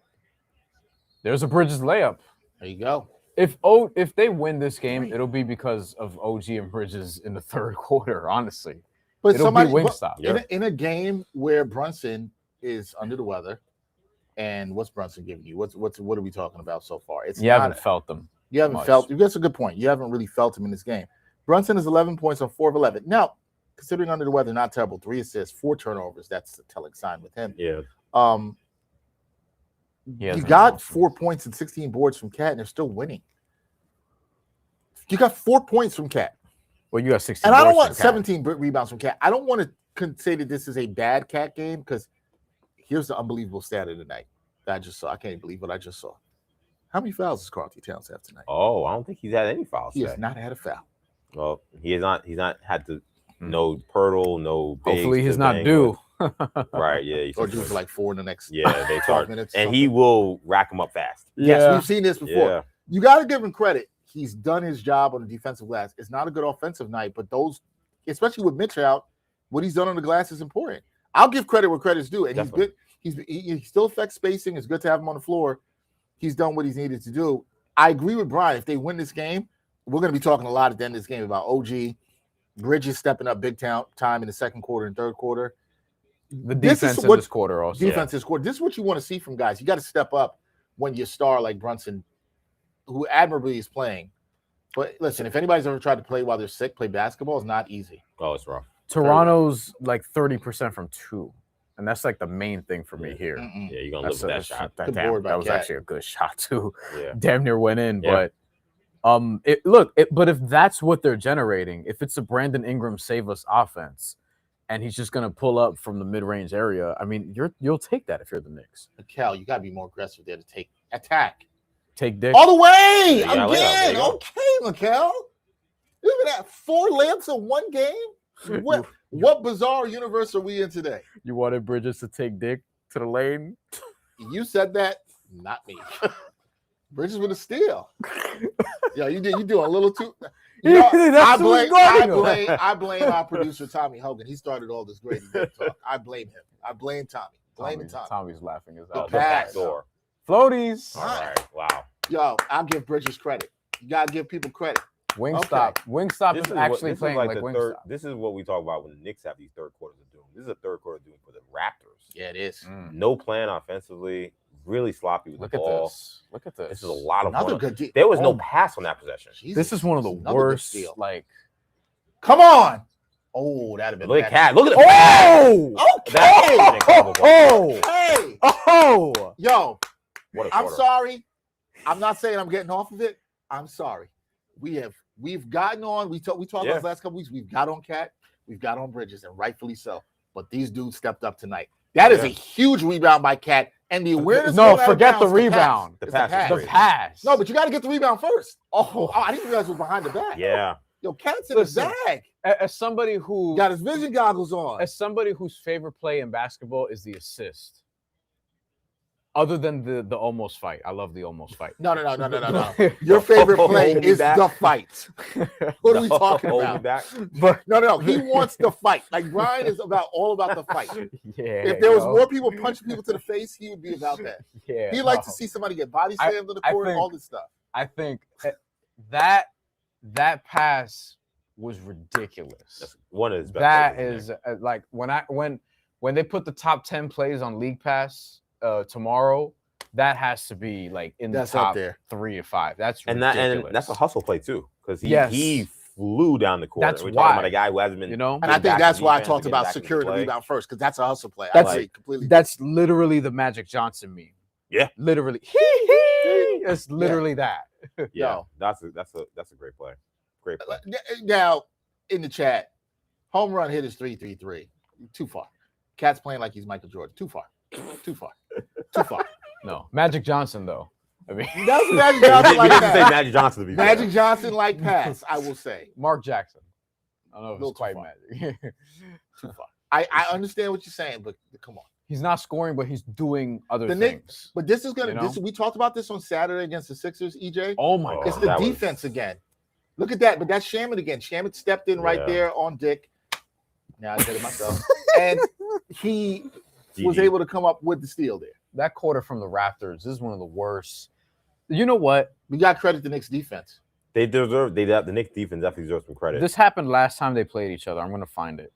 There's a Bridges layup. There you go. If they win this game, it'll be because of OG and Bridges in the third quarter, honestly. But it'll be Wingstop. In a game where Brunson is under the weather, and what's Brunson giving you? What are we talking about so far? Haven't felt them. You haven't felt. That's a good point. You haven't really felt him in this game. Brunson is 11 points on 4 of 11. Now, considering under the weather, not terrible. 3 assists, 4 turnovers. That's a telling sign with him. Yeah. You got 4 points and 16 boards from Cat, and they're still winning. You got 4 points from Cat. Well, you got 16. And I don't want 17 rebounds from Cat. I don't want to say that this is a bad Cat game because here's the unbelievable stat of the night that I just saw. I can't believe what I just saw. How many fouls does Karl-Anthony Towns have tonight? Oh, I don't think he's had any fouls. He has not had a foul. Well, he's not had to. No Pirtle, no. Hopefully, he's not due. Right? Yeah, or due for like 4 in the next. Yeah, they 12 minutes. And he will rack him up fast. Yes, we've seen this before. Yeah. You got to give him credit. He's done his job on the defensive glass. It's not a good offensive night, but those, especially with Mitch out, what he's done on the glass is important. I'll give credit where credit's due, and Definitely. He's good. He still affects spacing. It's good to have him on the floor. He's done what he's needed to do. I agree with Bryan. If they win this game, we're going to be talking a lot at the end of this game about OG, Bridges stepping up big time in the second quarter and third quarter. The defense in this quarter also. Defense is quarter. This is what you want to see from guys. You got to step up when you star like Brunson, who admirably is playing. But listen, if anybody's ever tried to play while they're sick, play basketball is not easy. Oh, it's rough. Toronto's like 30% from 2. And that's like the main thing for me here. Yeah, you're gonna live with that shot. That was actually a good shot too. Yeah. Damn near went in. Yeah. But but if that's what they're generating, if it's a Brandon Ingram save us offense, and he's just gonna pull up from the mid-range area, I mean, you'll take that if you're the Knicks. Mikel, you gotta be more aggressive there to take attack. Take Dick. All the way! Yeah, again! Okay, Mikel. Look at that. 4 layups in one game? What bizarre universe are we in today? You wanted Bridges to take Dick to the lane? You said that, not me. Bridges with a steal. Yeah, you do a little too. You know, I blame our producer Tommy Hogan. He started all this great talk. I blame him. I blame Tommy. Tommy. Tommy's laughing his out. The back door. Floaties. All right. Wow. Yo, I'll give Bridges credit. You gotta give people credit. Wingstop. Wingstop is actually playing like Wingstop. This is what we talk about when the Knicks have these third quarters of doom. This is a third quarter doom for the Raptors. Yeah, it is. No plan offensively. Really sloppy with the ball. Look at this. This is a lot of another fun. good. There was no pass on that possession. Jesus. This is one of the worst. Like, come on. Oh, that'd have been. Look at Cat. Look at the. Oh, okay. Oh, yo. I'm sorry. I'm not saying I'm getting off of it. I'm sorry. We've gotten on. We talked about the last couple weeks. We've got on Cat. We've got on Bridges, and rightfully so. But these dudes stepped up tonight. That is a huge rebound by Cat. And the awareness. No, forget the rebound. The pass. The pass. No, but you got to get the rebound first. Oh, I didn't realize it was behind the back. Yeah. Yo, Cat's in his bag. As somebody who got his vision goggles on. As somebody whose favorite play in basketball is the assist. Other than the almost fight. I love the almost fight. No. Your favorite play is the fight. What are we talking about? But no. He wants the fight. Like Bryan is all about the fight. Yeah. If there was more people punching people to the face, he would be about that. Yeah. He'd like to see somebody get body slammed on the court, all this stuff. I think that pass was ridiculous. That's one of his best. That is like when they put the top 10 plays on League Pass tomorrow, that has to be like in the top 3 or 5. That's ridiculous. And that's a hustle play too, because he flew down the court. That's We're why. talking about a guy who hasn't been, and I think that's why I talked about securing the rebound first, because that's a hustle play. That's literally the Magic Johnson meme. Yeah, literally. It's literally that. Yeah, that's a great play. Great play. Now in the chat, home run hit is 3-3-3. Too far. Cat's playing like he's Michael Jordan. Too far. No, Magic Johnson though. I mean, that's Magic Johnson like that. Say Magic Johnson to be Magic Johnson like pass. I will say Mark Jackson. I don't know if it's quite Magic. Too far. I understand what you're saying, but come on. He's not scoring, but he's doing other things. But this is gonna. We talked about this on Saturday against the Sixers. EJ. Oh my God! It's the defense again. Look at that. But that's Shamet again. Shamet stepped in right there on Dick. Now I did it myself, and he was able to come up with the steal there. That quarter from the Raptors, this is one of the worst. You know what? We got credit to Knicks defense. The Knicks defense definitely deserves some credit. This happened last time they played each other. I'm going to find it.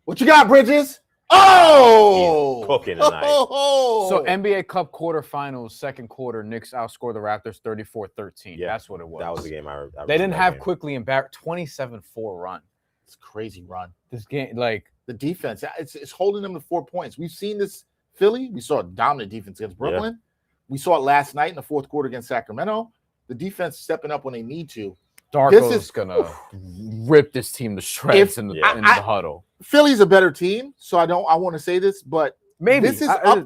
What you got, Bridges? Oh! He's cooking tonight. So NBA Cup quarterfinals, second quarter, Knicks outscored the Raptors 34-13. Yeah, that's what it was. That was the game I They didn't have quickly and Barrett 27-4 run. It's a crazy run. This game, like the defense, it's holding them to 4 points. We've seen this Philly. We saw a dominant defense against Brooklyn. Yeah. We saw it last night in the fourth quarter against Sacramento. The defense stepping up when they need to. Darko's gonna rip this team to shreds in the huddle. Philly's a better team, so I want to say this, but maybe this is up.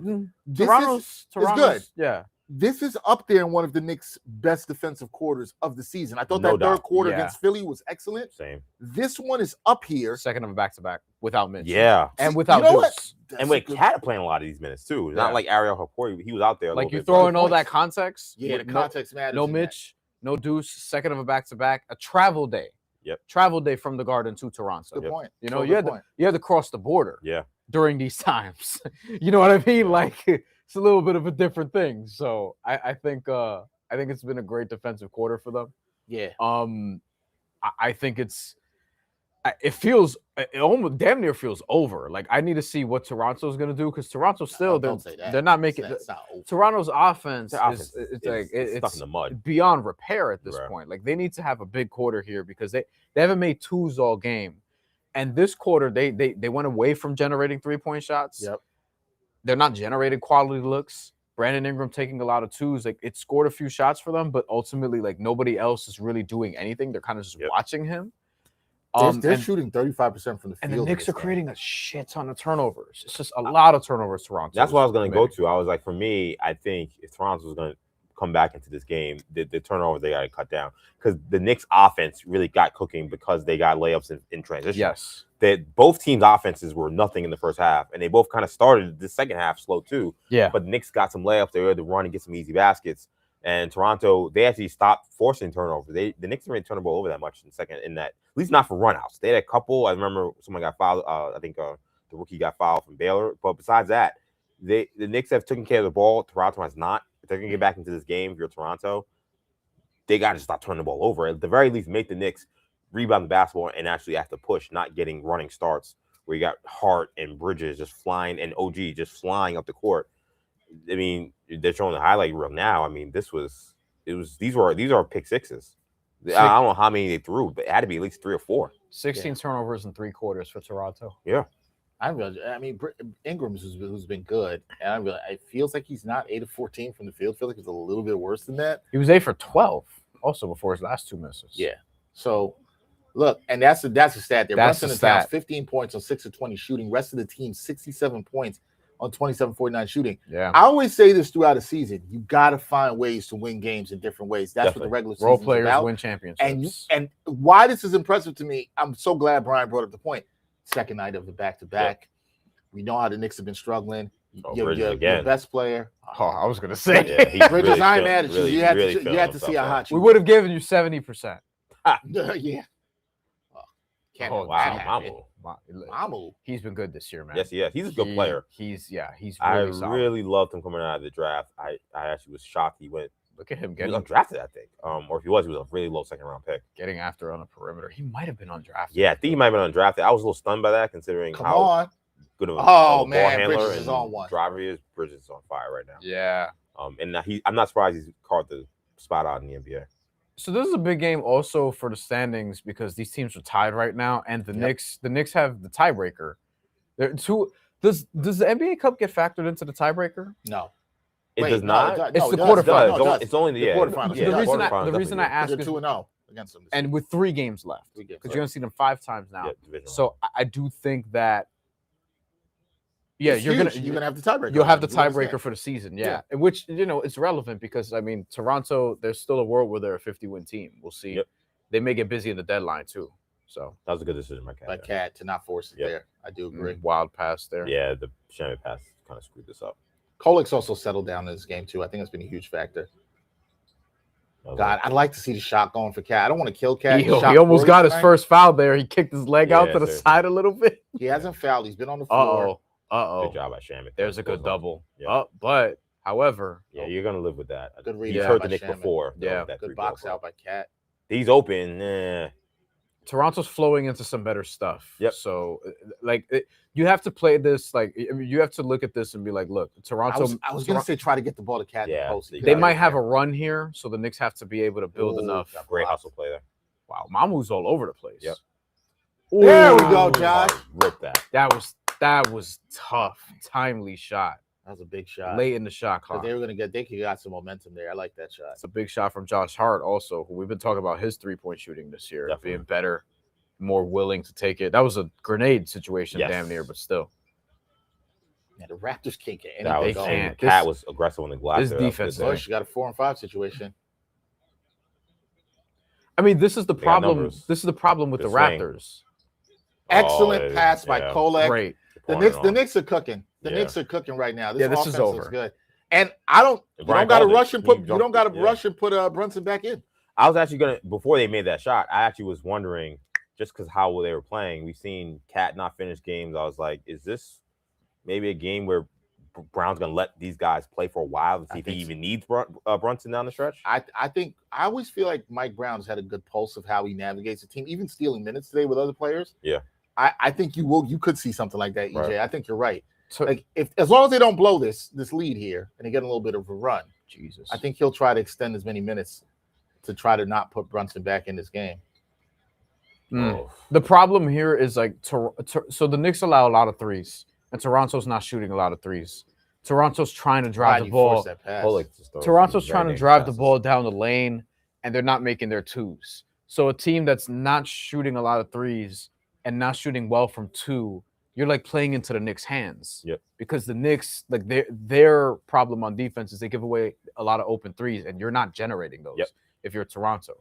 Toronto's good. Yeah. This is up there in one of the Knicks' best defensive quarters of the season. I thought that third quarter against Philly was excellent. Same. This one is up here. Second of a back-to-back without Mitch. Yeah. And without Deuce. And with Cat playing a lot of these minutes, too. Not like Ariel Hapori. He was out there. Like, you throw in all that context. Yeah, the context matters. No Mitch, no Deuce, second of a back-to-back, a travel day. Yep. Travel day from the Garden to Toronto. Good point. You know, you had to cross the border. Yeah. During these times. You know what I mean? Like, it's a little bit of a different thing. So I think it's been a great defensive quarter for them. Yeah. I think it's it almost damn near feels over. Like I need to see what Toronto's going to do because Toronto still they're not making Toronto's offense is it's stuck in the mud beyond repair at this point. Like they need to have a big quarter here because they haven't made twos all game, and this quarter they went away from generating 3-point shots. Yep, they're not generating quality looks. Brandon Ingram taking a lot of twos, like it scored a few shots for them, but ultimately like nobody else is really doing anything. They're kind of just watching him. They're shooting 35% from the field. And the Knicks are creating a shit ton of turnovers. It's just a lot of turnovers, Toronto. That's what I was going to go to. I was like, for me, I think if Toronto was going to come back into this game, the turnovers they got to cut down. Because the Knicks offense really got cooking because they got layups in transition. Yes. Both teams' offenses were nothing in the first half. And they both kind of started the second half slow too. Yeah. But the Knicks got some layups. They were able to run and get some easy baskets. And Toronto, they actually stopped forcing turnovers. The Knicks didn't really turn the ball over that much in that, at least not for runouts. They had a couple. I remember someone got fouled. I think the rookie got fouled from Baylor. But besides that, the Knicks have taken care of the ball. Toronto has not. If they're going to get back into this game, if you're Toronto, they got to stop turning the ball over. At the very least, make the Knicks rebound the basketball and actually have to push, not getting running starts where you got Hart and Bridges just flying and OG just flying up the court. I mean, they're showing the highlight reel now. I mean, these are pick sixes. I don't know how many they threw, but it had to be at least 3 or 4. 16 turnovers in 3 quarters for Toronto. Yeah. I mean, Ingram's who's been good, and it feels like he's not 8 of 14 from the field. I feel like he's a little bit worse than that. He was 8 for 12 also before his last 2 misses. Yeah. So, look, and that's a stat there. Brunson and Towns, 15 points on 6 of 20 shooting. Rest of the team, 67 points on 27-49 shooting. Yeah. I always say this throughout the season. You got to find ways to win games in different ways. That's what the regular season is about. Role players win championships. And why this is impressive to me, I'm so glad Bryan brought up the point. Second night of the back-to-back. Yep. We know how the Knicks have been struggling. Your best player. Oh, I was going to say. Yeah, Bridges, really I'm mad at you. You had to see how hot you We would have given you 70%. Yeah. Mamu. He's been good this year, man. Yes, yeah. He's a good player. He's really solid. I really loved him coming out of the draft. I actually was shocked he went. Look at him getting undrafted, I think. Or if he was a really low second-round pick. Getting after on the perimeter. He might have been undrafted. Yeah, I think he might have been undrafted. I was a little stunned by that, considering good of a ball handler Bridges and is on one. Driver he is. Bridges is on fire right now. Yeah. And I'm not surprised he's carved the spot out in the NBA. So this is a big game also for the standings because these teams are tied right now, and the Knicks have the tiebreaker. Does the NBA Cup get factored into the tiebreaker? No. It does not. It's the quarterfinals. It's only the quarterfinals. The reason I ask is 2-0 against them, and with 3 games left, because you're gonna see them 5 times now. So I do think that. Yeah, you're gonna have the tiebreaker. You'll have the tiebreaker for the season, which it's relevant because I mean Toronto. There's still a world where they're a 50-win team. We'll see. Yep. They may get busy in the deadline too. So that was a good decision by Cat to not force it there. I do agree. Wild pass there. Yeah, the Shammy pass kind of screwed this up. Kolik's also settled down in this game too. I think it's been a huge factor. God, I'd like to see the shot going for Cat. I don't want to kill Cat. He almost got his first foul there. He kicked his leg out to the side a little bit. He hasn't fouled. He's been on the floor. Good job by Shammy. There's a good double. But however, you're gonna live with that. Good read. You've heard the Knicks before. Good box out by Cat. He's open. Toronto's flowing into some better stuff. Yep. So, you have to play this. You have to look at this and be like, look, Toronto. I was going to say try to get the ball to Cat. Yeah. Post. They might have a run here, so the Knicks have to be able to build enough. Great hustle play there. Wow, Mamu's all over the place. Yep. There we go, Josh. Rip that. That was tough. Timely shot. That was a big shot. Late in the shot clock. They could got some momentum there. I like that shot. It's a big shot from Josh Hart also, who we've been talking about his 3-point shooting this year. Definitely. Being better, more willing to take it. That was a grenade situation damn near, but still. Yeah, the Raptors can't get anything. They can't. Cat was aggressive on the glass. This defense. Bush got a 4-and-5 situation. I mean, this is the problem. This is the problem with the Raptors. Excellent pass by Kolek. Great. The Knicks are cooking. The Knicks are cooking right now. This is over. Good. And you don't got to rush and put Brunson back in. I was actually before they made that shot, I actually was wondering, just because how they were playing, we've seen Cat not finish games. I was like, is this maybe a game where Brown's going to let these guys play for a while to see if he even needs Brunson down the stretch? I think I always feel like Mike Brown's had a good pulse of how he navigates the team, even stealing minutes today with other players. Yeah. I think you could see something like that, EJ. Right. I think you're right. So, like as long as they don't blow this lead here and they get a little bit of a run, Jesus, I think he'll try to extend as many minutes to try to not put Brunson back in this game. The problem here is like so the Knicks allow a lot of threes, and Toronto's not shooting a lot of threes. Toronto's trying to drive the ball. Toronto's trying to drive the ball down the lane, and they're not making their twos. So a team that's not shooting a lot of threes and not shooting well from two, you're like playing into the Knicks' hands. Yep. Because the Knicks, like their problem on defense is they give away a lot of open threes, and you're not generating those if you're Toronto.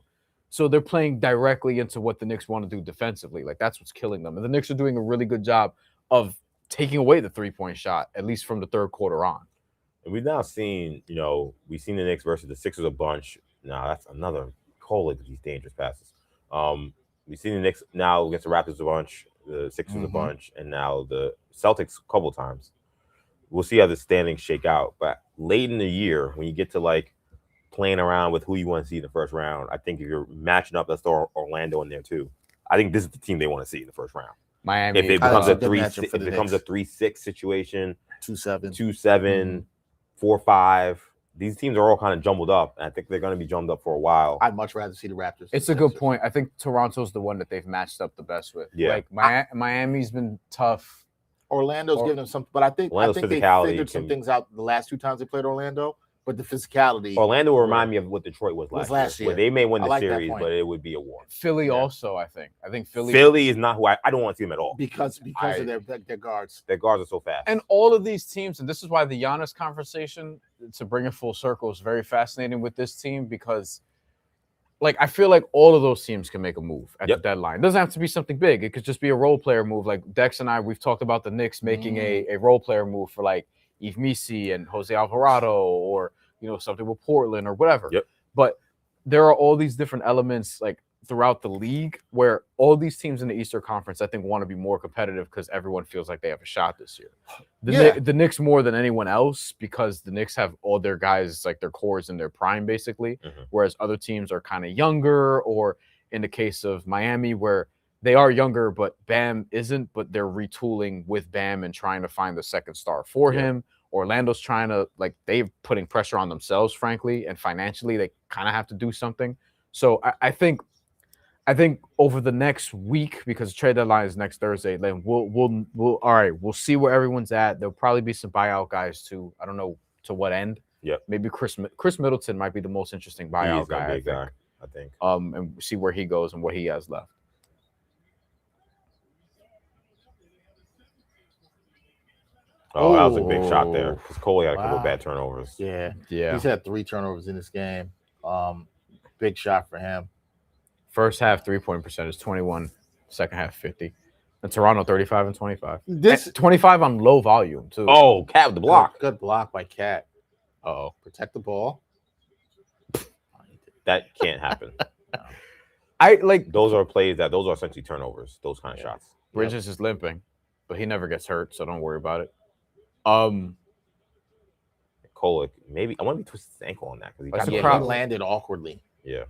So they're playing directly into what the Knicks want to do defensively. Like that's what's killing them. And the Knicks are doing a really good job of taking away the 3-point shot, at least from the third quarter on. And we've now seen, we've seen the Knicks versus the Sixers a bunch. Now that's another Cole with these dangerous passes. We've seen the Knicks now against the Raptors a bunch, the Sixers a bunch, and now the Celtics a couple times. We'll see how the standings shake out. But late in the year, when you get to like playing around with who you want to see in the first round, I think if you're matching up, let's throw Orlando in there too. I think this is the team they want to see in the first round. Miami. If it becomes a 3-6 situation, 2-7, 4-5, these teams are all kind of jumbled up, and I think they're going to be jumbled up for a while. I'd much rather see the Raptors. It's a good point. I think Toronto's the one that they've matched up the best with. Yeah. Like Miami's been tough. Orlando's giving them some, but I think they figured some things out the last 2 times they played Orlando. But the physicality. Orlando will remind me of what Detroit was last year. Where they may win the series, but it would be a war. Philly also, I think. I think Philly is not who I don't want to see them at all. Because of their guards. Their guards are so fast. And all of these teams, and this is why the Giannis conversation, to bring it full circle, is very fascinating with this team because, like, I feel like all of those teams can make a move at the deadline. It doesn't have to be something big. It could just be a role player move. Like Dex and I, we've talked about the Knicks making a role player move for like Yves Missi and Jose Alvarado or something with Portland or whatever. But there are all these different elements like throughout the league where all these teams in the Eastern Conference, I think, want to be more competitive because everyone feels like they have a shot this year. The Knicks more than anyone else because the Knicks have all their guys, like their cores in their prime, basically, whereas other teams are kind of younger, or in the case of Miami, where they are younger, but Bam isn't, but they're retooling with Bam and trying to find the second star for him. Orlando's trying to, like, they're putting pressure on themselves, frankly, and financially they kind of have to do something. So I think over the next week, because trade deadline is next Thursday, then we'll see where everyone's at. There'll probably be some buyout guys too. I don't know to what end. Maybe Chris Middleton might be the most interesting buyout guy. I think. And see where he goes and what he has left. Oh, that was a big shot there. Because Cole had a couple of bad turnovers. Yeah. He's had 3 turnovers in this game. Big shot for him. First half 3-point percentage 21, second half 50. And Toronto 35 and 25. 25 on low volume too. Oh, Cat with the block. Good block by Cat. Uh-oh. Protect the ball. That can't happen. Those are essentially turnovers. Those kind of shots. Bridges is limping, but he never gets hurt, so don't worry about it. Kolek, maybe I want to twist his ankle on that because he landed awkwardly. Yeah,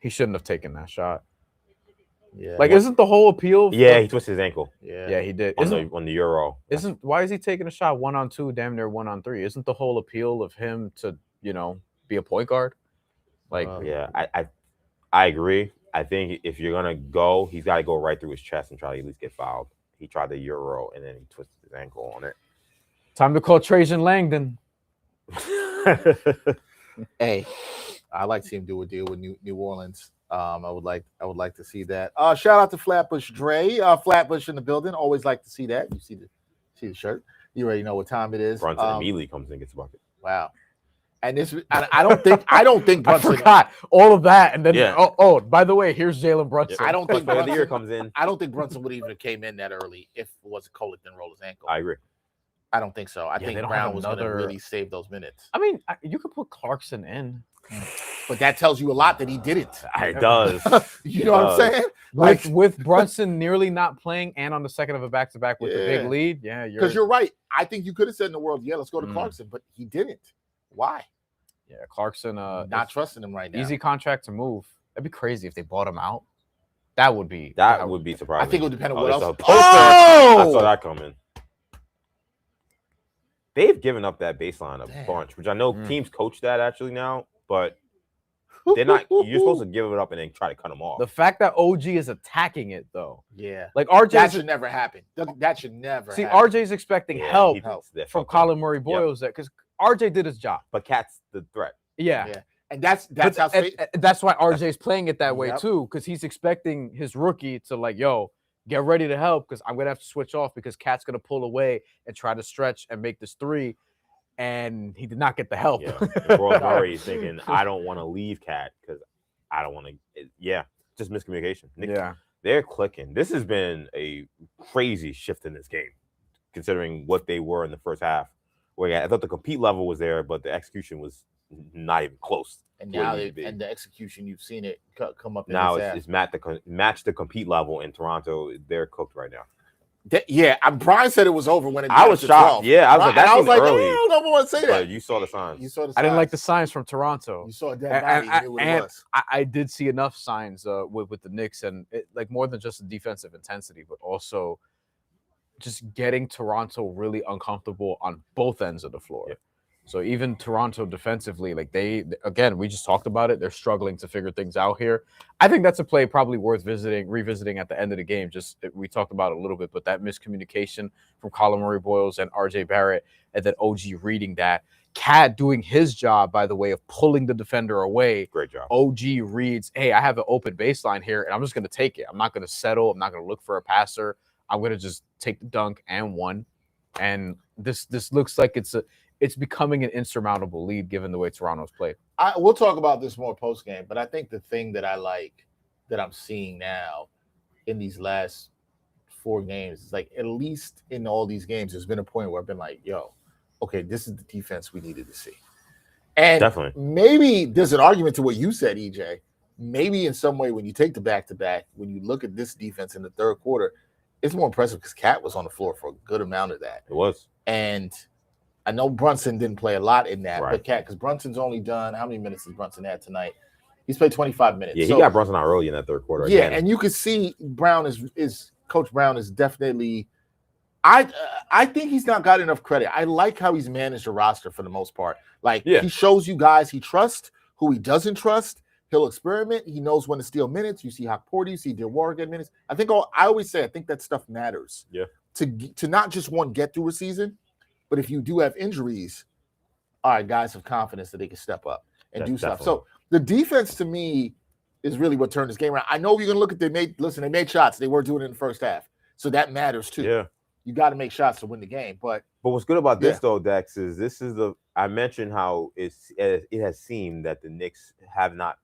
he shouldn't have taken that shot. Yeah, isn't the whole appeal? He twisted his ankle. Yeah, he did. On the Euro. Why is he taking a shot 1-on-2, damn near 1-on-3? Isn't the whole appeal of him to be a point guard? I agree. I think if you're gonna go, he's got to go right through his chest and try to at least get fouled. He tried the Euro and then he twisted his ankle on it. Time to call Trajan Langdon. Hey, I like to see him do a deal with New Orleans. I would like to see that. Shout out to Flatbush Dre. Flatbush in the building. Always like to see that. You see the shirt. You already know what time it is. Brunson immediately comes in and gets a bucket. Wow. And this, I don't think Brunson. I forgot all of that, and then by the way, here's Jalen Brunson. I don't think the year comes in. I don't think Brunson would even have came in that early if it was Kolek didn't roll his ankle. I agree. I don't think so. I think Brown was going to really save those minutes. I mean, you could put Clarkson in. But that tells you a lot that he didn't. It does. You know what I'm saying? With Brunson nearly not playing and on the second of a back-to-back with the big lead, because you're right. I think you could have said in the world, let's go to Clarkson, but he didn't. Why? Yeah, Clarkson. Not trusting him right now. Easy contract to move. That'd be crazy if they bought him out. That would be surprising. I think it would depend on what else. I saw that coming. They've given up that baseline a bunch, which I know teams coach that actually now, but they're not. You're supposed to give it up and then try to cut them off. The fact that OG is attacking it though, like RJ, that should never happen. That should never. See, happen. RJ's expecting help from Colin Murray Boyles because RJ did his job, but Cat's the threat. Yeah. And that's how that's why RJ's playing it that way too, because he's expecting his rookie to get ready to help because I'm gonna have to switch off because Cat's gonna pull away and try to stretch and make this three, and he did not get the help. Roy Murray is thinking, I don't want to leave Cat because I don't want to. Just miscommunication. They're clicking. This has been a crazy shift in this game, considering what they were in the first half. Where I thought the compete level was there, but the execution was not even close. And now the execution, you've seen it come up. Now it's match the compete level in Toronto. They're cooked right now. Brian said it was over when it. I was shocked. 12. Yeah, I was like, early. I don't want to say that. But you saw the signs. I didn't like the signs from Toronto. You saw a dead body. You knew what it was. I did see enough signs with the Knicks and more than just the defensive intensity, but also just getting Toronto really uncomfortable on both ends of the floor. Yeah. So even Toronto defensively, we just talked about it. They're struggling to figure things out here. I think that's a play probably worth revisiting at the end of the game. We talked about it a little bit, but that miscommunication from Colin Murray Boyles and RJ Barrett, and then OG reading that. Cat doing his job, by the way, of pulling the defender away. Great job. OG reads, hey, I have an open baseline here, and I'm just going to take it. I'm not going to settle. I'm not going to look for a passer. I'm going to just take the dunk and one. And this looks like it's becoming an insurmountable lead given the way Toronto's played. We'll talk about this more post game, but I think the thing that I like that I'm seeing now in these last 4 games is at least in all these games, there's been a point where I've been like, yo, okay, this is the defense we needed to see. And definitely, maybe there's an argument to what you said, EJ. Maybe in some way when you take the back-to-back, when you look at this defense in the third quarter, it's more impressive because Cat was on the floor for a good amount of that. It was. And I know Brunson didn't play a lot in that, but Cat, because Brunson's only done, how many minutes has Brunson had tonight? He's played 25 minutes. Yeah, he got Brunson out early in that third quarter. Yeah, and you can see Brown is Coach Brown is definitely I think he's not got enough credit. I like how he's managed the roster for the most part. He shows you guys he trusts, who he doesn't trust. He'll experiment. He knows when to steal minutes. You see Hawk Porter, you see DeWar get minutes. I always say I think that stuff matters. Yeah. To not just get through a season, but if you do have injuries, all right, guys have confidence that they can step up and do stuff. So the defense to me is really what turned this game around. I know you're gonna look at they made shots. They were doing it in the first half. So that matters too. Yeah. You got to make shots to win the game. But what's good about this though, Dex, is I mentioned how it has seemed that the Knicks have not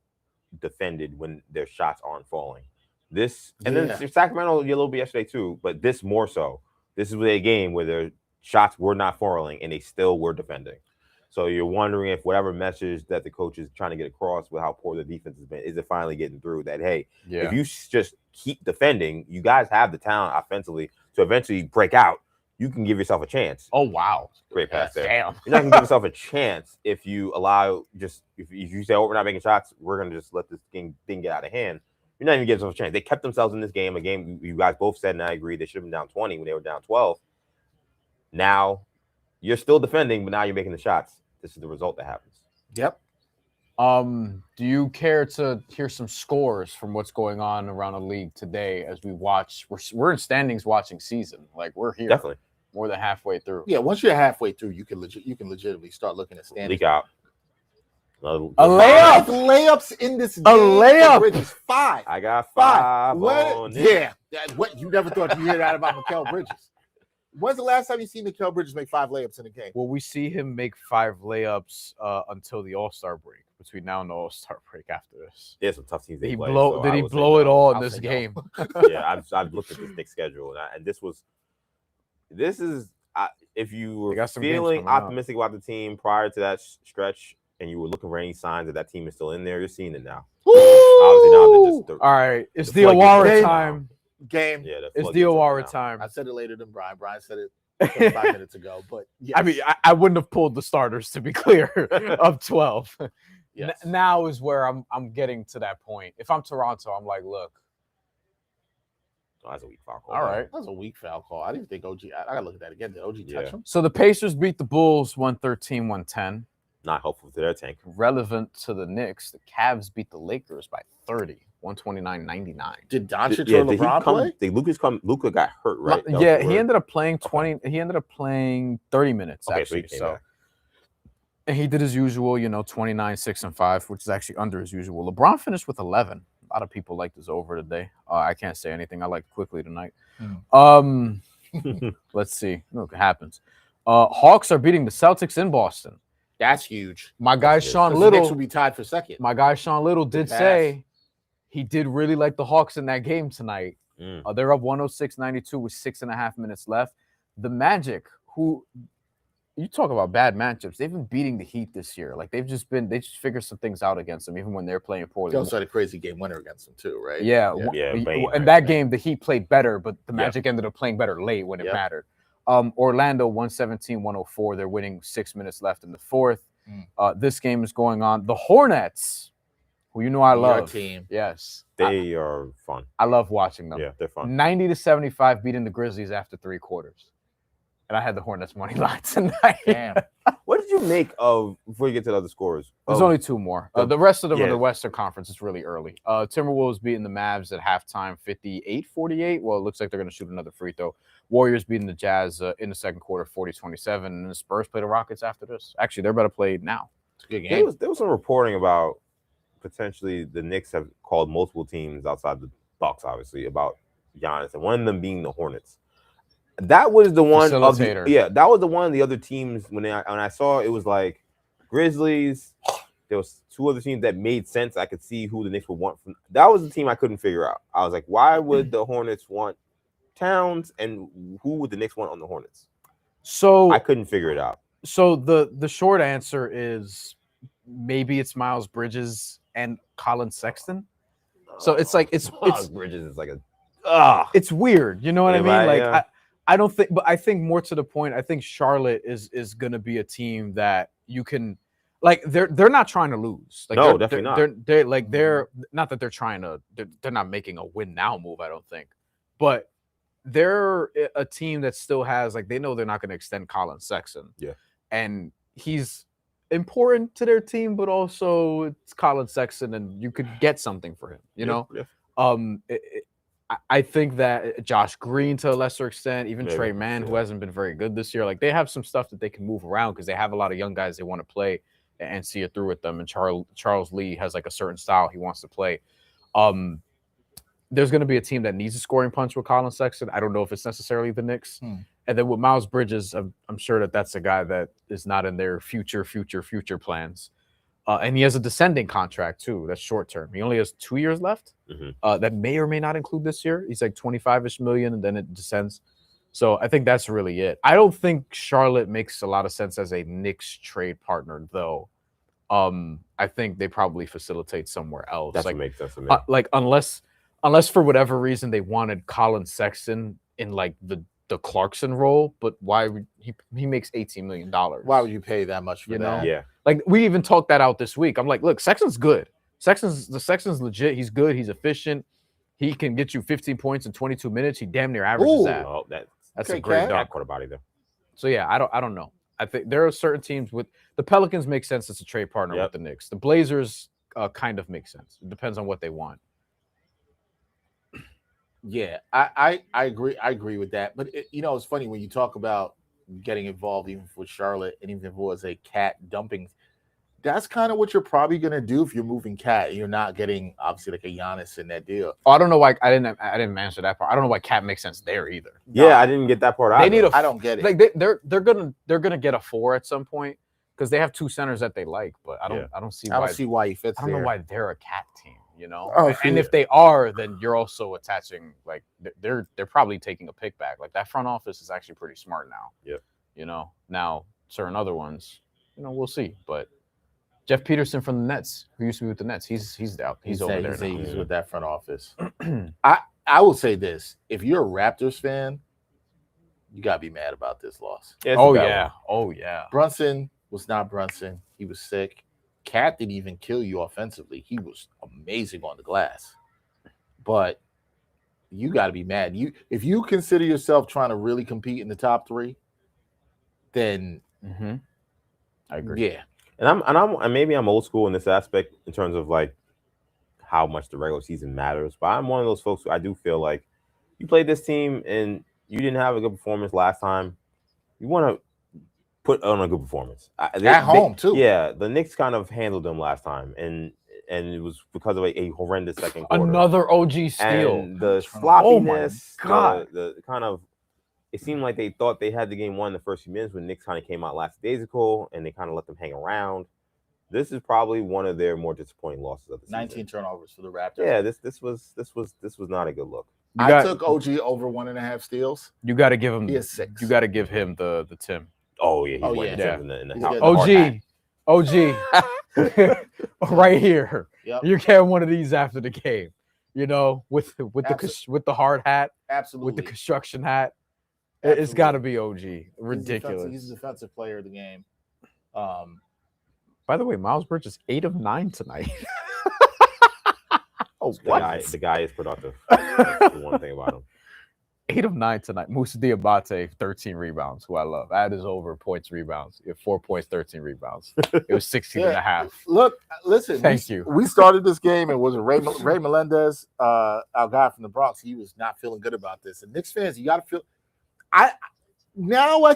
defended when their shots aren't falling. Then Sacramento a little bit yesterday too, but this more so. This is a game where their shots were not falling and they still were defending. So you're wondering if whatever message that the coach is trying to get across with how poor the defense has been, is it finally getting through that, hey, if you just keep defending, you guys have the talent offensively to eventually break out. You can give yourself a chance. Oh, wow. Great pass there. Damn. You're not going to give yourself a chance if you allow if you say, oh, we're not making shots, we're going to just let this thing get out of hand. You're not even giving yourself a chance. They kept themselves in this game, a game you guys both said, and I agree, they should have been down 20 when they were down 12. Now, you're still defending, but now you're making the shots. This is the result that happens. Yep. Do you care to hear some scores from what's going on around the league today as we watch? We're in standings watching season. We're here. Definitely. More than halfway through. Yeah, once you're halfway through, you can legitimately start looking at standings. Leak out. A layup. Layups in this game. A layup. Bridges. 5. I got 5 on it. Yeah. What you never thought you'd hear that about Mikal Bridges. When's the last time you seen Mikal Bridges make 5 layups in a game? Well, we see him make 5 layups until the All-Star break. Between now and the All-Star break after this. There's some tough teams. Did he blow it all in this game? Yeah, I've looked at this Knicks schedule, and this is if you were feeling optimistic about the team prior to that stretch, and you were looking for any signs that team is still in there, you're seeing it now. Woo! Obviously now they're just All right, it's the floodgates Diawara are time. Game. Yeah, It's Diawara time. I said it later than Bryan. Bryan said it 5 minutes ago, but yes. I mean, I wouldn't have pulled the starters, to be clear, of 12. Yes. Now is where I'm getting to that point. If I'm Toronto, I'm like, look. Oh, that's a weak foul call. All right. That was a weak foul call. I didn't think OG. I gotta look at that again. Did OG touch him? So the Pacers beat the Bulls 113-110. Not helpful to their tank. Relevant to the Knicks, the Cavs beat the Lakers by 30, 129-99. Did Doncic or LeBron play? Luka got hurt, right? Yeah, he ended up playing 20. He ended up playing 30 minutes actually. So and he did his usual, 29, 6, and 5, which is actually under his usual. LeBron finished with 11. A lot of people liked his over today. I can't say anything. I liked quickly tonight. Let's see. Look, it happens. Hawks are beating the Celtics in Boston. That's huge. My guy Sean The Little Knicks will be tied for second. My guy Sean Little did say he did really like the Hawks in that game tonight. They're up 106-92 with 6.5 minutes left. The Magic, who you talk about bad matchups, they've been beating the Heat this year. Like they just figured some things out against them, even when they're playing poorly. They also had a crazy game winner against them too, right? Yeah. In that game, the Heat played better, but the Magic ended up playing better late when it mattered. Orlando 117-104. They're winning 6 minutes left in the fourth. This game is going on. The Hornets, who I love. Your team. Yes. They are fun. I love watching them. Yeah, they're fun. 90-75 beating the Grizzlies after 3 quarters. And I had the Hornets money line tonight. Damn. What did you make of, before you get to the other scores? There's only 2 more. The rest of them are the Western Conference. It's really early. Timberwolves beating the Mavs at halftime 58-48. Well, it looks like they're going to shoot another free throw. Warriors beating the Jazz in the second quarter 40-27. And the Spurs play the Rockets after this. Actually, they're about to play now. It's a good game. There was some reporting about potentially the Knicks have called multiple teams outside the Bucks, obviously, about Giannis, and one of them being the Hornets. That was the one of that was the one of the other teams when I saw it was like Grizzlies. There was 2 other teams that made sense. I could see who the Knicks would want from. That was the team I couldn't figure out. I was like, why would the Hornets want Towns, and who would the Knicks want on the Hornets? So I couldn't figure it out. So the short answer is maybe it's Miles Bridges and Colin Sexton. So it's like it's Bridges is like it's weird. You know what I mean? Right, like I don't think, but I think more to the point, I think Charlotte is gonna be a team that you can like they're not trying to lose. Like no, definitely not. They're not that they're trying to they're not making a win now move, I don't think. But they're a team that still has like they know they're not going to extend Colin Sexton. Yeah. And he's important to their team, but also it's Colin Sexton and you could get something for him, you know? Yeah. I think that Josh Green to a lesser extent, even Trey Mann, who hasn't been very good this year, like they have some stuff that they can move around because they have a lot of young guys they want to play and see it through with them. And Charles Lee has like a certain style he wants to play. There's going to be a team that needs a scoring punch with Colin Sexton. I don't know if it's necessarily the Knicks. And then with Miles Bridges, I'm sure that's a guy that is not in their future plans. And he has a descending contract too. That's short term. He only has 2 years left. That may or may not include this year. He's like 25-ish million, and then it descends. So I think that's really it. I don't think Charlotte makes a lot of sense as a Knicks trade partner, though. I think they probably facilitate somewhere else. That's like, what makes sense to me. Like unless for whatever reason they wanted Colin Sexton in like the Clarkson role, but why would he makes $18 million? Why would you pay that much for that? Yeah. Like we even talked that out this week. I'm like, look, Sexton's good. Sexton's legit. He's good. He's efficient. He can get you 15 points in 22 minutes. He damn near averages that. Oh, that's a great dog. Quarter body there. So yeah, I don't know. I think there are certain teams with the Pelicans make sense as a trade partner with the Knicks. The Blazers kind of make sense. It depends on what they want. Yeah, I agree. I agree with that. But it's funny when you talk about getting involved, even with Charlotte, and even if it was a cat dumping. That's kind of what you're probably going to do if you're moving cat. You're not getting obviously like a Giannis in that deal. Oh, I don't know why I didn't answer that part. I don't know why cat makes sense there either. Yeah, I didn't get that part. They need I don't get it. Like they're gonna get a 4 at some point because they have 2 centers that they like. But I don't see why he fits. I don't know why they're a cat team. You know, and if they are, then you're also attaching like they're probably taking a pick back. Like that front office is actually pretty smart now. Yeah, you know, now certain other ones, we'll see, but Jeff Peterson from the Nets, who used to be with the Nets, he's out. He's over there now. He's with that front office. I will say this: if you're a Raptors fan, you gotta be mad about this loss. Oh yeah. Brunson was not Brunson. He was sick. Cat didn't even kill you offensively. He was amazing on the glass. But you got to be mad. If you consider yourself trying to really compete in the top 3, then I agree. Yeah. And maybe I'm old school in this aspect in terms of like how much the regular season matters. But I'm one of those folks who I do feel like you played this team and you didn't have a good performance last time. You want to put on a good performance at home too. Yeah, the Knicks kind of handled them last time, and it was because of a horrendous second quarter. Another OG steal. And the sloppiness. Oh my God. The kind of, it seemed like they thought they had the game won the first few minutes when Knicks kind of came out lackadaisical, and they kind of let them hang around. This is probably one of their more disappointing losses of the season. 19 turnovers for the Raptors. Yeah, this was not a good look. I took OG over 1.5 steals. You got to give him. He has 6. You got to give him the Tim. Oh yeah, he's wearing the He's house. OG, right here. Yep. You're getting one of these after the game. You know, with the hard hat, absolutely, with the construction hat. Absolutely. It's got to be OG. Ridiculous. He's a defensive player of the game. By the way, Miles Bridges 8 of 9 tonight. The guy is productive. That's the one thing about him. 8 of 9 tonight. Moussa Diabate, 13 rebounds, who I love. Add his over points, rebounds. 4 points, 13 rebounds. It was 16 and a half. Look, listen. Thank you. We started this game, and was it Ray Melendez, our guy from the Bronx? He was not feeling good about this. And Knicks fans, you got to feel. I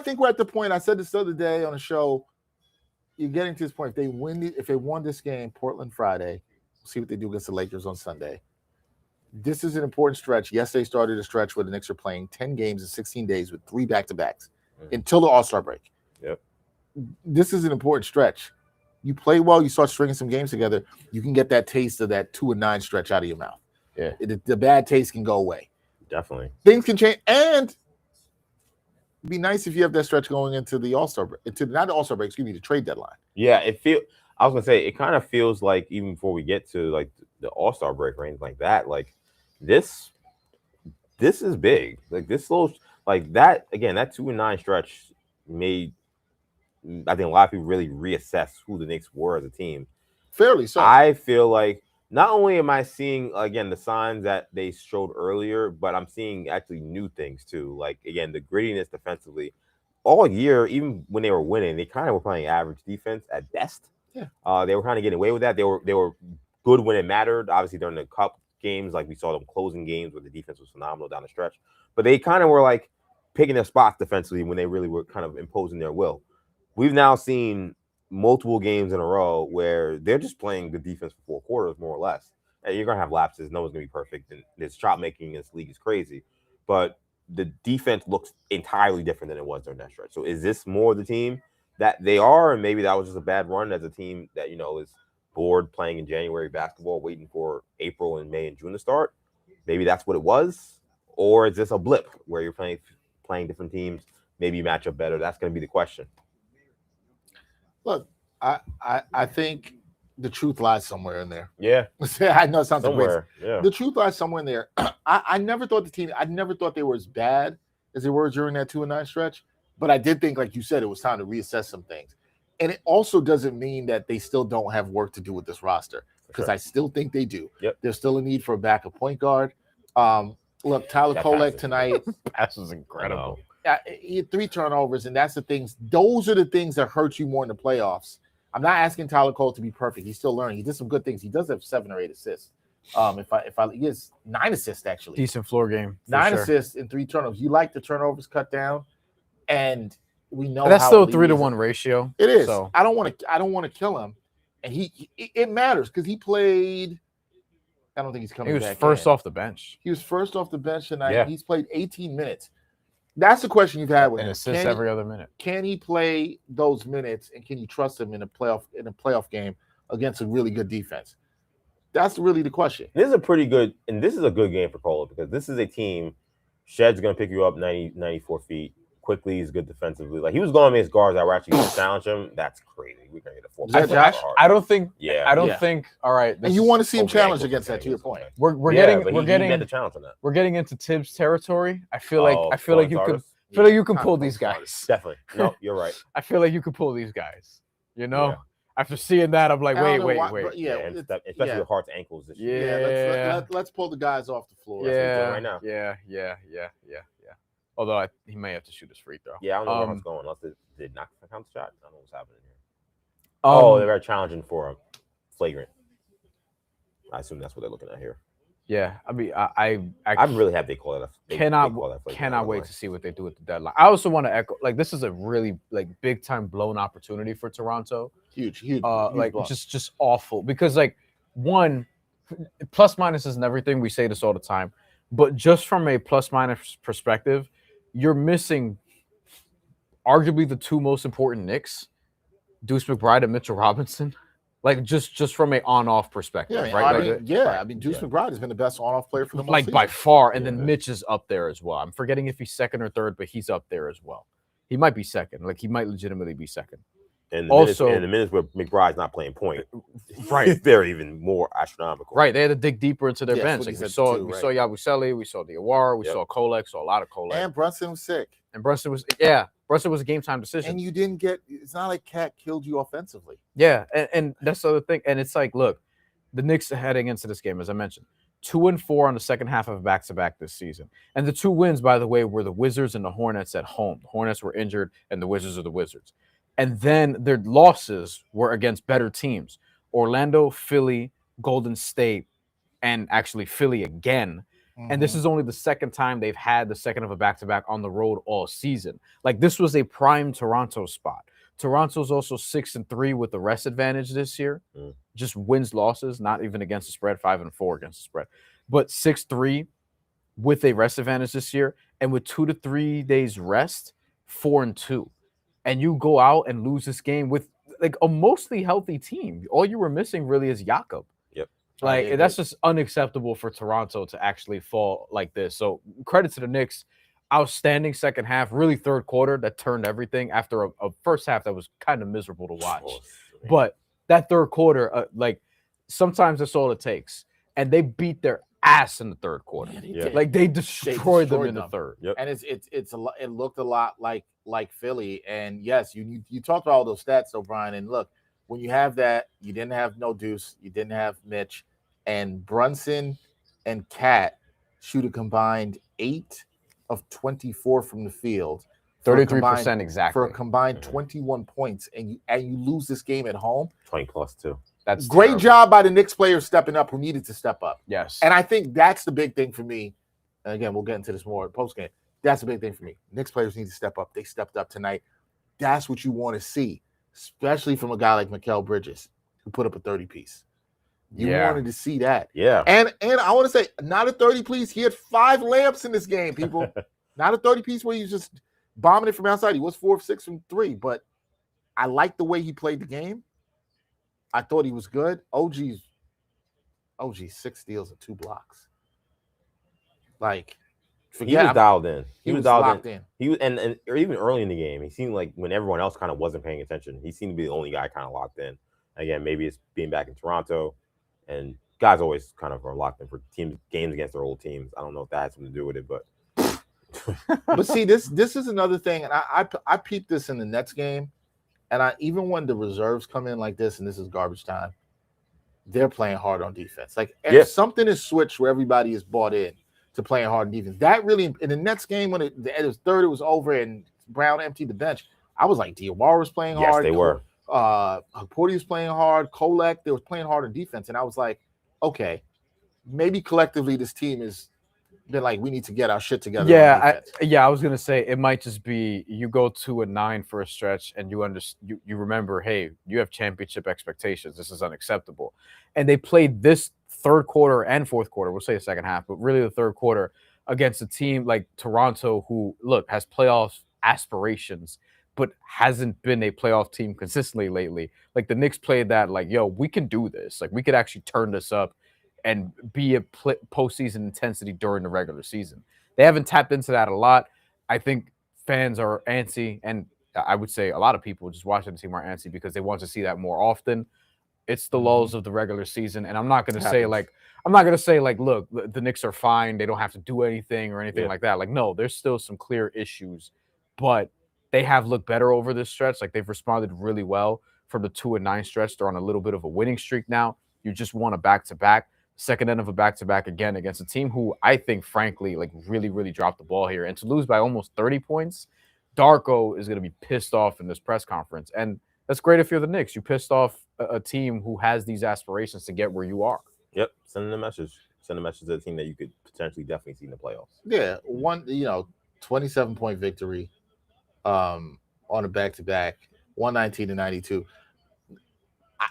think we're at the point. I said this the other day on the show. You're getting to this point. If they won this game, Portland Friday, we'll see what they do against the Lakers on Sunday. This is an important stretch. Yes, they started a stretch where the Knicks are playing 10 games in 16 days with 3 back-to-backs until the All-Star break. Yep. This is an important stretch. You play well, you start stringing some games together, you can get that taste of that 2-9 stretch out of your mouth. Yeah. The bad taste can go away. Definitely. Things can change. And it'd be nice if you have that stretch going into the All-Star break, not the All-Star break, the trade deadline. Yeah, I was gonna say it kind of feels like even before we get to like the All-Star break or anything like that, like this is big. Like this little like that again, that 2-9 stretch made I think a lot of people really reassess who the Knicks were as a team. Fairly so. I feel like not only am I seeing again the signs that they showed earlier, but I'm seeing actually new things too. Like again, the grittiness defensively. All year, even when they were winning, they kind of were playing average defense at best. Yeah. They were kind of getting away with that. They were good when it mattered. Obviously, during the cup games, like we saw them closing games where the defense was phenomenal down the stretch. But they kind of were like picking their spots defensively when they really were kind of imposing their will. We've now seen multiple games in a row where they're just playing good defense for 4 quarters, more or less. And you're gonna have lapses. No one's gonna be perfect, and this shot making in this league is crazy. But the defense looks entirely different than it was during that stretch. So is this more the team that they are, and maybe that was just a bad run as a team that is bored playing in January basketball, waiting for April and May and June to start? Maybe that's what it was, or is this a blip where you're playing different teams? Maybe you match up better. That's going to be the question. Look, I think the truth lies somewhere in there. Yeah, I know it sounds somewhere. Yeah, the truth lies somewhere in there. I never thought they were as bad as they were during that 2-9 stretch, but I did think, like you said, it was time to reassess some things. And it also doesn't mean that they still don't have work to do with this roster, because I still think they do. Yep. There's still a need for a backup point guard. Look, Tyler Kolek tonight. Pass was incredible. He had 3 turnovers, and that's the things. Those are the things that hurt you more in the playoffs. I'm not asking Tyler Cole to be perfect. He's still learning. He did some good things. He does have 7 or 8 assists. He has 9 assists actually. Decent floor game. 9 assists and 3 turnovers. You like the turnovers cut down, and we know that's how still a 3-to-1 ratio. It is. So. I don't want to kill him, and it matters because he played. I don't think he's coming. He was first off the bench. He was first off the bench tonight. Yeah. He's played 18 minutes. That's the question you've had with him. And assists every other minute. Can he play those minutes, and can you trust him in a playoff game against a really good defense? That's really the question. This is a good game for Cole, because this is a team. Shed's going to pick you up 94 feet. quickly. He's good defensively. Like, he was going against guards that were actually going to challenge him. That's crazy. We're going to get a 4. I don't think. Yeah. I don't think. All right. And you want to see him challenge against that. To your point, we're getting the challenge on that. We're getting into Tibbs territory. I feel like you can pull these guys. Definitely. No, you're right. I feel like you can pull these guys. You know. After seeing that, I'm like, wait. Especially with Hart's ankles this year. Yeah, let's pull the guys off the floor. Right now. Yeah. Although he may have to shoot his free throw. Yeah, I don't know where Hart's going. Unless they did not count the shot. I don't know what's happening here. They're very challenging for a flagrant. I assume that's what they're looking at here. Yeah, I mean, I'm really happy they call it. Cannot wait to see what they do at the deadline. I also want to echo, like, this is a really big time blown opportunity for Toronto. Huge. Just awful, because one, plus minus isn't everything. We say this all the time, but just from a plus minus perspective, you're missing arguably the two most important Knicks, Deuce McBride and Mitchell Robinson. Like, just from a on-off perspective, right? I mean, Deuce McBride has been the best on-off player for the most by far, and then Mitch is up there as well. I'm forgetting if he's second or third, but he's up there as well. He might be second. Like, he might legitimately be second. And the minutes where McBride's not playing point, right? They're even more astronomical. Right, they had to dig deeper into their bench. Like, we saw Yabusele, we saw Diawara, we saw Kolek, saw a lot of Kolek. And Brunson was sick. Brunson was a game time decision. And you didn't get. It's not like Cat killed you offensively. Yeah, and that's the other thing. And it's like, look, the Knicks are heading into this game, as I mentioned, 2-4 on the second half of back-to-back this season. And the two wins, by the way, were the Wizards and the Hornets at home. The Hornets were injured, and the Wizards are the Wizards. And then their losses were against better teams: Orlando, Philly, Golden State, and actually Philly again. And this is only the second time they've had the second of a back-to-back on the road all season. Like, this was a prime Toronto spot. Toronto's also 6-3 with the rest advantage this year. Just wins, losses, not even against the spread, 5-4 against the spread. But 6-3 with a rest advantage this year. And with 2 to 3 days rest, 4-2. And you go out and lose this game with like a mostly healthy team. All you were missing really is Jakob. Like, that's just unacceptable for Toronto to actually fall like this. So credit to the Knicks. Outstanding second half, really third quarter that turned everything after a first half that was kind of miserable to watch. But that third quarter, sometimes that's all it takes. And they beat their ass in the third quarter. Like, they destroyed them in the third. And it looked a lot like Philly. And yes, you talked about all those stats, O'Brien. And look, when you have that, you didn't have no Deuce, you didn't have Mitch. And Brunson and Cat shoot a combined 8 of 24 from the field. 33% exactly. For a combined 21 points. And you lose this game at home. 20 plus 2. That's great terrible. Job by the Knicks players stepping up who needed to step up. Yes. And I think that's the big thing for me. And again, we'll get into this more post game. That's the big thing for me. Knicks players need to step up. They stepped up tonight. That's what you want to see, especially from a guy like Mikal Bridges, who put up a 30-piece. You wanted to see that. Yeah. And I want to say, not a 30-piece. He had 5 layups in this game, people. Not a 30-piece where he's just bombing it from outside. He was 4 of 6 from 3. But I like the way he played the game. I thought he was good. OG's 6 steals and 2 blocks. Like, he was dialed in. He was locked in. He was, and even early in the game, he seemed like when everyone else kind of wasn't paying attention, he seemed to be the only guy kind of locked in. Again, maybe it's being back in Toronto. And guys always kind of are locked in for games against their old teams. I don't know if that has something to do with it, but but see, this is another thing, and I peeped this in the Nets game, and even when the reserves come in like this, and this is garbage time, they're playing hard on defense. Like, if something is switched where everybody is bought in to playing hard on defense, that really in the Nets game when it was third, it was over, and Brown emptied the bench. I was like, Diawara was playing hard. Yes, they were. Porty was playing hard. Kolek, they was playing hard on defense, and I was like, okay, maybe collectively this team has been like, we need to get our shit together. I was gonna say it might just be you go 2-9 for a stretch, and you remember, hey, you have championship expectations. This is unacceptable, and they played this third quarter and fourth quarter. We'll say the second half, but really the third quarter against a team like Toronto, who has playoff aspirations, but hasn't been a playoff team consistently lately. Like, the Knicks played that, like, yo, we can do this. Like, we could actually turn this up and be a postseason intensity during the regular season. They haven't tapped into that a lot. I think fans are antsy, and I would say a lot of people just watching the team are antsy because they want to see that more often. It's the lulls of the regular season, and I'm not going to say like, look, the Knicks are fine. They don't have to do anything or anything like that. Like, no, there's still some clear issues, but they have looked better over this stretch. Like, they've responded really well from the 2-9 stretch. They're on a little bit of a winning streak now. You just want a back-to-back, second end of a back-to-back again against a team who I think, frankly, like really, really dropped the ball here. And to lose by almost 30 points, Darko is going to be pissed off in this press conference. And that's great if you're the Knicks. You pissed off a team who has these aspirations to get where you are. Yep, send a message. Send a message to the team that you could potentially definitely see in the playoffs. Yeah, 27-point victory on a back-to-back, 119-92.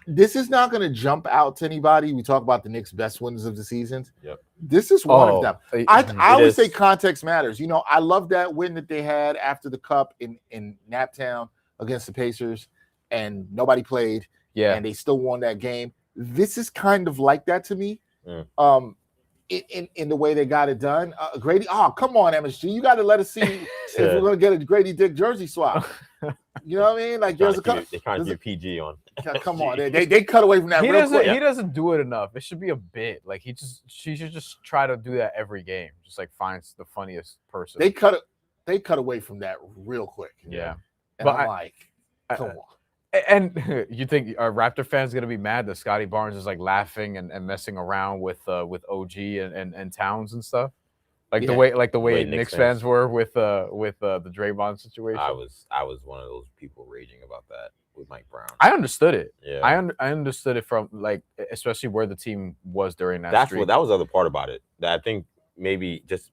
This is not going to jump out to anybody. We talk about the Knicks' best wins of the season. Yep. This is one of them. I always say context matters. I love that win that they had after the Cup in Naptown against the Pacers, and nobody played. Yeah, and they still won that game. This is kind of like that to me. In the way they got it done. Grady, come on, MSG. You got to let us see if we're going to get a Grady Dick jersey swap. You know what I mean? Like, they're trying to get PG on. Come on. They cut away from that real quick. He doesn't do it enough. It should be a bit. Like, she should just try to do that every game. Just, like, finds the funniest person. They cut away from that real quick. Yeah. And but come on. And you think are Raptor fans going to be mad that Scotty Barnes is like laughing and messing around with OG and Towns and stuff, the way Knicks fans were with the Draymond situation? I was one of those people raging about that with Mike Brown. I understood it. Yeah, I understood it from especially where the team was during that. That was the other part about it. That I think maybe just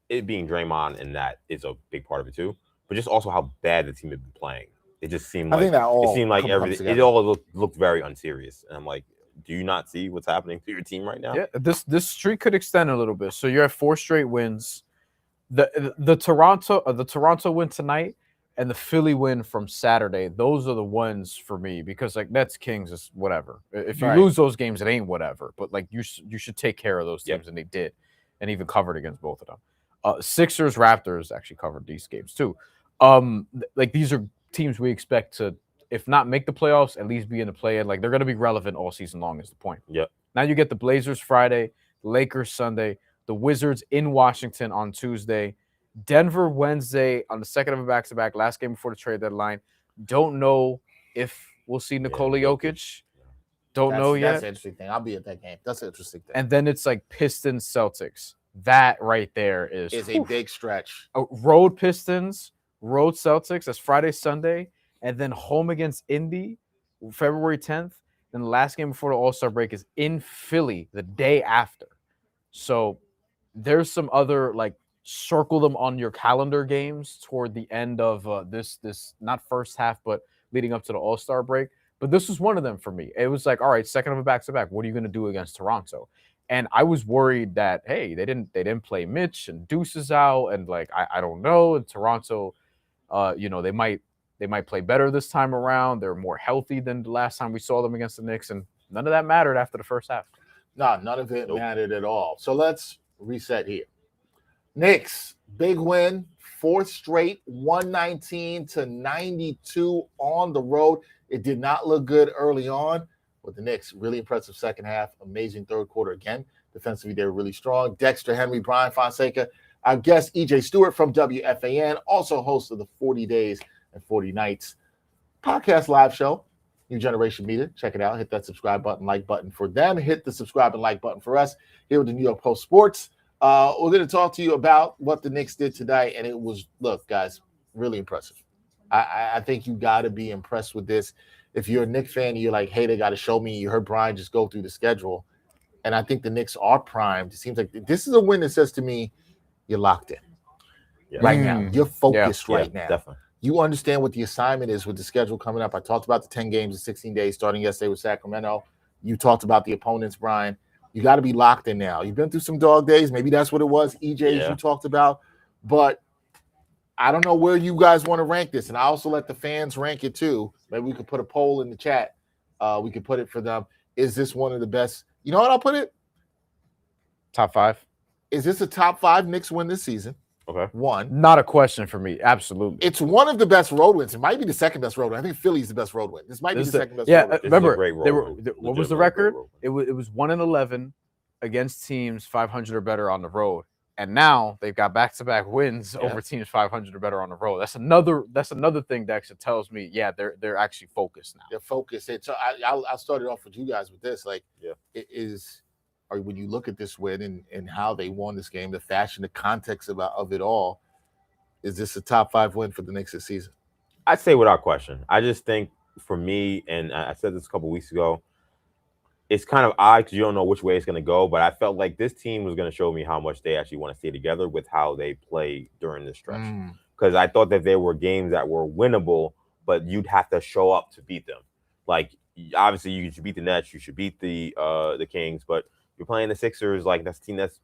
it being Draymond and that is a big part of it too, but just also how bad the team had been playing. It just seemed like everything. It all looked very unserious, and I'm like, do you not see what's happening to your team right now? Yeah, this streak could extend a little bit. So you're at 4 straight wins. The Toronto win tonight and the Philly win from Saturday. Those are the ones for me because like Nets Kings is whatever. If you lose those games, it ain't whatever. But like you should take care of those teams, and they did, and even covered against both of them. Sixers Raptors actually covered these games too. Like these are teams we expect to, if not make the playoffs, at least be in the play-in. Like they're going to be relevant all season long is the point. Yep. Now you get the Blazers Friday, Lakers Sunday, the Wizards in Washington on Tuesday, Denver Wednesday on the second of a back-to-back, last game before the trade deadline. Don't know if we'll see Nikola Jokic. Don't know yet. That's an interesting thing. I'll be at that game. That's an interesting thing. And then it's like Pistons Celtics. That right there is a big stretch. Road Pistons, road Celtics. That's Friday, Sunday, and then home against Indy, February 10th. Then the last game before the All-Star break is in Philly the day after. So there's some other like circle them on your calendar games toward the end of this not first half, but leading up to the All-Star break. But this was one of them for me. It was like, all right, second of a back-to-back. What are you going to do against Toronto? And I was worried that, hey, they didn't play Mitch and Deuce is out, and like I don't know. And Toronto, they might play better this time around. They're more healthy than the last time we saw them against the Knicks, and none of that mattered after the first half. No, none of it mattered at all. So let's reset here. Knicks, big win, 4th straight, 119-92 on the road. It did not look good early on, but the Knicks, really impressive second half, amazing third quarter again. Defensively, they were really strong. Dexter, Henry, Bryan, Fonseca. Our guest, EJ Stewart from WFAN, also host of the 40 Days and 40 Nights podcast live show. New Generation Media. Check it out. Hit that subscribe button, like button for them. Hit the subscribe and like button for us here with the New York Post Sports. We're going to talk to you about what the Knicks did tonight, and it was, look, guys, really impressive. I think you got to be impressed with this. If you're a Knicks fan and you're like, hey, they got to show me. You heard Bryan just go through the schedule, and I think the Knicks are primed. It seems like this is a win that says to me, you're locked in right now. You're focused right now. Definitely. You understand what the assignment is with the schedule coming up. I talked about the 10 games in 16 days starting yesterday with Sacramento. You talked about the opponents, Bryan. You got to be locked in now. You've been through some dog days. Maybe that's what it was, EJ, as you talked about. But I don't know where you guys want to rank this. And I also let the fans rank it too. Maybe we could put a poll in the chat. We could put it for them. Is this one of the best? You know what I'll put it? Top 5. Is this a top 5 Knicks win this season? Okay. One. Not a question for me. Absolutely. It's one of the best road wins. It might be the second best road win. I think Philly's the best road win. This might be the second best road win. Remember, what was the record? It was 1-11 against teams 500 or better on the road. And now they've got back-to-back wins over teams 500 or better on the road. That's another thing Dexter tells me. Yeah, they're actually focused now. They're focused. So I'll start it off with you guys with this. Like, it is, or when you look at this win and how they won this game, the fashion, the context of it all, is this a top 5 win for the Knicks this season? I'd say without question. I just think for me, and I said this a couple weeks ago, it's kind of odd because you don't know which way it's going to go, but I felt like this team was going to show me how much they actually want to stay together with how they play during this stretch. Because I thought that there were games that were winnable, but you'd have to show up to beat them. Like, obviously, you should beat the Nets, you should beat the Kings, but you're playing the Sixers, like that's a team that's,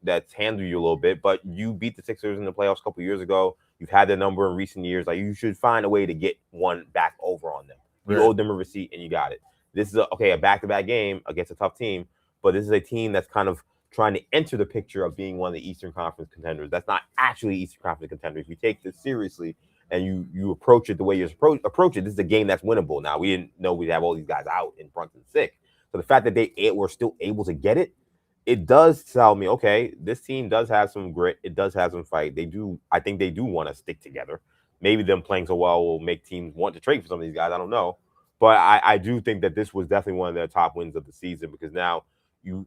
that's handled you a little bit, but you beat the Sixers in the playoffs a couple years ago. You've had their number in recent years. Like, you should find a way to get one back over on them. You owed them a receipt, and you got it. This is a back-to-back game against a tough team, but this is a team that's kind of trying to enter the picture of being one of the Eastern Conference contenders. That's not actually Eastern Conference contender. If you take this seriously and you approach it the way you're approach it, this is a game that's winnable. Now, we didn't know we'd have all these guys out in Brunson sick. So the fact that they were still able to get it, it does tell me, okay, this team does have some grit. It does have some fight. I think they do want to stick together. Maybe them playing so well will make teams want to trade for some of these guys. I don't know. But I do think that this was definitely one of their top wins of the season because now you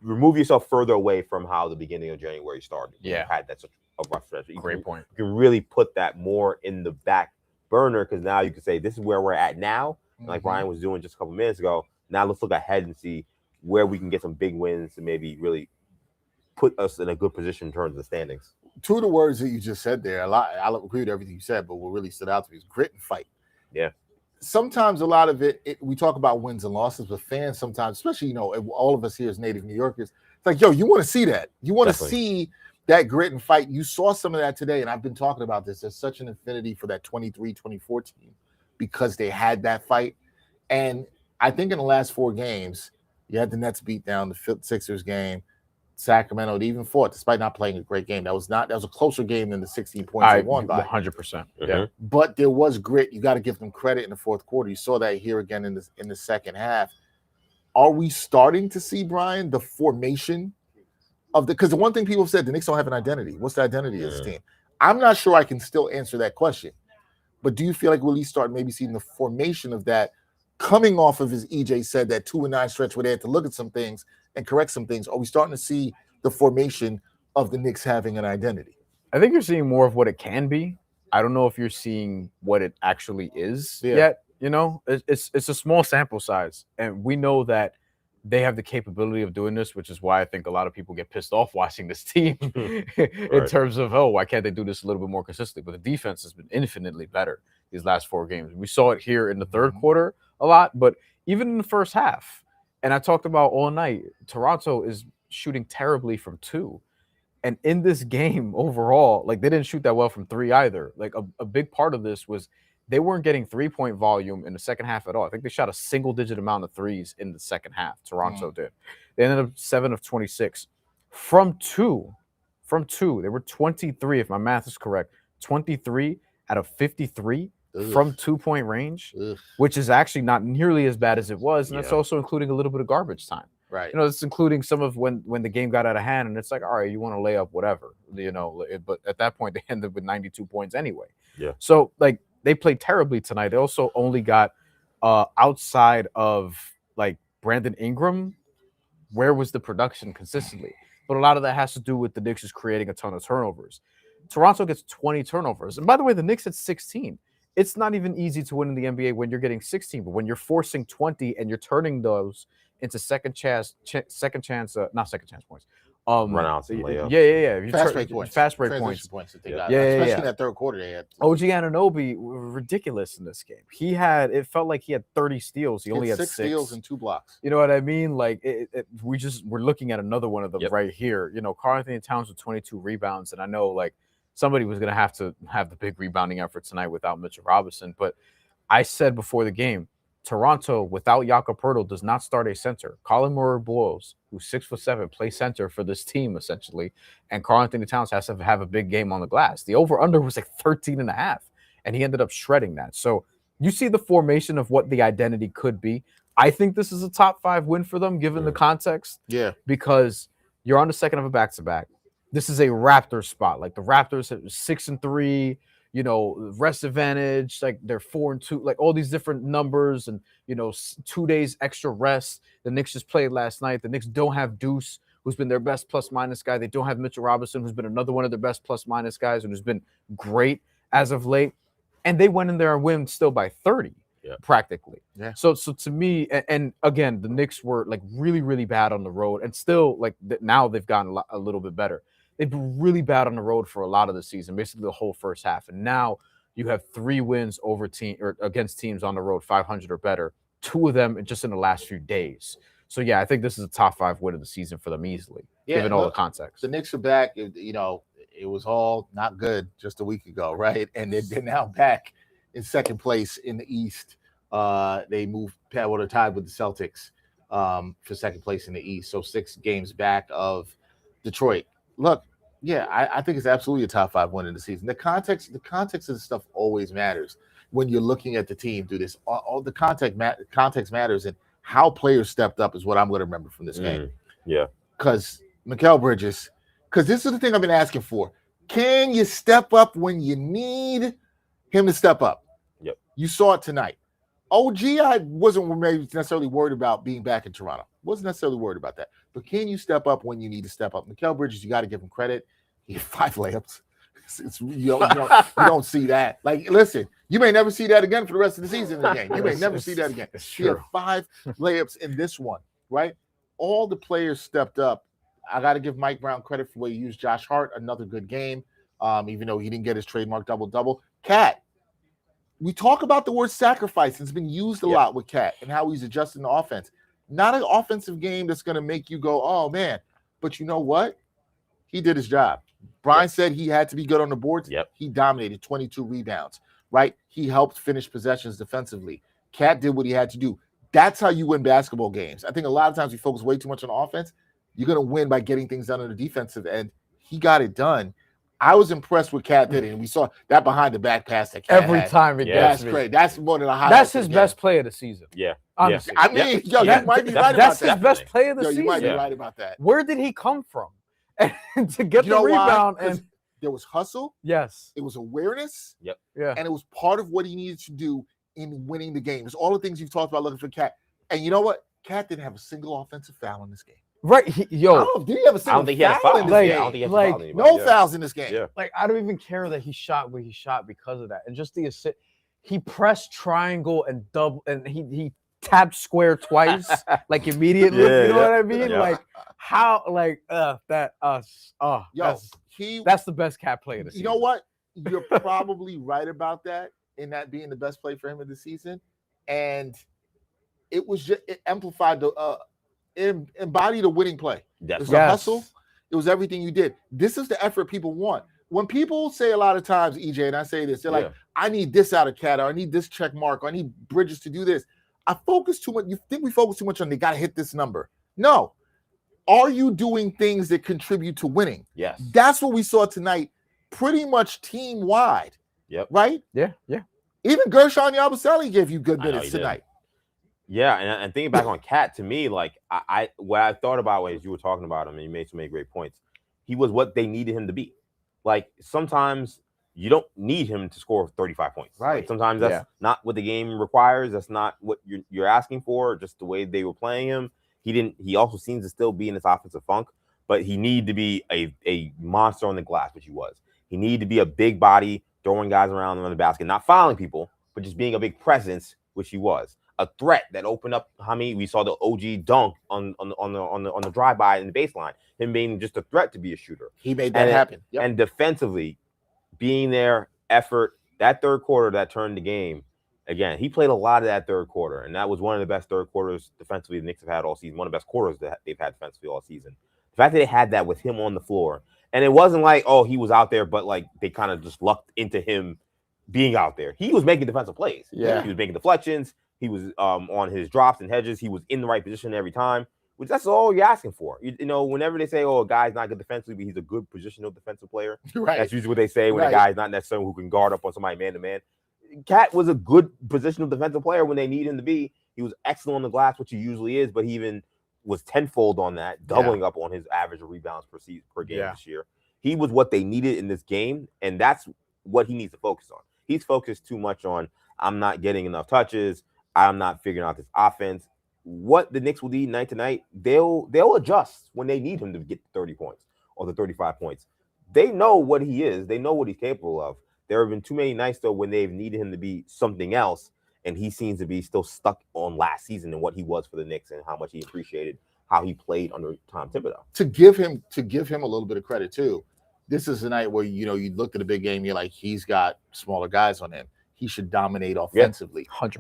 remove yourself further away from how the beginning of January started. Yeah. You had that such a rough stretch. Great point. You can really put that more in the back burner because now you can say, this is where we're at now. Like Bryan was doing just a couple minutes ago. Now let's look ahead and see where we can get some big wins to maybe really put us in a good position in terms of the standings. Two of the words that you just said there, I agree with everything you said, but what really stood out to me is grit and fight. Yeah. Sometimes a lot of it, we talk about wins and losses, but fans sometimes, especially, all of us here as native New Yorkers, it's like, yo, you want to see that. You want to see that grit and fight. You saw some of that today, and I've been talking about this. There's such an affinity for that 23-24 team because they had that fight. And I think in the last 4 games, you had the Nets beat down the Sixers game. Sacramento, they even fought despite not playing a great game. That was a closer game than the 16 points they won by. 100%. Yeah. But there was grit. You got to give them credit in the fourth quarter. You saw that here again in the second half. Are we starting to see, Bryan, the formation of because the one thing people have said, the Knicks don't have an identity. What's the identity of this team? I'm not sure I can still answer that question. But do you feel like we'll at least start maybe seeing the formation of that coming off of, as EJ said, that 2-9 stretch where they had to look at some things and correct some things? Are we starting to see the formation of the Knicks having an identity? I think you're seeing more of what it can be. I don't know if you're seeing what it actually is yet. It's a small sample size, and we know that they have the capability of doing this, which is why I think a lot of people get pissed off watching this team in terms of, why can't they do this a little bit more consistently? But the defense has been infinitely better these last 4 games. We saw it here in the third quarter a lot, but even in the first half. And I talked about all night, Toronto is shooting terribly from 2. And in this game overall, like they didn't shoot that well from 3 either. Like a big part of this was they weren't getting 3-point volume in the second half at all. I think they shot a single-digit amount of threes in the second half. Toronto did. They ended up 7 of 26. From 2, they were 23, if my math is correct, 23 out of 53 from 2-point range, which is actually not nearly as bad as it was. And that's also including a little bit of garbage time. Right. It's including some of when the game got out of hand, and it's like, all right, you want to lay up whatever, but at that point they ended with 92 points anyway. Yeah. So like they played terribly tonight. They also only got outside of like Brandon Ingram, where was the production consistently? But a lot of that has to do with the Knicks is creating a ton of turnovers. Toronto gets 20 turnovers. And by the way, the Knicks had 16. It's not even easy to win in the NBA when you're getting 16, but when you're forcing 20 and you're turning those into second chance points. Run-outs and layups. Yeah. Fast break points. Points that they got. Yeah. Especially in that third quarter they had. OG Anunoby, ridiculous in this game. It felt like he had 30 steals. He only had 6 steals and 2 blocks. You know what I mean? Like we're looking at another one of them right here. Karl-Anthony Towns with 22 rebounds, and I know like somebody was going to have the big rebounding effort tonight without Mitchell Robinson. But I said before the game, Toronto, without Jakob Poeltl, does not start a center. Colin Murray-Boyles, who's 6'7", plays center for this team, essentially. And Karl-Anthony Towns has to have a big game on the glass. The over-under was like 13.5, and he ended up shredding that. So you see the formation of what the identity could be. I think this is a top 5 win for them, given the context. Yeah. Because you're on the second of a back-to-back. This is a Raptors spot. Like, the Raptors have 6-3, rest advantage, like they're 4-2, like all these different numbers, and 2 days extra rest. The Knicks just played last night. The Knicks don't have Deuce, who's been their best plus-minus guy. They don't have Mitchell Robinson, who's been another one of their best plus-minus guys and who's been great as of late. And they went in there and win still by 30, practically. Yeah. So to me, and again, the Knicks were like really, really bad on the road, and still like now they've gotten a little bit better. They've been really bad on the road for a lot of the season, basically the whole first half. And now you have 3 wins against teams on the road, 500 or better. 2 of them just in the last few days. So yeah, I think this is a top 5 win of the season for them easily, given all the context. The Knicks are back. It was all not good just a week ago, right? And they're now back in second place in the East. They moved, they're tied with the Celtics for second place in the East. So 6 games back of Detroit. Look, yeah, I think it's absolutely a top 5 win in the season. The context of the stuff always matters when you're looking at the team do this. All the context matters, and how players stepped up is what I'm going to remember from this game. Yeah. Because Mikal Bridges, because this is the thing I've been asking for. Can you step up when you need him to step up? Yep. You saw it tonight. OG, I wasn't maybe necessarily worried about being back in Toronto. Wasn't necessarily worried about that. But can you step up when you need to step up? Mikal Bridges, you got to give him credit. He had 5 layups. You don't see that. Like, listen, you may never see that again for the rest of the season in the game. You may never see that again. He had 5 layups in this one, right? All the players stepped up. I got to give Mike Brown credit for the way he used Josh Hart. Another good game, even though he didn't get his trademark double-double. Cat, we talk about the word sacrifice. It's been used a lot with Cat and how he's adjusting the offense. Not an offensive game that's going to make you go, oh, man. But you know what? He did his job. Bryan said he had to be good on the boards. He dominated 22 rebounds, right? He helped finish possessions defensively. Cat did what he had to do. That's how you win basketball games. I think a lot of times we focus way too much on offense. You're going to win by getting things done on the defensive end. He got it done. I was impressed with Cat did it, and we saw that behind the back pass that Cat every had. time it gets That's great. That's one of the highlights. That's his best play of the season. Yeah. Honestly. I mean, you might be right about that. That's his best play of the season. You might be right about that. Where did he come from? And to get the rebound, and there was hustle. Yes. It was awareness. Yeah. And it was part of what he needed to do in winning the game. It's all the things you've talked about looking for Cat. And you know what? Cat didn't have a single offensive foul in this game. Right. Did he have a single foul in this game? No fouls in this game. Yeah. Like, I don't even care that he shot where he shot because of that. And just the assist. He pressed triangle and double, and he tapped square twice, like immediately. You know what I mean? Like, how, like, that's the best Cat play of the season. You know what? You're probably right about that, in that being the best play for him of the season. And it was just, it amplified it embodied a winning play. It was a hustle. It was everything you did. This is the effort people want. When people say a lot of times, EJ, and I say this, they're like, I need this out of Cat, or I need this check mark, or I need Bridges to do this. I focus too much. You think we focus too much on they got to hit this number. No. Are you doing things that contribute to winning? Yes. That's what we saw tonight, pretty much team-wide. Yep. Right? Yeah. Even Gershon Yabusele gave you good minutes tonight. Yeah, and thinking back on Cat, to me, like what I thought about as you were talking about him, and you made so many great points, he was what they needed him to be. Like, sometimes you don't need him to score 35 points. Right. Like, sometimes that's not what the game requires. That's not what you're asking for, just the way they were playing him. He also seems to still be in this offensive funk, but he needed to be a monster on the glass, which he was. He needed to be a big body, throwing guys around on the basket, not fouling people, but just being a big presence, which he was. A threat that opened up. We saw the OG dunk on the drive by in the baseline. Him being just a threat to be a shooter. He made that happen. And defensively, being there, effort. That third quarter that turned the game. Again, he played a lot of that third quarter, and that was one of the best third quarters defensively the Knicks have had all season. One of the best quarters that they've had defensively all season. The fact that they had that with him on the floor, and it wasn't like, oh, he was out there, but like they kind of just lucked into him being out there. He was making defensive plays. Yeah, he was making deflections. He was on his drops and hedges. He was in the right position every time, which that's all you're asking for. You know, whenever they say, oh, a guy's not good defensively, but he's a good positional defensive player. Right. That's usually what they say when a guy's not necessarily who can guard up on somebody man-to-man. Cat was a good positional defensive player when they need him to be. He was excellent on the glass, which he usually is, but he even was tenfold on that, doubling up on his average of rebounds per game this year. He was what they needed in this game, and that's what he needs to focus on. He's focused too much on, I'm not getting enough touches, I'm not figuring out this offense. What the Knicks will need night to night, they'll adjust when they need him to get 30 points or the 35 points. They know what he is. They know what he's capable of. There have been too many nights, though, when they've needed him to be something else, and he seems to be still stuck on last season and what he was for the Knicks and how much he appreciated how he played under Tom Thibodeau. To give him a little bit of credit, too, this is a night where, you know, you looked at a big game, you're like, he's got smaller guys on him. He should dominate offensively. 100%.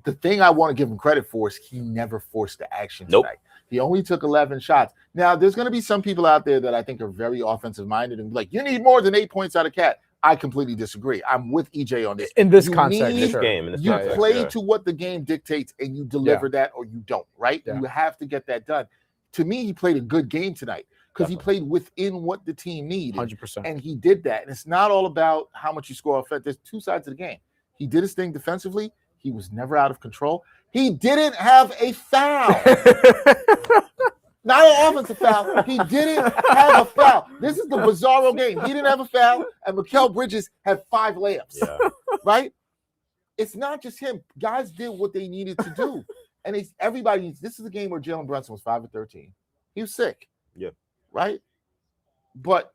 The thing I want to give him credit for is he never forced the action tonight. He only took 11 shots. Now, there's going to be some people out there that I think are very offensive-minded and be like, you need more than 8 points out of Cat. I completely disagree. I'm with EJ on this. In this context, you play to what the game dictates, and you deliver that or you don't, right? You have to get that done. To me, he played a good game tonight because he played within what the team needed. 100%. And he did that. And it's not all about how much you score offense. There's two sides of the game. He did his thing defensively. He was never out of control. He didn't have a foul. Not an offensive foul. He didn't have a foul. This is the bizarro game. He didn't have a foul, and Mikal Bridges had 5 layups. Right? It's not just him. Guys did what they needed to do. And this is a game where Jalen Brunson was 5 of 13. He was sick. Right? But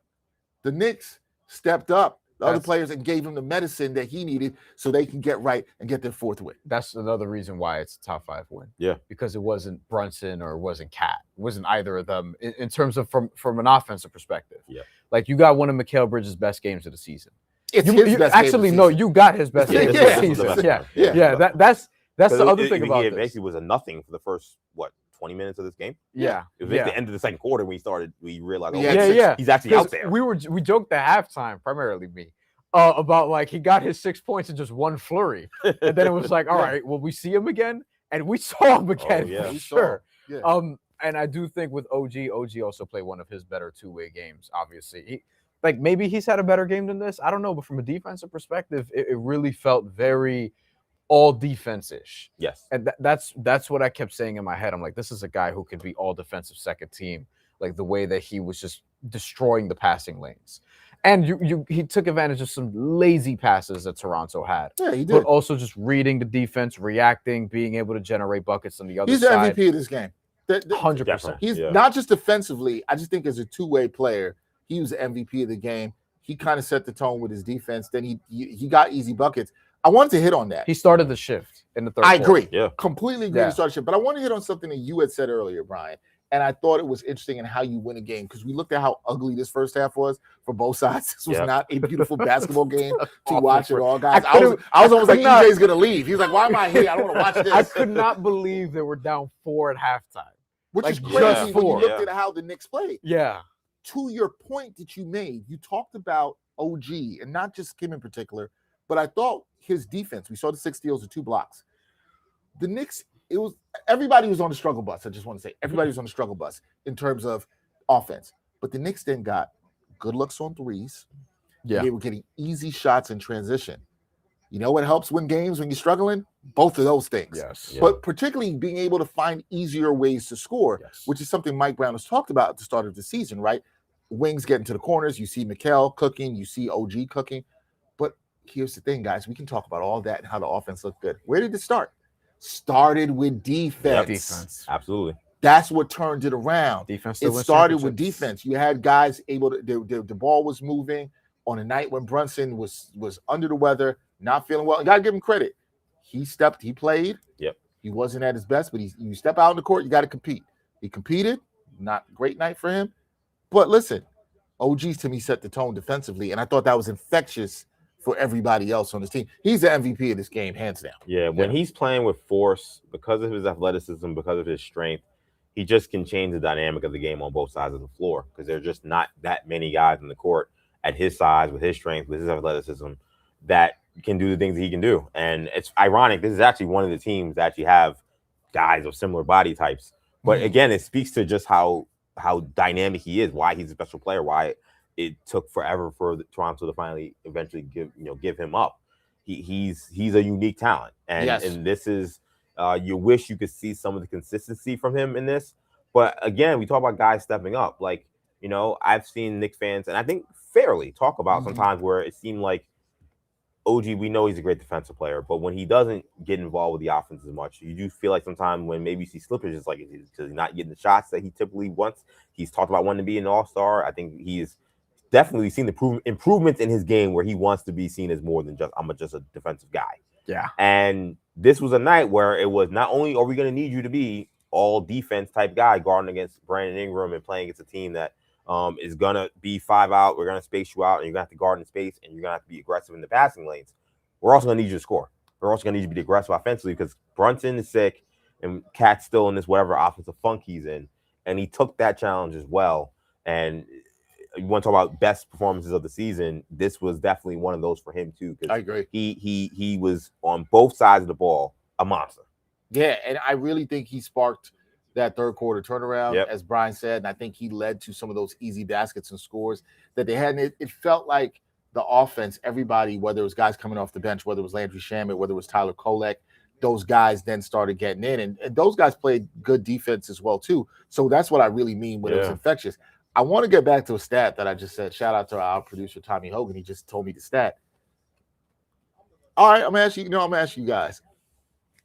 the Knicks stepped up. The other players and gave him the medicine that he needed so they can get right and get their 4th win. That's another reason why it's a top 5 win. Because it wasn't Brunson or it wasn't Cat. It wasn't either of them in terms of from an offensive perspective. Like you got one of Mikal Bridges' best games of the season. It's his best actually, no, you got his best game of the season. That's the other thing about this. It basically was a nothing for the first, 20 minutes of this game? It was at the end of the second quarter when we realized, he's actually out there. We joked at halftime, primarily me, about like he got his 6 points in just one flurry. And then it was like, all right, will we see him again? And we saw him again, for sure. And I do think with OG also played one of his better two-way games, obviously. Maybe he's had a better game than this. I don't know, but from a defensive perspective, it really felt very all defense-ish. And that's what I kept saying in my head. I'm like, this is a guy who could be all defensive second team, like the way that he was just destroying the passing lanes. And he took advantage of some lazy passes that Toronto had. Yeah, he did. But also just reading the defense, reacting, being able to generate buckets on the other side. He's the MVP of this game. 100%. He's not just defensively. I just think as a two-way player, he was the MVP of the game. He kind of set the tone with his defense. Then he got easy buckets. I wanted to hit on that. He started the shift in the third quarter. I agree. Completely agree to start the shift. But I want to hit on something that you had said earlier, Bryan. And I thought it was interesting in how you win a game because we looked at how ugly this first half was for both sides. This was not a beautiful basketball game to watch at all, guys. I was almost like, EJ's going to leave. He was like, why am I here? I don't want to watch this. I could not believe they were down 4 at halftime. Which is crazy when you looked at how the Knicks played. To your point that you made, you talked about OG, and not just him in particular, but I thought his defense, we saw the 6 steals and 2 blocks. The Knicks, everybody was on the struggle bus. I just want to say everybody was on the struggle bus in terms of offense. But the Knicks then got good looks on threes. They were getting easy shots in transition. You know what helps win games when you're struggling? Both of those things. But particularly being able to find easier ways to score, which is something Mike Brown has talked about at the start of the season, right? Wings getting to the corners. You see Mikal cooking. You see OG cooking. But here's the thing, guys. We can talk about all that and how the offense looked good. Where did it start? Started with defense. Absolutely. That's what turned it around. Defense. It started with defense. You had guys able to. The ball was moving on a night when Brunson was under the weather, not feeling well. And got to give him credit. He played. He wasn't at his best, but you step out in the court, you got to compete. He competed. Not a great night for him. But listen, OG's to me set the tone defensively, and I thought that was infectious for everybody else on this team. He's the MVP of this game, hands down. When he's playing with force, because of his athleticism, because of his strength, he just can change the dynamic of the game on both sides of the floor because there's just not that many guys in the court at his size, with his strength, with his athleticism, that can do the things that he can do. And it's ironic. This is actually one of the teams that actually have guys of similar body types. But again, it speaks to just how dynamic he is, why he's a special player, why it took forever for Toronto to finally eventually give him up. He's a unique talent. And this is you wish you could see some of the consistency from him in this. But again, we talk about guys stepping up. Like, I've seen Knicks fans, and I think fairly, talk about sometimes where it seemed like OG, we know he's a great defensive player, but when he doesn't get involved with the offense as much, you do feel like sometimes when maybe you see slippage, it's like he's not getting the shots that he typically wants. He's talked about wanting to be an all-star. I think he's definitely seen the improvements in his game where he wants to be seen as more than just a defensive guy. Yeah. And this was a night where it was not only are we going to need you to be all defense type guy guarding against Brandon Ingram and playing against a team that is going to be 5 out. We're going to space you out, and you're going to have to guard in space, and you're going to have to be aggressive in the passing lanes. We're also going to need you to score. We're also going to need you to be aggressive offensively because Brunson is sick, and Cat's still in this whatever offensive funk he's in, and he took that challenge as well. And you want to talk about best performances of the season, this was definitely one of those for him too. I agree. He was on both sides of the ball a monster. Yeah, and I really think he sparked that third quarter turnaround, as Bryan said, and I think he led to some of those easy baskets and scores that they had. And it felt like the offense, everybody, whether it was guys coming off the bench, whether it was Landry Shamet, whether it was Tyler Kolek, those guys then started getting in. And those guys played good defense as well, too. So that's what I really mean when it was infectious. I want to get back to a stat that I just said. Shout out to our producer, Tommy Hogan. He just told me the stat. All right, I'm going to ask you guys.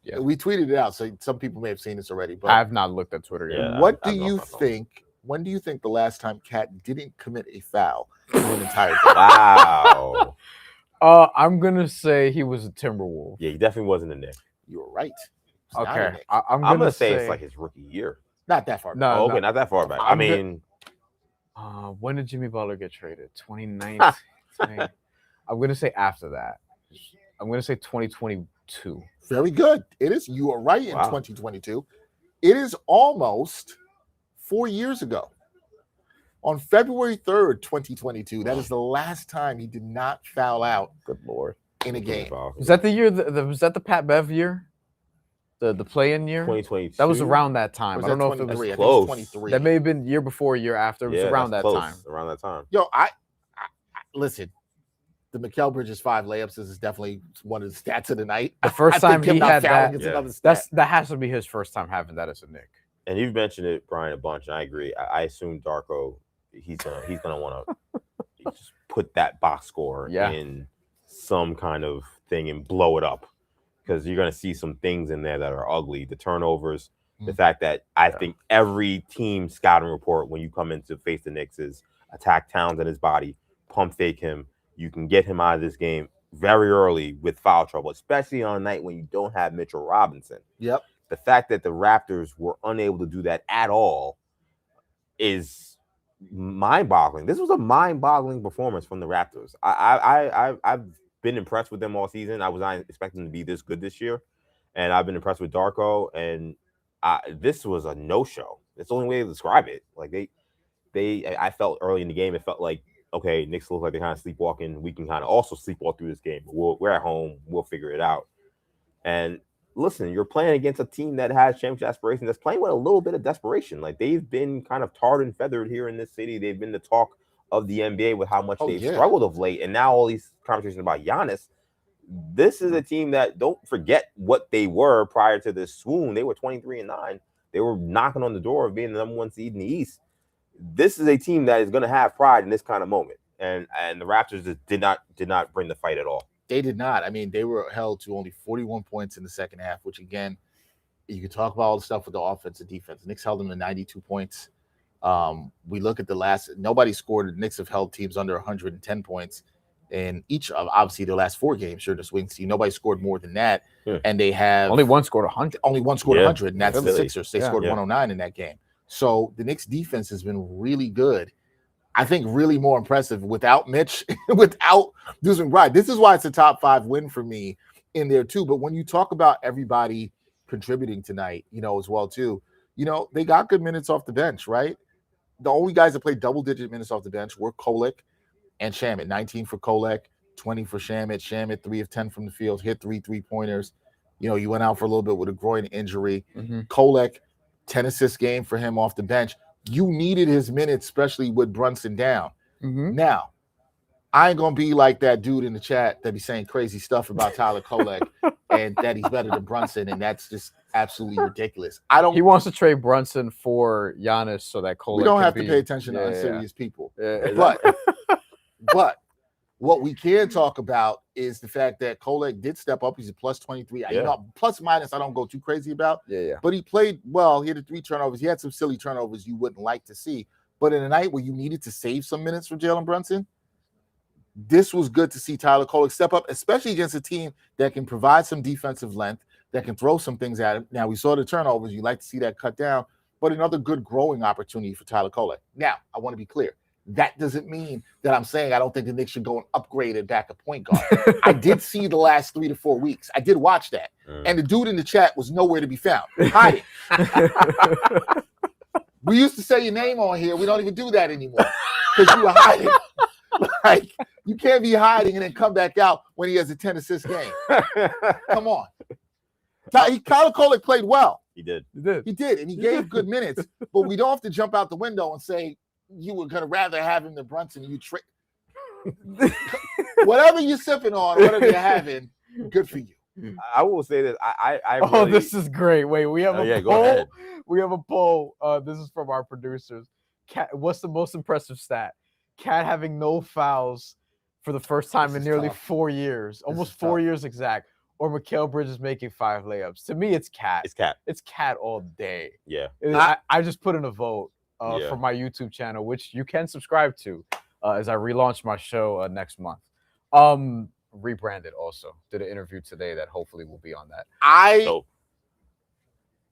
Yeah. We tweeted it out, so some people may have seen this already. But I have not looked at Twitter yet. Yeah, what do you think? When do you think the last time Cat didn't commit a foul in an entire game? Wow. I'm gonna say he was a Timberwolf. Yeah, he definitely wasn't a Knick. You were right. Okay, I'm gonna say it's like his rookie year. Not that far back. No, okay, not that far back. I mean, when did Jimmy Butler get traded? 2019. I'm gonna say after that. I'm gonna say 2022. Very good. It is. You are right in 2022. It is almost 4 years ago. On February 3rd, 2022, that is the last time he did not foul out. Good Lord. In a game. Was that the year? Was that the Pat Bev year? The play-in year? 2022. That was around that time. I don't know if it was close. 23. That may have been year before, year after. It was around that time. Around that time. Yo, I listen. The Mikal Bridges 5 layups is definitely one of the stats of the night. The first time he had that, that has to be his first time having that as a Knick. And you've mentioned it, Bryan, a bunch, and I agree. I assume Darko, he's gonna want to just put that box score in some kind of thing and blow it up because you're gonna see some things in there that are ugly. The turnovers, the fact that I think every team scouting report when you come in to face the Knicks is attack Towns in his body, pump fake him. You can get him out of this game very early with foul trouble, especially on a night when you don't have Mitchell Robinson. Yep. The fact that the Raptors were unable to do that at all is mind-boggling. This was a mind-boggling performance from the Raptors. I've been impressed with them all season. I was not expecting them to be this good this year, and I've been impressed with Darko. And this was a no-show. That's the only way to describe it. Like I felt early in the game, it felt like, okay, Knicks look like they're kind of sleepwalking. We can kind of also sleepwalk through this game. We're at home. We'll figure it out. And listen, you're playing against a team that has championship aspirations that's playing with a little bit of desperation. Like, they've been kind of tarred and feathered here in this city. They've been the talk of the NBA with how much they've struggled of late. And now all these conversations about Giannis. This is a team that, don't forget what they were prior to this swoon. They were 23-9. They were knocking on the door of being the number 1 seed in the East. This is a team that is going to have pride in this kind of moment, and the Raptors just did not bring the fight at all. They did not. I mean, they were held to only 41 points in the second half, which again, you could talk about all the stuff with the offense and defense. The Knicks held them to 92 points. We look at the last. Nobody scored. The Knicks have held teams under 110 points in each of obviously the last 4 games. Sure, the swing team. Nobody scored more than that, and they have only one scored 100. Only one scored 100, and that's the Sixers. They scored 109 in that game. So the Knicks defense has been really good. I think really more impressive without Mitch, without Deuce McBride. This is why it's a top 5 win for me in there too. But when you talk about everybody contributing tonight, as well too, they got good minutes off the bench, right? The only guys that played double-digit minutes off the bench were Kolek and Shamet. 19 for Kolek, 20 for Shamet. Shamet 3 of 10 from the field, hit 3 3-pointers. You know, you went out for a little bit with a groin injury. Kolek, 10 assist game for him off the bench. You needed his minutes, especially with Brunson down. Now, I ain't gonna be like that dude in the chat that be saying crazy stuff about Tyler Kolek and that he's better than Brunson, and that's just absolutely ridiculous. He wants to trade Brunson for Giannis so that Kolek. We don't have to pay attention to unserious people. But what we can talk about is the fact that Kolek did step up. He's a plus 23. You know, plus minus, I don't go too crazy about. But he played well. He had 3 turnovers. He had some silly turnovers you wouldn't like to see. But in a night where you needed to save some minutes for Jalen Brunson, this was good to see Tyler Kolek step up, especially against a team that can provide some defensive length, that can throw some things at him. Now, we saw the turnovers. You like to see that cut down, but another good growing opportunity for Tyler Kolek. Now, I want to be clear. That doesn't mean that I'm saying I don't think the Knicks should go and upgrade and back a point guard. I did see the last 3 to 4 weeks. I did watch that. And the dude in the chat was nowhere to be found. Hiding. We used to say your name on here. We don't even do that anymore because you were hiding. Like, you can't be hiding and then come back out when he has a 10 assist game. Come on. Tyler Kolek played well. He did. He did, and he gave good minutes. But we don't have to jump out the window and say you were going to rather have him than Brunson. Whatever you're sipping on, whatever you're having, good for you. I will say this. Oh, this is great. Wait, we have a poll. Go ahead. We have a poll. This is from our producers. Cat, what's the most impressive stat? Cat having no fouls for the first time in nearly 4 years, almost 4 years exact. Or Mikal Bridges making 5 layups. To me, it's Cat. It's Cat. It's Cat all day. Yeah. I just put in a vote for my YouTube channel, which you can subscribe to as I relaunch my show next month. Rebranded also. Did an interview today that hopefully will be on that.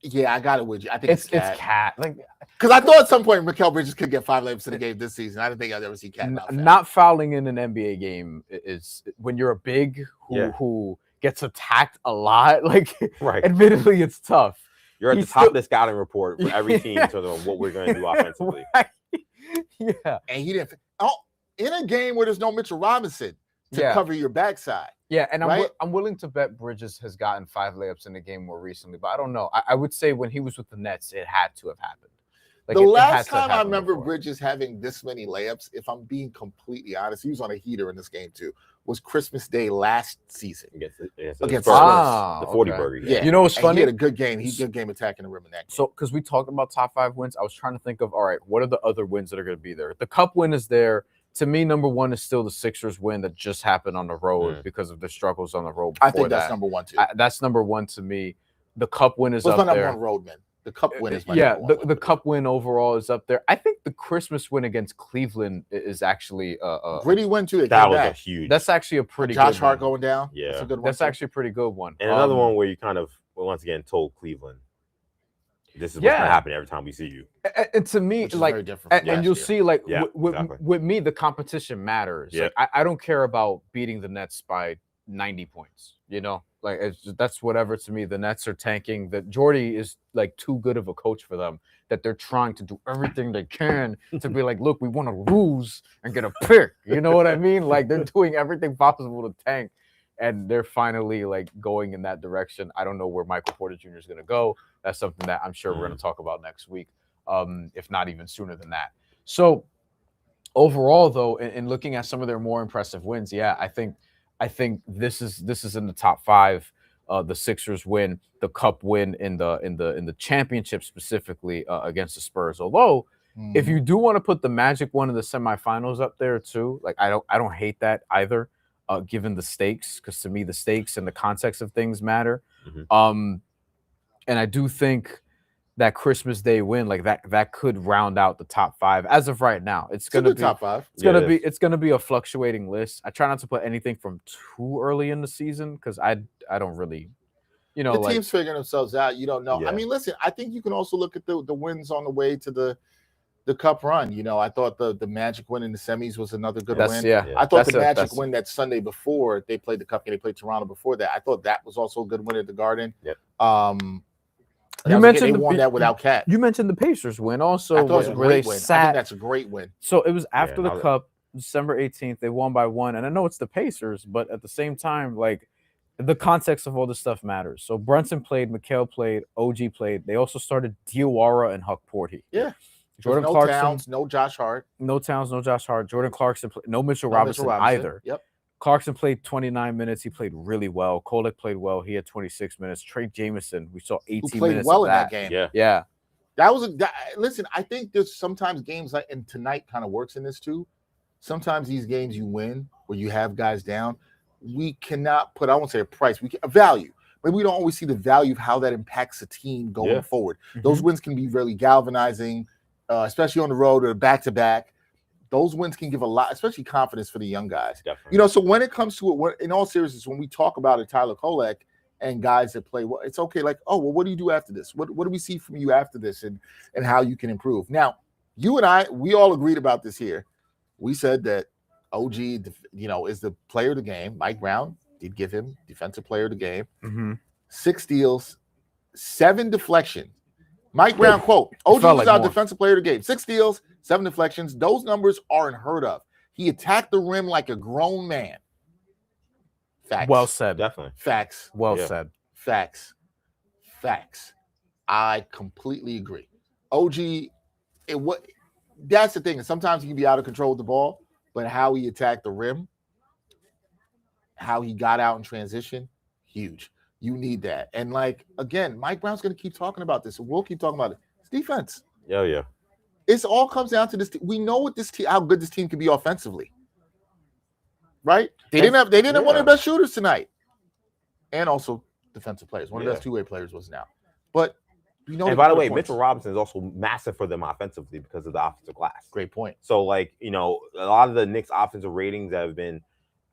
Yeah, I got it with you. I think it's Cat. Like, because I thought at some point Mikal Bridges could get 5 layups in the game this season. I didn't think I'd ever see Cat not fouling in an NBA game is when you're a big who gets attacked a lot. Like, admittedly, it's tough. You're at the top of the scouting report for every team in terms of what we're going to do offensively. Yeah, and he didn't. Oh, in a game where there's no Mitchell Robinson to cover your backside. Yeah, and I'm willing to bet Bridges has gotten 5 layups in the game more recently, but I don't know. I would say when he was with the Nets, it had to have happened. Like, the last time I remember Bridges having this many layups, if I'm being completely honest, he was on a heater in this game too, was Christmas Day last season. Against the 40 burger. Yeah. You know what's funny? He had a good game. He's a good game attacking the rim in that game. So, because we talked about top 5 wins, I was trying to think of, all right, what are the other wins that are going to be there? The Cup win is there. To me, number 1 is still the Sixers win that just happened on the road because of the struggles on the road. I think that's number 1 too. That's number 1 to me. The Cup win is up there. What's my number 1 road win? The Cup win is my number 1. The Cup win overall is up there. I think the Christmas win against Cleveland is actually a gritty win too. That was a huge. That's actually a pretty Josh good Hart one. going down. Yeah, that's a good one. That's actually a pretty good one. And another one where you kind of once again told Cleveland, "This is what's gonna happen every time we see you." And to me, like, and you'll see, like, with me, the competition matters. Yeah. Like, I don't care about beating the Nets by 90 points. You know, like that's whatever to me. The Nets are tanking. That Jordy is like too good of a coach for them. That they're trying to do everything they can to be like, look, we want to lose and get a pick. You know what I mean? Like, they're doing everything possible to tank, and they're finally like going in that direction. I don't know where Michael Porter Jr. is going to go. That's something that I'm sure we're going to talk about next week, if not even sooner than that. So overall, though, in looking at some of their more impressive wins, I think this is in the top 5. The Sixers win, the Cup win in the championship specifically against the Spurs. Although, if you do want to put the Magic one in the semifinals up there too, like I don't hate that either, given the stakes, because to me the stakes and the context of things matter. And I do think that Christmas Day win, like that could round out the top 5 as of right now. It's gonna be top 5. It's gonna be a fluctuating list. I try not to put anything from too early in the season because I don't really, you know, the team's figuring themselves out. You don't know. Yeah. I mean, listen, I think you can also look at the wins on the way to the Cup run. You know, I thought the Magic win in the semis was another good win. I thought the Magic win that Sunday before they played the Cup game, they played Toronto before that. I thought that was also a good win at the Garden. You mentioned they won that without Cat. You mentioned the Pacers win also. I thought it was a great win. I think that's a great win. So it was after the Cup. December 18th. They won by 1. And I know it's the Pacers, but at the same time, like, the context of all this stuff matters. So Brunson played, Mikal played, OG played. They also started Diawara and Huck Porty. Yeah. Jordan no Clarkson. Towns, no Josh Hart. No Towns, no Josh Hart. Jordan Clarkson, no Mitchell Robinson either. Yep. Clarkson played 29 minutes. He played really well. Kolek played well. He had 26 minutes. Trey Jameson, we saw 18 minutes. Who played well in that game. Yeah. That was listen, I think there's sometimes games like, and tonight kind of works in this too. Sometimes these games you win where you have guys down, we cannot put, I won't say a price, a value. But we don't always see the value of how that impacts a team going forward. Those wins can be really galvanizing, especially on the road or back-to-back. Those wins can give a lot, especially confidence for the young guys. Definitely. So when it comes to it, in all seriousness, when we talk about a Tyler Kolek and guys that play well, it's okay. Like, oh, well, what do you do after this? What do we see from you after this and how you can improve? Now, you and I, we all agreed about this here. We said that OG, is the player of the game. Mike Brown did give him defensive player of the game. 6 steals, 7 deflections. Mike Brown quote, OG was our defensive player of the game. 6 steals, 7 deflections. Those numbers are unheard of. He attacked the rim like a grown man. Facts. Well said. Definitely. Facts. Well said. Facts. I completely agree. OG, that's the thing. Sometimes he can be out of control with the ball, but how he attacked the rim, how he got out in transition, huge. You need that. And like, again, Mike Brown's going to keep talking about this, and we'll keep talking about it. It's defense. Yeah. It all comes down to this. We know what how good this team can be offensively. Right? They didn't have one of the best shooters tonight. And also defensive players. One of the best two-way players was now. But and by the way, Mitchell Robinson is also massive for them offensively because of the offensive glass. Great point. So, like, a lot of the Knicks offensive ratings have been,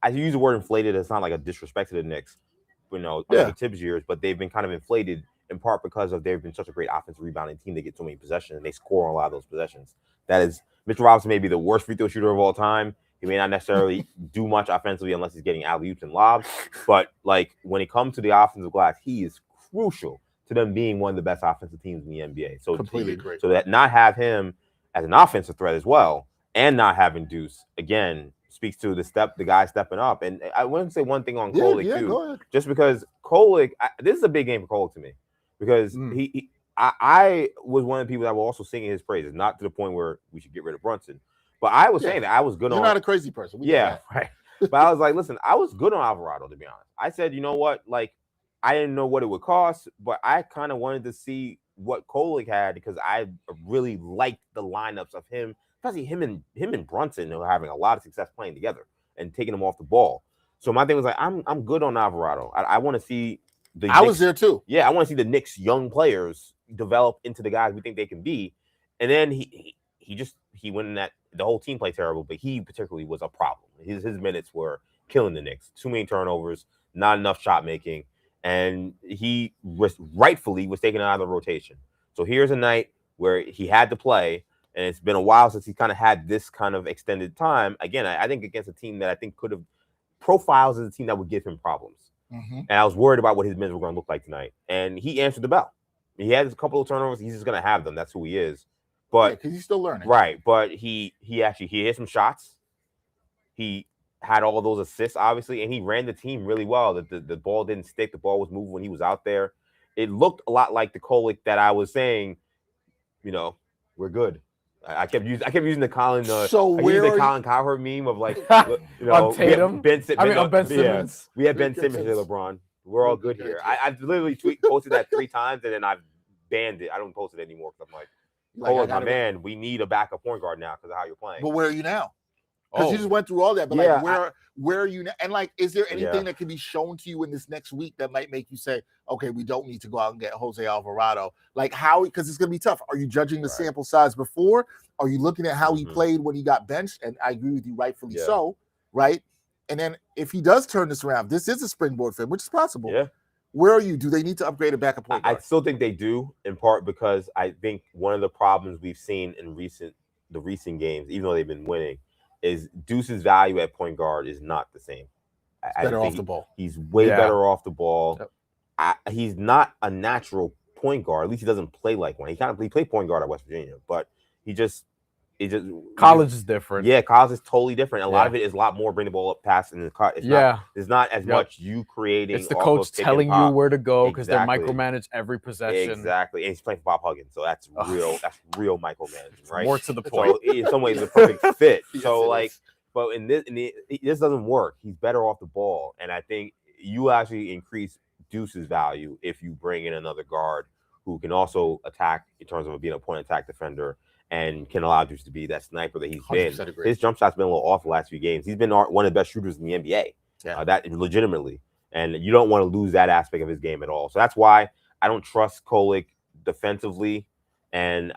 I use the word inflated. It's not like a disrespect to the Knicks, the Tibbs years, but they've been kind of inflated in part because they've been such a great offensive rebounding team. They get so many possessions and they score on a lot of those possessions. That is, Mitchell Robinson may be the worst free throw shooter of all time. He may not necessarily do much offensively unless he's getting alley-oops and lobs. But, like, when it comes to the offensive glass, he is crucial to them being one of the best offensive teams in the NBA. So completely agree. So that not have him as an offensive threat as well, and not having Deuce, again, speaks to the guy stepping up. And I want to say one thing on Kolek too. Go ahead. Just because Kolek, this is a big game for Kolek to me. Because I was one of the people that were also singing his praises, not to the point where we should get rid of Brunson. But I was saying that I was good on. You're not a crazy person. Right. But I was like, listen, I was good on Alvarado, to be honest. I said, you know what? Like, I didn't know what it would cost, but I kind of wanted to see what Kolek had because I really liked the lineups of him, especially him and Brunson who are having a lot of success playing together and taking them off the ball. So my thing was like, I'm good on Alvarado. I want to see the Knicks, was there too. Yeah, I want to see the Knicks young players develop into the guys we think they can be. And then he went in that the whole team played terrible, but he particularly was a problem. His minutes were killing the Knicks. Too many turnovers, not enough shot making. And he rightfully was taken out of the rotation. So here's a night where he had to play, and it's been a while since he kind of had this kind of extended time. Again, I think against a team that I think could have profiles as a team that would give him problems. And I was worried about what his minutes were going to look like tonight. And he answered the bell. He had a couple of turnovers. He's just going to have them. That's who he is. But because he's still learning. Right. But he hit some shots. He had all those assists, obviously, and he ran the team really well. The ball didn't stick. The ball was moving when he was out there. It looked a lot like the Kolek that I was saying, we're good. I kept using the Colin Cowherd meme of like, on Tatum. Ben Simmons. Yeah, we had Ben Simmons and LeBron. We're all good here. I literally posted that 3 times and then I've banned it. I don't post it anymore because I'm like, Kolek, my man, we need a backup point guard now because of how you're playing. But where are you now? Because you just went through all that. But where are you now? And like, is there anything that can be shown to you in this next week that might make you say, okay, we don't need to go out and get Jose Alvarado? Like how, because it's going to be tough. Are you judging the sample size before? Are you looking at how he played when he got benched? And I agree with you, rightfully so, right? And then if he does turn this around, this is a springboard for him, which is possible. Yeah. Where are you? Do they need to upgrade a backup point guard? I still think they do, in part because I think one of the problems we've seen in the recent games, even though they've been winning, is Deuce's value at point guard is not the same. Better off the ball. He's way better off the ball. Yep. He's not a natural point guard. At least he doesn't play like one. He played point guard at West Virginia, but he just college is different. Yeah, college is totally different. A lot of it is a lot more bring the ball up, pass, and it's not as much you creating. It's the coach telling you where to go because they're micromanage every possession. Exactly, and he's playing for Bob Huggins, so that's real. That's real micromanaging, right? More to the point. So in some ways, it's a perfect fit. So but this doesn't work. He's better off the ball, and I think you actually increase Deuce's value if you bring in another guard who can also attack in terms of being a point attack defender and can allow Deuce to be that sniper that he's been. His jump shot's been a little off the last few games. He's been one of the best shooters in the NBA. That legitimately, and you don't want to lose that aspect of his game at all. So that's why I don't trust Kolek defensively. And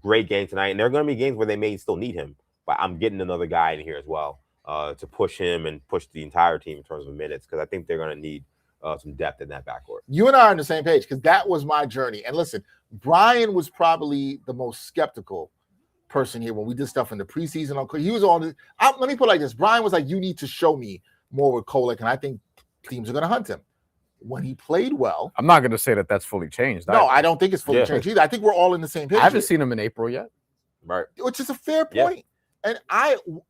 great game tonight. And there are going to be games where they may still need him, but I'm getting another guy in here as well to push him and push the entire team in terms of minutes because I think they're going to need some depth in that backcourt. You and I are on the same page because that was my journey. And listen, Bryan was probably the most skeptical person here when we did stuff in the preseason. He was on. Let me put it like this: Bryan was like, "You need to show me more with Kolek," and I think teams are going to hunt him. When he played well, I'm not going to say that that's fully changed. No, I don't think it's fully changed either. I think we're all in the same page. I haven't seen him in April yet, right? Which is a fair point. And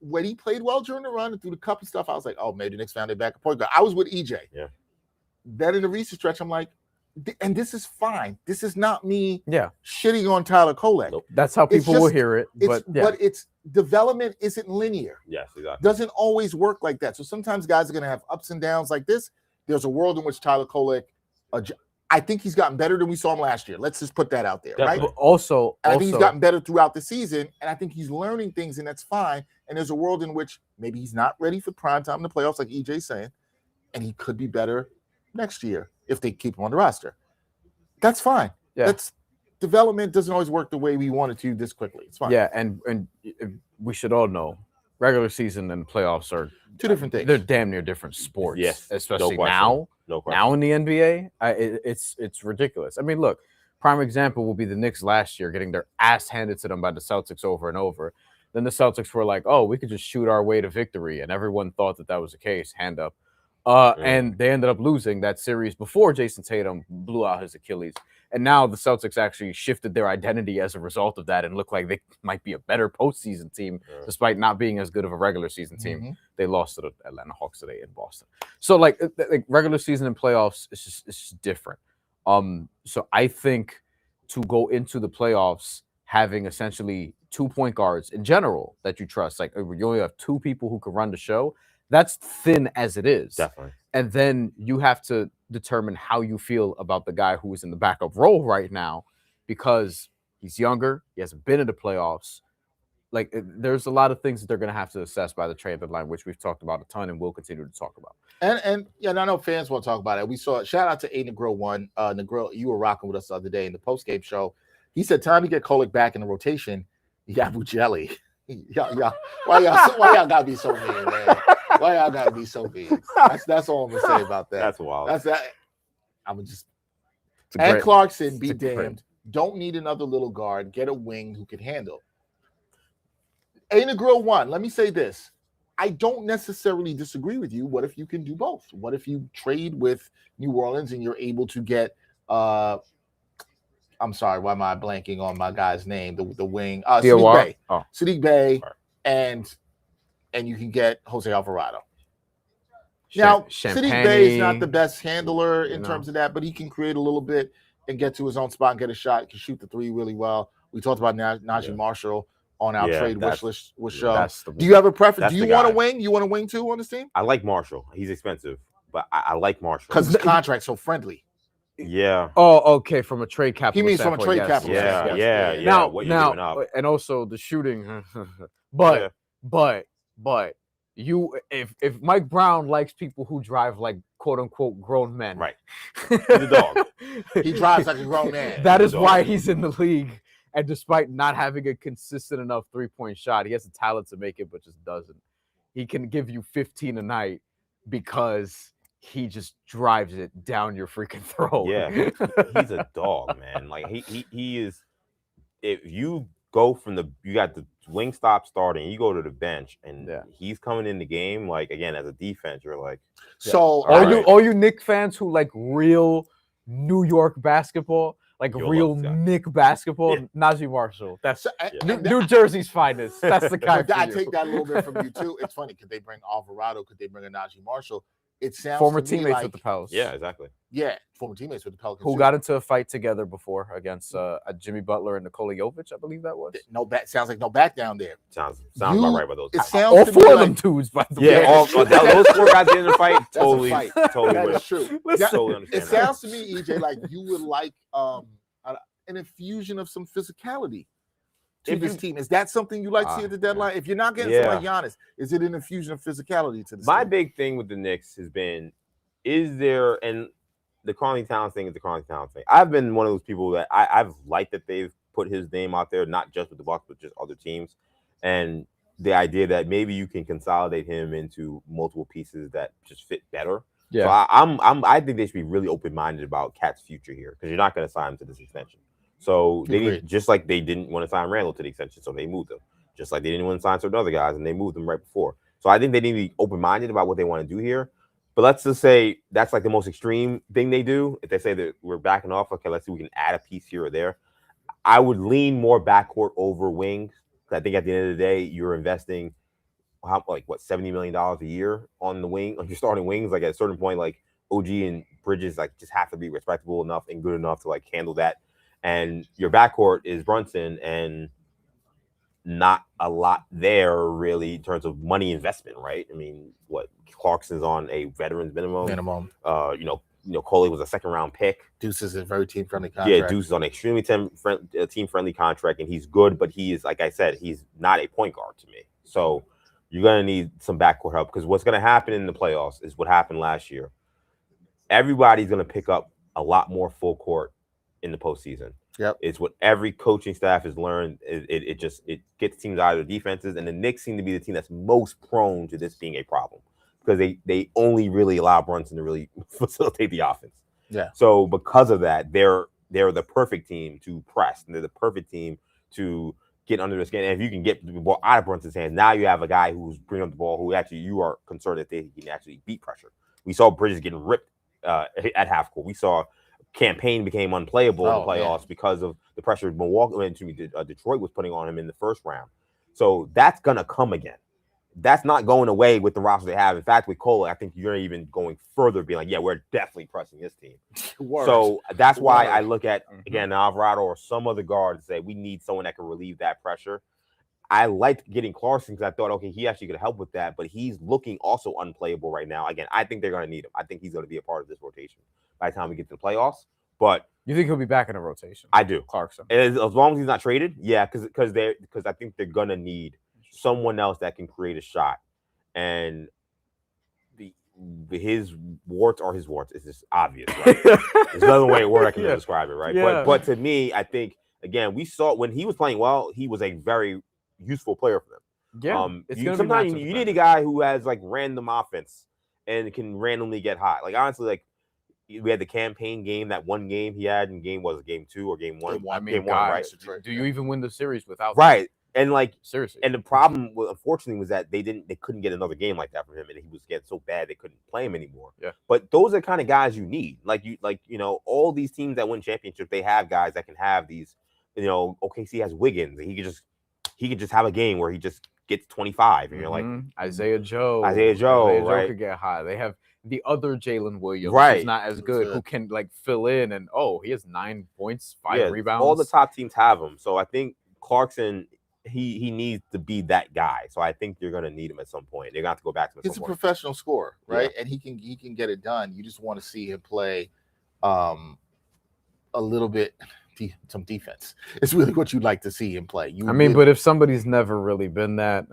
when he played well during the run and through the cup and stuff, I was like, "Oh, maybe the Knicks found their backup point guard." I was with EJ. Yeah. Then in the recent stretch, I'm like, and this is fine. This is not me shitting on Tyler Kolek. Nope. That's how people will hear it. But it's development isn't linear. Yes, exactly. Doesn't always work like that. So sometimes guys are going to have ups and downs like this. There's a world in which Tyler Kolek, I think he's gotten better than we saw him last year. Let's just put that out there, right? But also, I think he's gotten better throughout the season, and I think he's learning things, and that's fine. And there's a world in which maybe he's not ready for prime time in the playoffs, like EJ's saying, and he could be better next year if they keep him on the roster. That's fine. Yeah. That's development doesn't always work the way we want it to this quickly. It's fine. Yeah, and we should all know regular season and playoffs are two different things. They're damn near different sports. Yes, especially now. Now in the NBA, it's ridiculous. I mean, look, prime example will be the Knicks last year getting their ass handed to them by the Celtics over and over. Then the Celtics were like, "Oh, we could just shoot our way to victory," and everyone thought that was the case. Hand up. And they ended up losing that series before Jason Tatum blew out his Achilles. And now the Celtics actually shifted their identity as a result of that and look like they might be a better postseason team, despite not being as good of a regular season team. Mm-hmm. They lost to the Atlanta Hawks today in Boston. So like regular season and playoffs, it's just different. So I think to go into the playoffs having essentially 2 point guards in general that you trust, like you only have 2 people who can run the show. That's thin as it is. Definitely. And then you have to determine how you feel about the guy who is in the backup role right now because he's younger. He hasn't been in the playoffs. Like, there's a lot of things that they're going to have to assess by the trade deadline, which we've talked about a ton and will continue to talk about. And I know fans will talk about it. We saw, shout out to A Negro One. Negro, you were rocking with us the other day in the postgame show. He said, time to get Kolek back in the rotation. Yabu Jelly. Why y'all gotta be so mean, man? Why y'all gotta be so mean? That's all I'm gonna say about that. That's wild. That's that. I'm just. And Clarkson, be damned. Don't need another little guard. Get a wing who can handle. A Negro One. Let me say this. I don't necessarily disagree with you. What if you can do both? What if you trade with New Orleans and you're able to get I'm sorry, why am I blanking on my guy's name? The wing, Sadiq Bey. Sadiq Bey, and you can get Jose Alvarado. Now, Sadiq Bey is not the best handler in terms of that, but he can create a little bit and get to his own spot and get a shot. He can shoot the 3 really well. We talked about Najee Marshall on our trade wish list. Do you have a preference? Do you want a wing? You want a wing too on this team? I like Marshall. He's expensive, but I like Marshall because his contract's so friendly. Yeah. Oh, okay. From a trade capital. He means from a trade capital. Yeah. Now, what you're giving up. And also the shooting. But you, if Mike Brown likes people who drive like quote unquote grown men, right? He's a dog. He drives like a grown man. That is why he's in the league. And despite not having a consistent enough 3-point shot, he has the talent to make it, but just doesn't. He can give you 15 a night because he just drives it down your freaking throat. Yeah, he's a dog, man. Like he is. If you go from you got the wing stop starting, you go to the bench, and he's coming in the game. Like again, as a defense, you're like. So all you Knicks fans who like real New York basketball, like You'll real love this guy. Nick basketball, Najee Marshall. That's So, New Jersey's finest. That's the guy. I take that a little bit from you too. It's funny. Could they bring Alvarado? Could they bring a Najee Marshall? It sounds former to me teammates like, with the Pelicans. Yeah, exactly. Yeah, former teammates with the Pelicans. Who too. got into a fight together before against Jimmy Butler and Nikola Jovic, I believe that was. No back. Sounds like no back down there. Sounds about right by those It guys. sounds All to me four of like, them dudes, by the Yeah, way. those 4 guys in the fight. That's a Totally, fight. totally That with is true. Listen, totally It understand. sounds to me, EJ, like you would like an infusion of some physicality to If this you- team. Is that something you like to see at the deadline? If you're not getting someone like Giannis, is it an infusion of physicality to the My team? big thing with the Knicks has been, is there, and the Karl-Anthony Towns thing is the Karl-Anthony Towns thing. I've been one of those people that I've liked that they've put his name out there, not just with the Bucks, but just other teams. And the idea that maybe you can consolidate him into multiple pieces that just fit better. Yeah. So I think they should be really open-minded about Cat's future here, because you're not going to sign him to this extension. So they need, just like they didn't want to sign Randall to the extension, so they moved him. Just like they didn't want to sign certain other guys, and they moved them right before. So I think they need to be open-minded about what they want to do here. But let's just say that's like the most extreme thing they do. If they say that we're backing off, okay, let's see, we can add a piece here or there. I would lean more backcourt over wings. I think at the end of the day, you're investing $70 million a year on the wing, on your starting wings. Like at a certain point, like OG and Bridges like just have to be respectable enough and good enough to like handle that. And your backcourt is Brunson, and not a lot there really in terms of money investment, right? I mean, what Clarkson's on a veterans minimum. Coley was a 2nd-round pick. Deuce is a very team-friendly contract. Yeah, Deuce is on an extremely team-friendly contract, and he's good, but he is, like I said, he's not a point guard to me. So you're going to need some backcourt help, because what's going to happen in the playoffs is what happened last year. Everybody's going to pick up a lot more full court in the postseason. Yep. It's what every coaching staff has learned. It gets teams out of their defenses, and the Knicks seem to be the team that's most prone to this being a problem, because they only really allow Brunson to really facilitate the offense. Yeah. So because of that, they're the perfect team to press, and they're the perfect team to get under the skin. And if you can get the ball out of Brunson's hands, now you have a guy who's bringing up the ball who actually you are concerned that they can actually beat pressure. We saw Bridges getting ripped at half court. We saw Campaign became unplayable in the playoffs because of the pressure Detroit was putting on him in the first round. So that's going to come again. That's not going away with the roster they have. In fact, with Cole, I think you're even going further, being like, yeah, we're definitely pressing this team. So that's why I look at, again, Alvarado or some other guard and say, we need someone that can relieve that pressure. I liked getting Clarkson because I thought, okay, he actually could help with that, but he's looking also unplayable right now. Again, I think they're going to need him. I think he's going to be a part of this rotation by the time we get to the playoffs. But you think he'll be back in the rotation? I do. Clarkson. And as long as he's not traded, yeah, because I think they're going to need someone else that can create a shot. And his warts are his warts. It's just obvious, right? There's another way word I can describe it, right? Yeah. But to me, I think, again, we saw when he was playing well, he was a very useful player for them. Yeah. Sometimes you need a guy who has like random offense and can randomly get hot. Like honestly, like we had the Campaign game, that one game he had in game 2 or game 1. Game one, right? Do you even win the series without right? And like seriously, and the problem, unfortunately, was that they couldn't get another game like that from him, and he was getting so bad they couldn't play him anymore. Yeah. But those are the kind of guys you need. All these teams that win championships, they have guys that can have these. OKC has Wiggins. He could just have a game where he just gets 25, and you're like Isaiah Joe, right? Could get high. They have the other Jalen Williams, right? Who's not as good, who can like fill in, and he has 9 points, 5 rebounds. All the top teams have him, so I think Clarkson. He needs to be that guy. So I think you're going to need him at some point. They're going to have to go back to him. He's a professional scorer, right? Yeah. And he can get it done. You just want to see him play a little bit, some defense. It's really what you'd like to see him play. But if somebody's never really been that,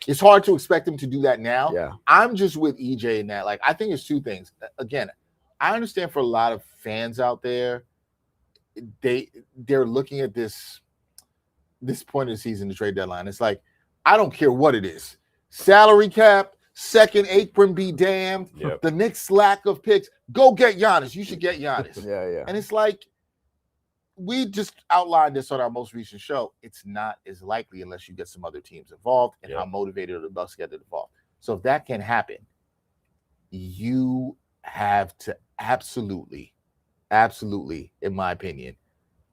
it's hard to expect him to do that now. Yeah. I'm just with EJ in that. Like, I think it's 2 things. Again, I understand for a lot of fans out there, they're looking at this point of the season, the trade deadline. It's like, I don't care what it is. Salary cap, second apron be damned. Yep. The Knicks lack of picks. Go get Giannis. You should get Giannis. Yeah. And it's like, we just outlined this on our most recent show. It's not as likely unless you get some other teams involved and how motivated are the Bucks get involved. So if that can happen, you have to absolutely, in my opinion,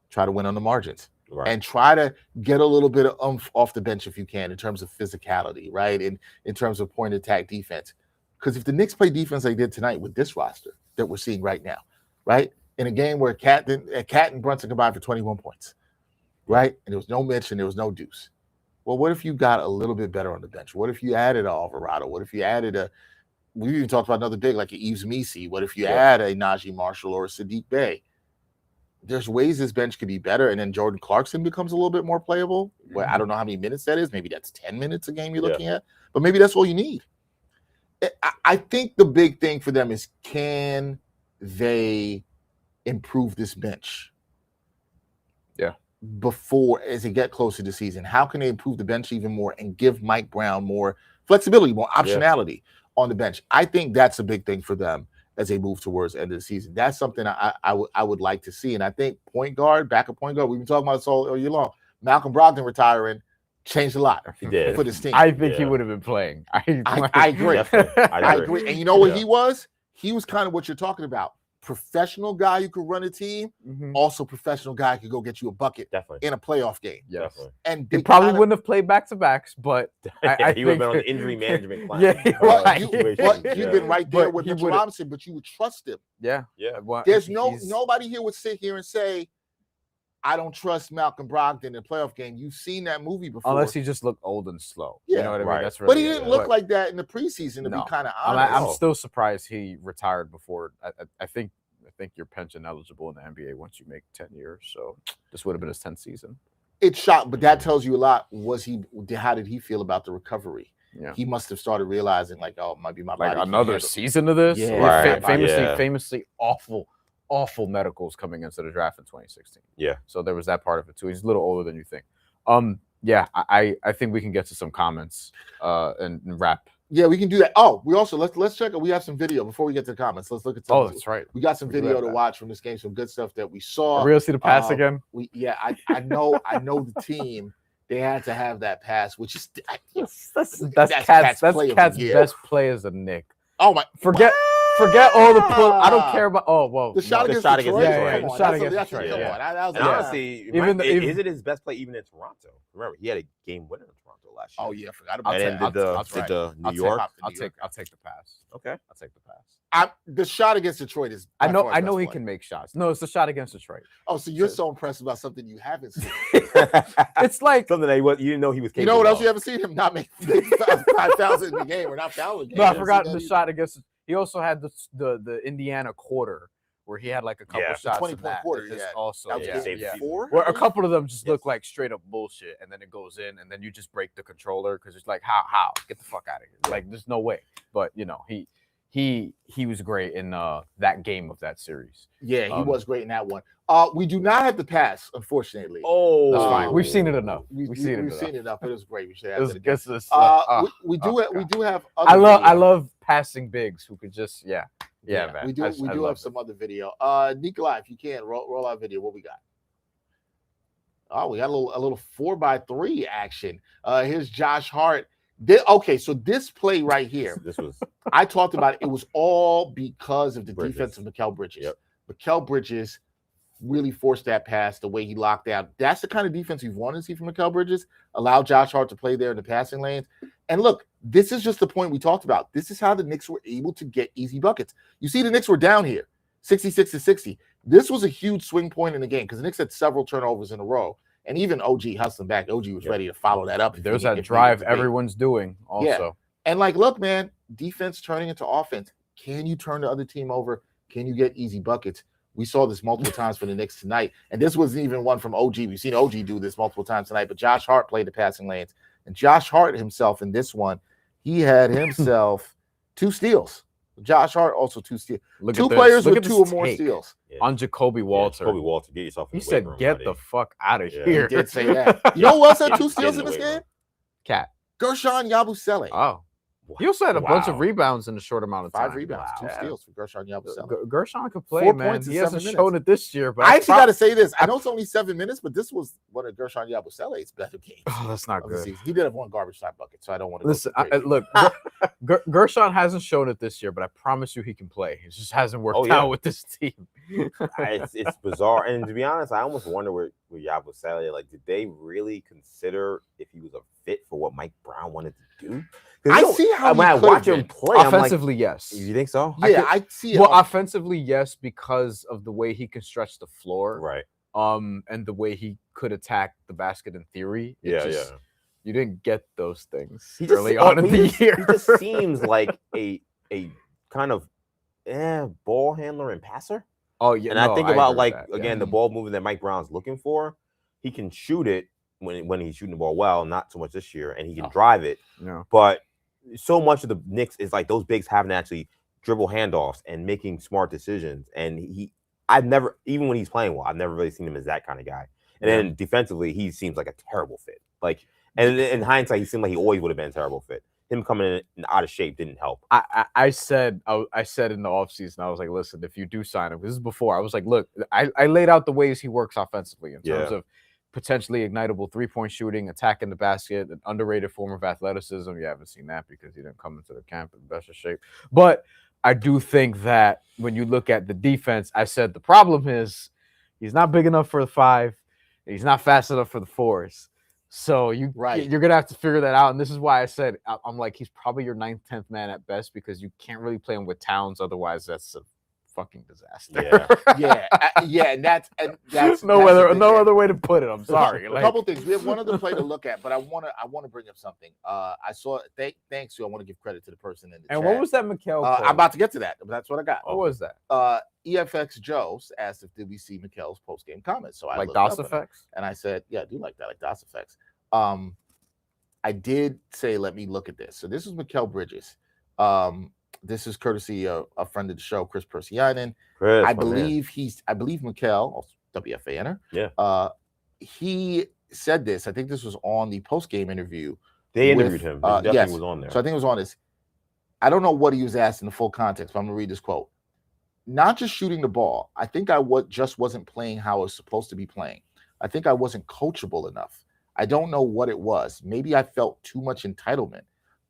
try to win on the margins. Right. And try to get a little bit of oomph off the bench if you can in terms of physicality, right? And in terms of point attack defense. Because if the Knicks play defense they did tonight with this roster that we're seeing right now, right? In a game where Cat and Brunson combined for 21 points, right? And there was no Mitch and there was no Deuce. Well, what if you got a little bit better on the bench? What if you added a Alvarado? What if you added we even talked about another big like an Yves Missi. What if you add a Najee Marshall or a Sadiq Bey? There's ways this bench could be better, and then Jordan Clarkson becomes a little bit more playable. Well, I don't know how many minutes that is. Maybe that's 10 minutes a game you're looking at, but maybe that's all you need. I think the big thing for them is, can they improve this bench? Yeah. Before, as they get closer to the season, how can they improve the bench even more and give Mike Brown more flexibility, more optionality on the bench? I think that's a big thing for them as they move towards the end of the season. That's something I would like to see. And I think point guard, backup point guard, we've been talking about this all year long. Malcolm Brogdon retiring changed a lot for this team. I think he would have been playing. I agree. I agree. And you know what he was? He was kind of what you're talking about. Professional guy who could run a team, also professional guy who could go get you a bucket in a playoff game. Yes. And he probably wouldn't have played back-to-backs, but he would have been on the injury management plan. You've been right there with Mitchell Robinson, but you would trust him. Yeah. Well, there's nobody here would sit here and say, I don't trust Malcolm Brogdon in a playoff game. You've seen that movie before. Unless he just looked old and slow. Yeah, you know what I mean? That's really but he didn't look like that in the preseason, to be kind of honest. I'm still surprised he retired before. I think you're pension eligible in the NBA once you make 10 years. So this would have been his 10th season. It's shocked, but that tells you a lot. How did he feel about the recovery? Yeah. He must have started realizing, like, oh, it might be my body. Another season of this? Yeah. Famously awful medicals coming into the draft in 2016. Yeah. So there was that part of it too. He's a little older than you think. Yeah, I think we can get to some comments and wrap. Yeah, we can do that. Oh, we also let's check it. We have some video before we get to the comments. Let's look at some. Oh, that's right. We got some video to watch from this game. Some good stuff that we saw. Are we gonna see the pass again? I know the team. They had to have that pass, which is that's Cat's best play as a Knick. Oh my! Forget all the pull. I don't care about. Oh well, the shot against Detroit. The shot against Detroit. And honestly, is it his best play even in Toronto? Remember, he had a game winner in Toronto last year. Oh yeah, I forgot about that. And did New York? I'll take the pass. Okay, I'll take the pass. The shot against Detroit is. I know he can make shots. No, it's the shot against Detroit. Oh, so you're so impressed about something you haven't seen. It's like something that you didn't know he was capable. You know what else you haven't seen him not make 5,000 in the game or not fouling. No, I forgot the shot against. He also had the Indiana quarter where he had like a couple shots. 20-point quarter. Also, where a couple of them just look like straight up bullshit, and then it goes in, and then you just break the controller because it's like how get the fuck out of here. Like there's no way. But he was great in that game of that series. Yeah, he was great in that one. We do not have the pass, unfortunately. Oh, that's fine. We've seen it enough. We've seen it enough. It was great. We should have it again. We do have. I love passing bigs who could just man. We do have some other video. Nikolai, if you can roll our video. What we got? Oh, we got a little 4x3 action. Here's Josh Hart. So this play right here, I talked about it. It was all because of the defense of Mikal Bridges. Yep. Mikal Bridges really forced that pass the way he locked down. That's the kind of defense we want to see from Mikal Bridges. Allow Josh Hart to play there in the passing lanes. And look, this is just the point we talked about. This is how the Knicks were able to get easy buckets. You see the Knicks were down here, 66-60. This was a huge swing point in the game because the Knicks had several turnovers in a row. And even OG hustling back. OG was ready to follow that up. There's that drive everyone's doing also. Yeah. And look, man, defense turning into offense. Can you turn the other team over? Can you get easy buckets? We saw this multiple times for the Knicks tonight. And this wasn't even one from OG. We've seen OG do this multiple times tonight. But Josh Hart played the passing lanes. And Josh Hart himself in this one, he had himself 2 steals. Josh Hart also 2 steals. Two players with 2 or more steals. Yeah. On Jacoby Walter. Jacoby Walter, get yourself. He said, "Get the fuck out of here." He did say that. You know who else had 2 steals in this game? Cat. Gershon Yabusele. Oh, He also had a bunch of rebounds in a short amount of time. 5 rebounds, 2 steals for Gershon Yabusele. Gershon could play, 4 man. points in He 7 hasn't minutes. shown it this year. But I actually got to say this. I know it's only 7 minutes, but this was one of Gershon Yabusele's better games. Oh, that's not good. He did have 1 garbage time bucket, so I don't want to listen. Look, Gershon hasn't shown it this year, but I promise you he can play. It just hasn't worked out with this team. It's bizarre, and to be honest, I almost wonder with Yabusele, like, did they really consider if he was a fit for what Mike Brown wanted to do? I see how when I watch him play, offensively, like, yes. You think so? Yeah, I see it. Well, offensively, yes, because of the way he can stretch the floor, right? And the way he could attack the basket in theory. You didn't get those things early on in the year. He just seems like a kind of ball handler and passer. Oh yeah, and I think about the ball movement that Mike Brown's looking for. He can shoot it when he's shooting the ball well, not so much this year, and he can drive it. Yeah. But so much of the Knicks is like those bigs having to actually dribble handoffs and making smart decisions. And I've never, even when he's playing well, I've never really seen him as that kind of guy. And then defensively, he seems like a terrible fit. Like, and in hindsight, he seemed like he always would have been a terrible fit. Him coming in out of shape didn't help. I said in the offseason, I was like, listen, if you do sign him, this is before, I was like, look, I laid out the ways he works offensively in terms of potentially ignitable 3-point shooting, attacking the basket, an underrated form of athleticism. You haven't seen that because he didn't come into the camp in the best of shape. But I do think that when you look at the defense, I said the problem is he's not big enough for the 5. He's not fast enough for the 4s. So you're going to have to figure that out. And this is why I said, I'm like, he's probably your 9th, 10th man at best because you can't really play him with Towns. Otherwise, that's a fucking disaster. And that's no other way to put it. I'm sorry. A couple things. We have one other play to look at, but I want to bring up something. I saw. Thanks to. I want to give credit to the person in the chat. And what was that, Mikal? I'm about to get to that, but that's what I got. What was that? EFX Joe asked if did we see Mikel's post game comments. So I like DOS effects, and I said, yeah, I do like that, like DOS effects. I did say, let me look at this. So this is Mikal Bridges. This is courtesy of a friend of the show, Chris Persianen. I believe Mikal, WFANer. Yeah. He said this. I think this was on the post game interview. They interviewed him. He definitely was on there. So I think it was on this. I don't know what he was asked in the full context, but I'm gonna read this quote. Not just shooting the ball. I think I just wasn't playing how I was supposed to be playing. I think I wasn't coachable enough. I don't know what it was. Maybe I felt too much entitlement,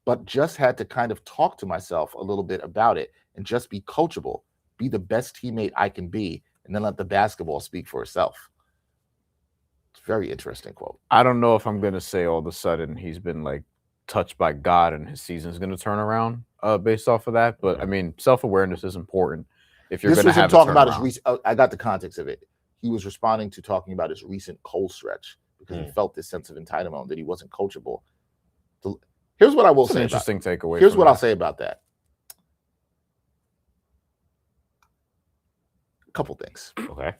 but just had to kind of talk to myself a little bit about it and just be coachable, be the best teammate I can be, and then let the basketball speak for itself. It's a very interesting quote. I don't know if I'm going to say all of a sudden he's been like touched by God and his season's going to turn around based off of that. But I mean, self-awareness is important. If you're going to have talking about his recent, I got the context of it. He was responding to talking about his recent cold stretch because he felt this sense of entitlement that he wasn't coachable. Here's what I will say. Interesting takeaway. Here's what I'll say about that. A couple things. Okay.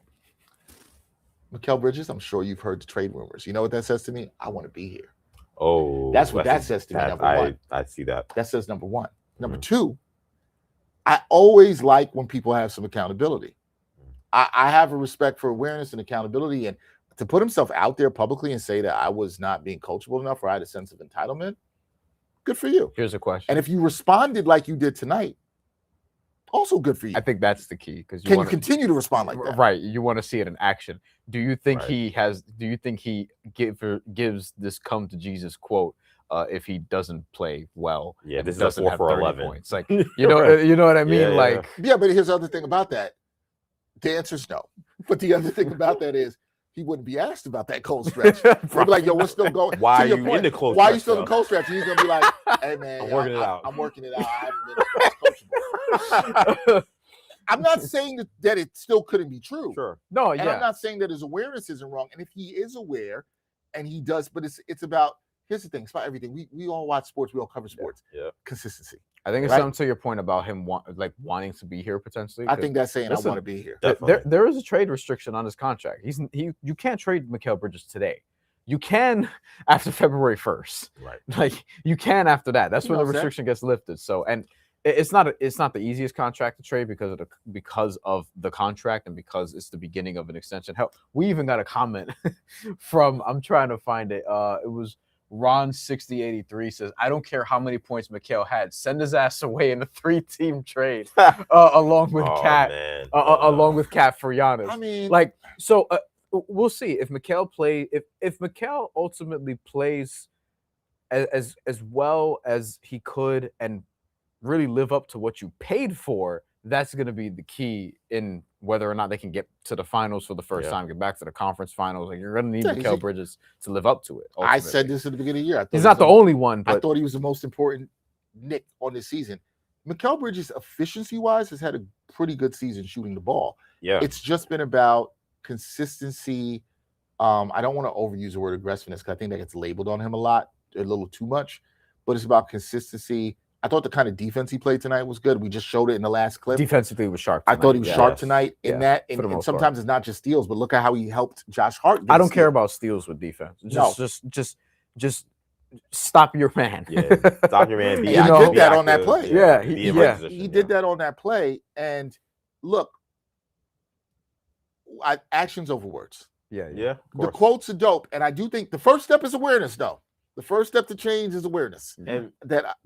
Mikal Bridges, I'm sure you've heard the trade rumors. You know what that says to me? I want to be here. Oh, that's what that says to me. Number one. I see that. That says number one. Number two, I always like when people have some accountability. I have a respect for awareness and accountability, and to put himself out there publicly and say that I was not being coachable enough or I had a sense of entitlement, good for you. Here's a question. And if you responded like you did tonight, also good for you. I think that's the key because you continue to respond like that? Right. You want to see it in action. Do you think he has? Do you think he gives this "come to Jesus" quote if he doesn't play well? Yeah, this is a 4 for 11 points. Like you know what I mean? Yeah, but here's the other thing about that. The answer is no. But the other thing about that is he wouldn't be asked about that cold stretch. He'd be like, yo, what's still going? Why are you in the cold stretch? Why are you still in the cold stretch? And he's going to be like, hey, man, I'm working it out. I'm working it out. I haven't been coachable. I'm not saying that it still couldn't be true. Sure. No, and I'm not saying that his awareness isn't wrong. And if he is aware and he does, but it's about, here's the thing, it's about everything. We all watch sports. We all cover sports. Yeah. Consistency. I think it's something to your point about him wanting to be here potentially. I think that's saying I want to be here. There is a trade restriction on his contract. You can't trade Mikal Bridges today. You can after February 1st. Right. Like you can after that. That's when the restriction gets lifted. So and it's not the easiest contract to trade because of the contract and because it's the beginning of an extension. Hell, we even got a comment from I'm trying to find it. It was Ron6083 says, I don't care how many points Mikal had. Send his ass away in a 3-team trade along with Cat. Along with Cat for Giannis. I mean, like, so we'll see if Mikal if Mikal ultimately plays as well as he could and really live up to what you paid for. That's going to be the key in whether or not they can get to the finals for the first time, get back to the conference finals. Like, you're going to need Mikal Bridges to live up to it. Ultimately. I said this at the beginning of the year. He's not the only one, but I thought he was the most important Knick on this season. Mikal Bridges, efficiency-wise, has had a pretty good season shooting the ball. Yeah. It's just been about consistency. I don't want to overuse the word aggressiveness because I think that gets labeled on him a little too much. But it's about consistency. I thought the kind of defense he played tonight was good. We just showed it in the last clip. Defensively, he was sharp tonight. I thought he was sharp tonight in that. And sometimes it's not just steals, but look at how he helped Josh Hart. I don't care about steals with defense. Just stop your man. Stop your man. He did that on that play. He did that on that play. And look, actions over words. Yeah. The quotes are dope. And I do think the first step is awareness, though. The first step to change is awareness. And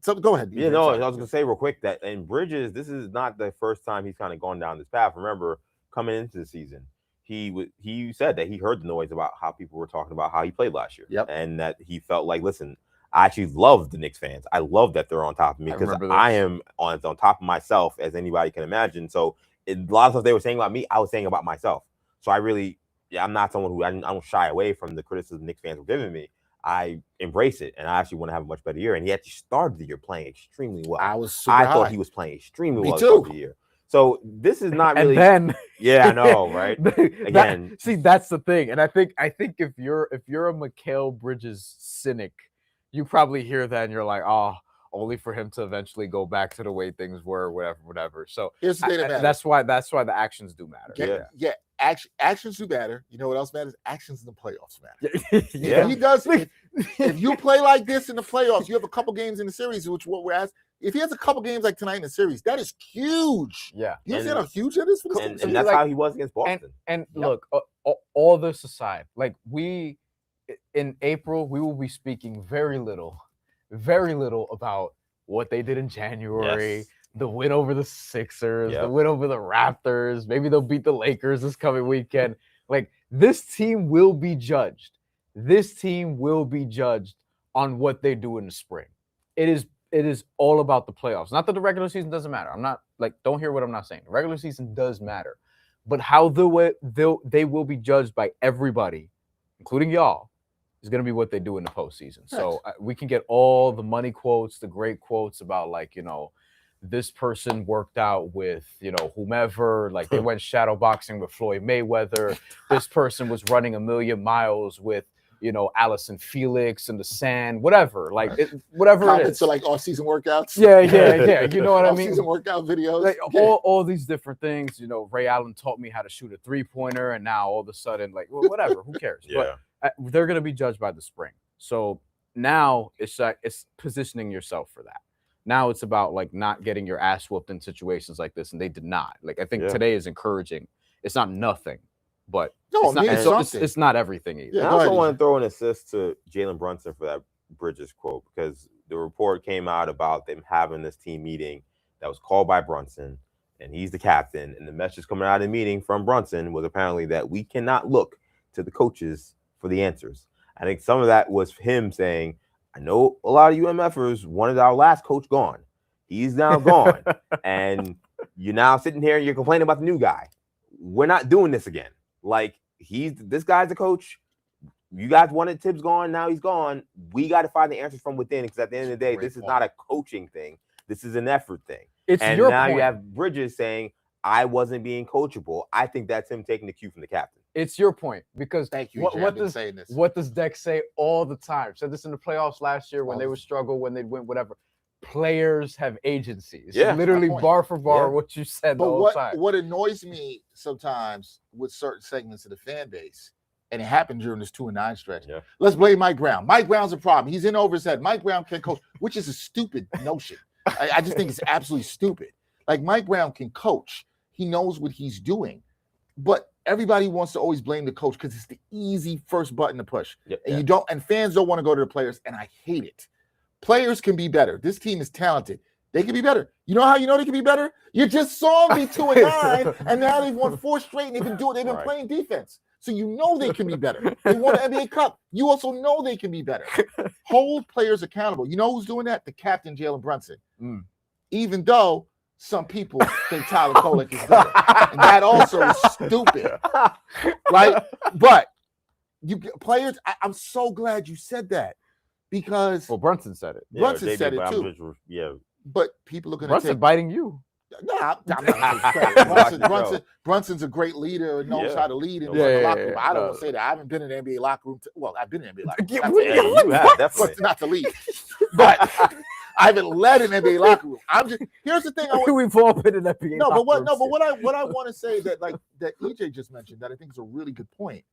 so go ahead. I was going to say real quick that in Bridges, this is not the first time he's kind of gone down this path. Remember, coming into the season, he said that he heard the noise about how people were talking about how he played last year. Yep. And that he felt like, listen, I actually love the Knicks fans. I love that they're on top of me because I am on top of myself, as anybody can imagine. So a lot of stuff they were saying about me, I was saying about myself. So I'm not someone who I don't shy away from the criticism Knicks fans were giving me. I embrace it, and I actually want to have a much better year. And he actually started the year playing extremely well. I thought he was playing extremely well throughout the year. So this is not really. And then, I know, right? Again, that's the thing, and I think if you're a Mikal Bridges cynic, you probably hear that and you're like, oh, only for him to eventually go back to the way things were, whatever. So here's the thing that matters. That's why the actions do matter. Yeah. Actions do matter. You know what else matters? Actions in the playoffs matter. Yeah. He does. If you play like this in the playoffs, you have a couple games in the series, which what we're asking. If he has a couple games like tonight in the series, that is huge. Yeah. You understand how huge that is for the team? And that's how he was against Boston. And look, all this aside, like in April, we will be speaking very little about what they did in January. Yes. The win over the Sixers, the win over the Raptors. Maybe they'll beat the Lakers this coming weekend. Like, this team will be judged. This team will be judged on what they do in the spring. It is all about the playoffs. Not that the regular season doesn't matter. I'm not don't hear what I'm not saying. The regular season does matter. But how they will be judged by everybody, including y'all, is going to be what they do in the postseason. Right. So we can get all the money quotes, the great quotes about this person worked out with, whomever, like they went shadow boxing with Floyd Mayweather. This person was running 1,000,000 miles with, Allison Felix in the sand, whatever, whatever it is. So like off-season workouts. Yeah. You know what I mean? Off-season workout videos. Like all these different things, Ray Allen taught me how to shoot a 3-pointer and now all of a sudden, whatever, who cares? Yeah. But they're going to be judged by the spring. So now it's positioning yourself for that. Now it's about not getting your ass whooped in situations like this, and they did not. I think today is encouraging. It's not nothing, but it's not everything either. Yeah, I also want to throw an assist to Jalen Brunson for that Bridges quote, because the report came out about them having this team meeting that was called by Brunson, and he's the captain. And the message coming out of the meeting from Brunson was apparently that we cannot look to the coaches for the answers. I think some of that was him saying, I know a lot of UMFers wanted our last coach gone. He's now gone. And you're now sitting here and you're complaining about the new guy. We're not doing this again. This guy's the coach. You guys wanted Tibbs gone. Now he's gone. We got to find the answers from within, because at the end of the day, this is not a coaching thing. This is an effort thing. You have Bridges saying, I wasn't being coachable. I think that's him taking the cue from the captain. It's your point, because thank you. What does Dex say all the time? Said this in the playoffs last year when they would struggle, when they'd win, whatever. Players have agencies. Yeah, literally bar for bar what you said the whole time. What annoys me sometimes with certain segments of the fan base, and it happened during this 2-9 stretch. Yeah. Let's blame Mike Brown. Mike Brown's a problem. He's in over his head. Mike Brown can coach, which is a stupid notion. I just think it's absolutely stupid. Mike Brown can coach. He knows what he's doing. But everybody wants to always blame the coach because it's the easy first button to push. Yep, And and fans don't want to go to the players, and I hate it. Players can be better. This team is talented. They can be better. You know how you know they can be better? You just saw them be 2-9, and now they've won 4 straight, and they've been playing defense. So you know they can be better. They won an NBA Cup. You also know they can be better. Hold players accountable. You know who's doing that? The captain, Jalen Brunson. Even though some people think Tyler Kolek is better. And that also is stupid. Right? But players, I'm so glad you said that. Because Brunson said it. Brunson said it too. But people are going to Brunson biting you. No, I'm not. Brunson's a great leader and knows how to lead in the locker room. I don't want to say that. I haven't been in the NBA locker room. Well, I've been in the NBA locker room. You have, definitely. Not to lead. But I haven't led an NBA locker room. Here's the thing. We've all been in NBA locker room. But what I want to say that EJ just mentioned that I think is a really good point.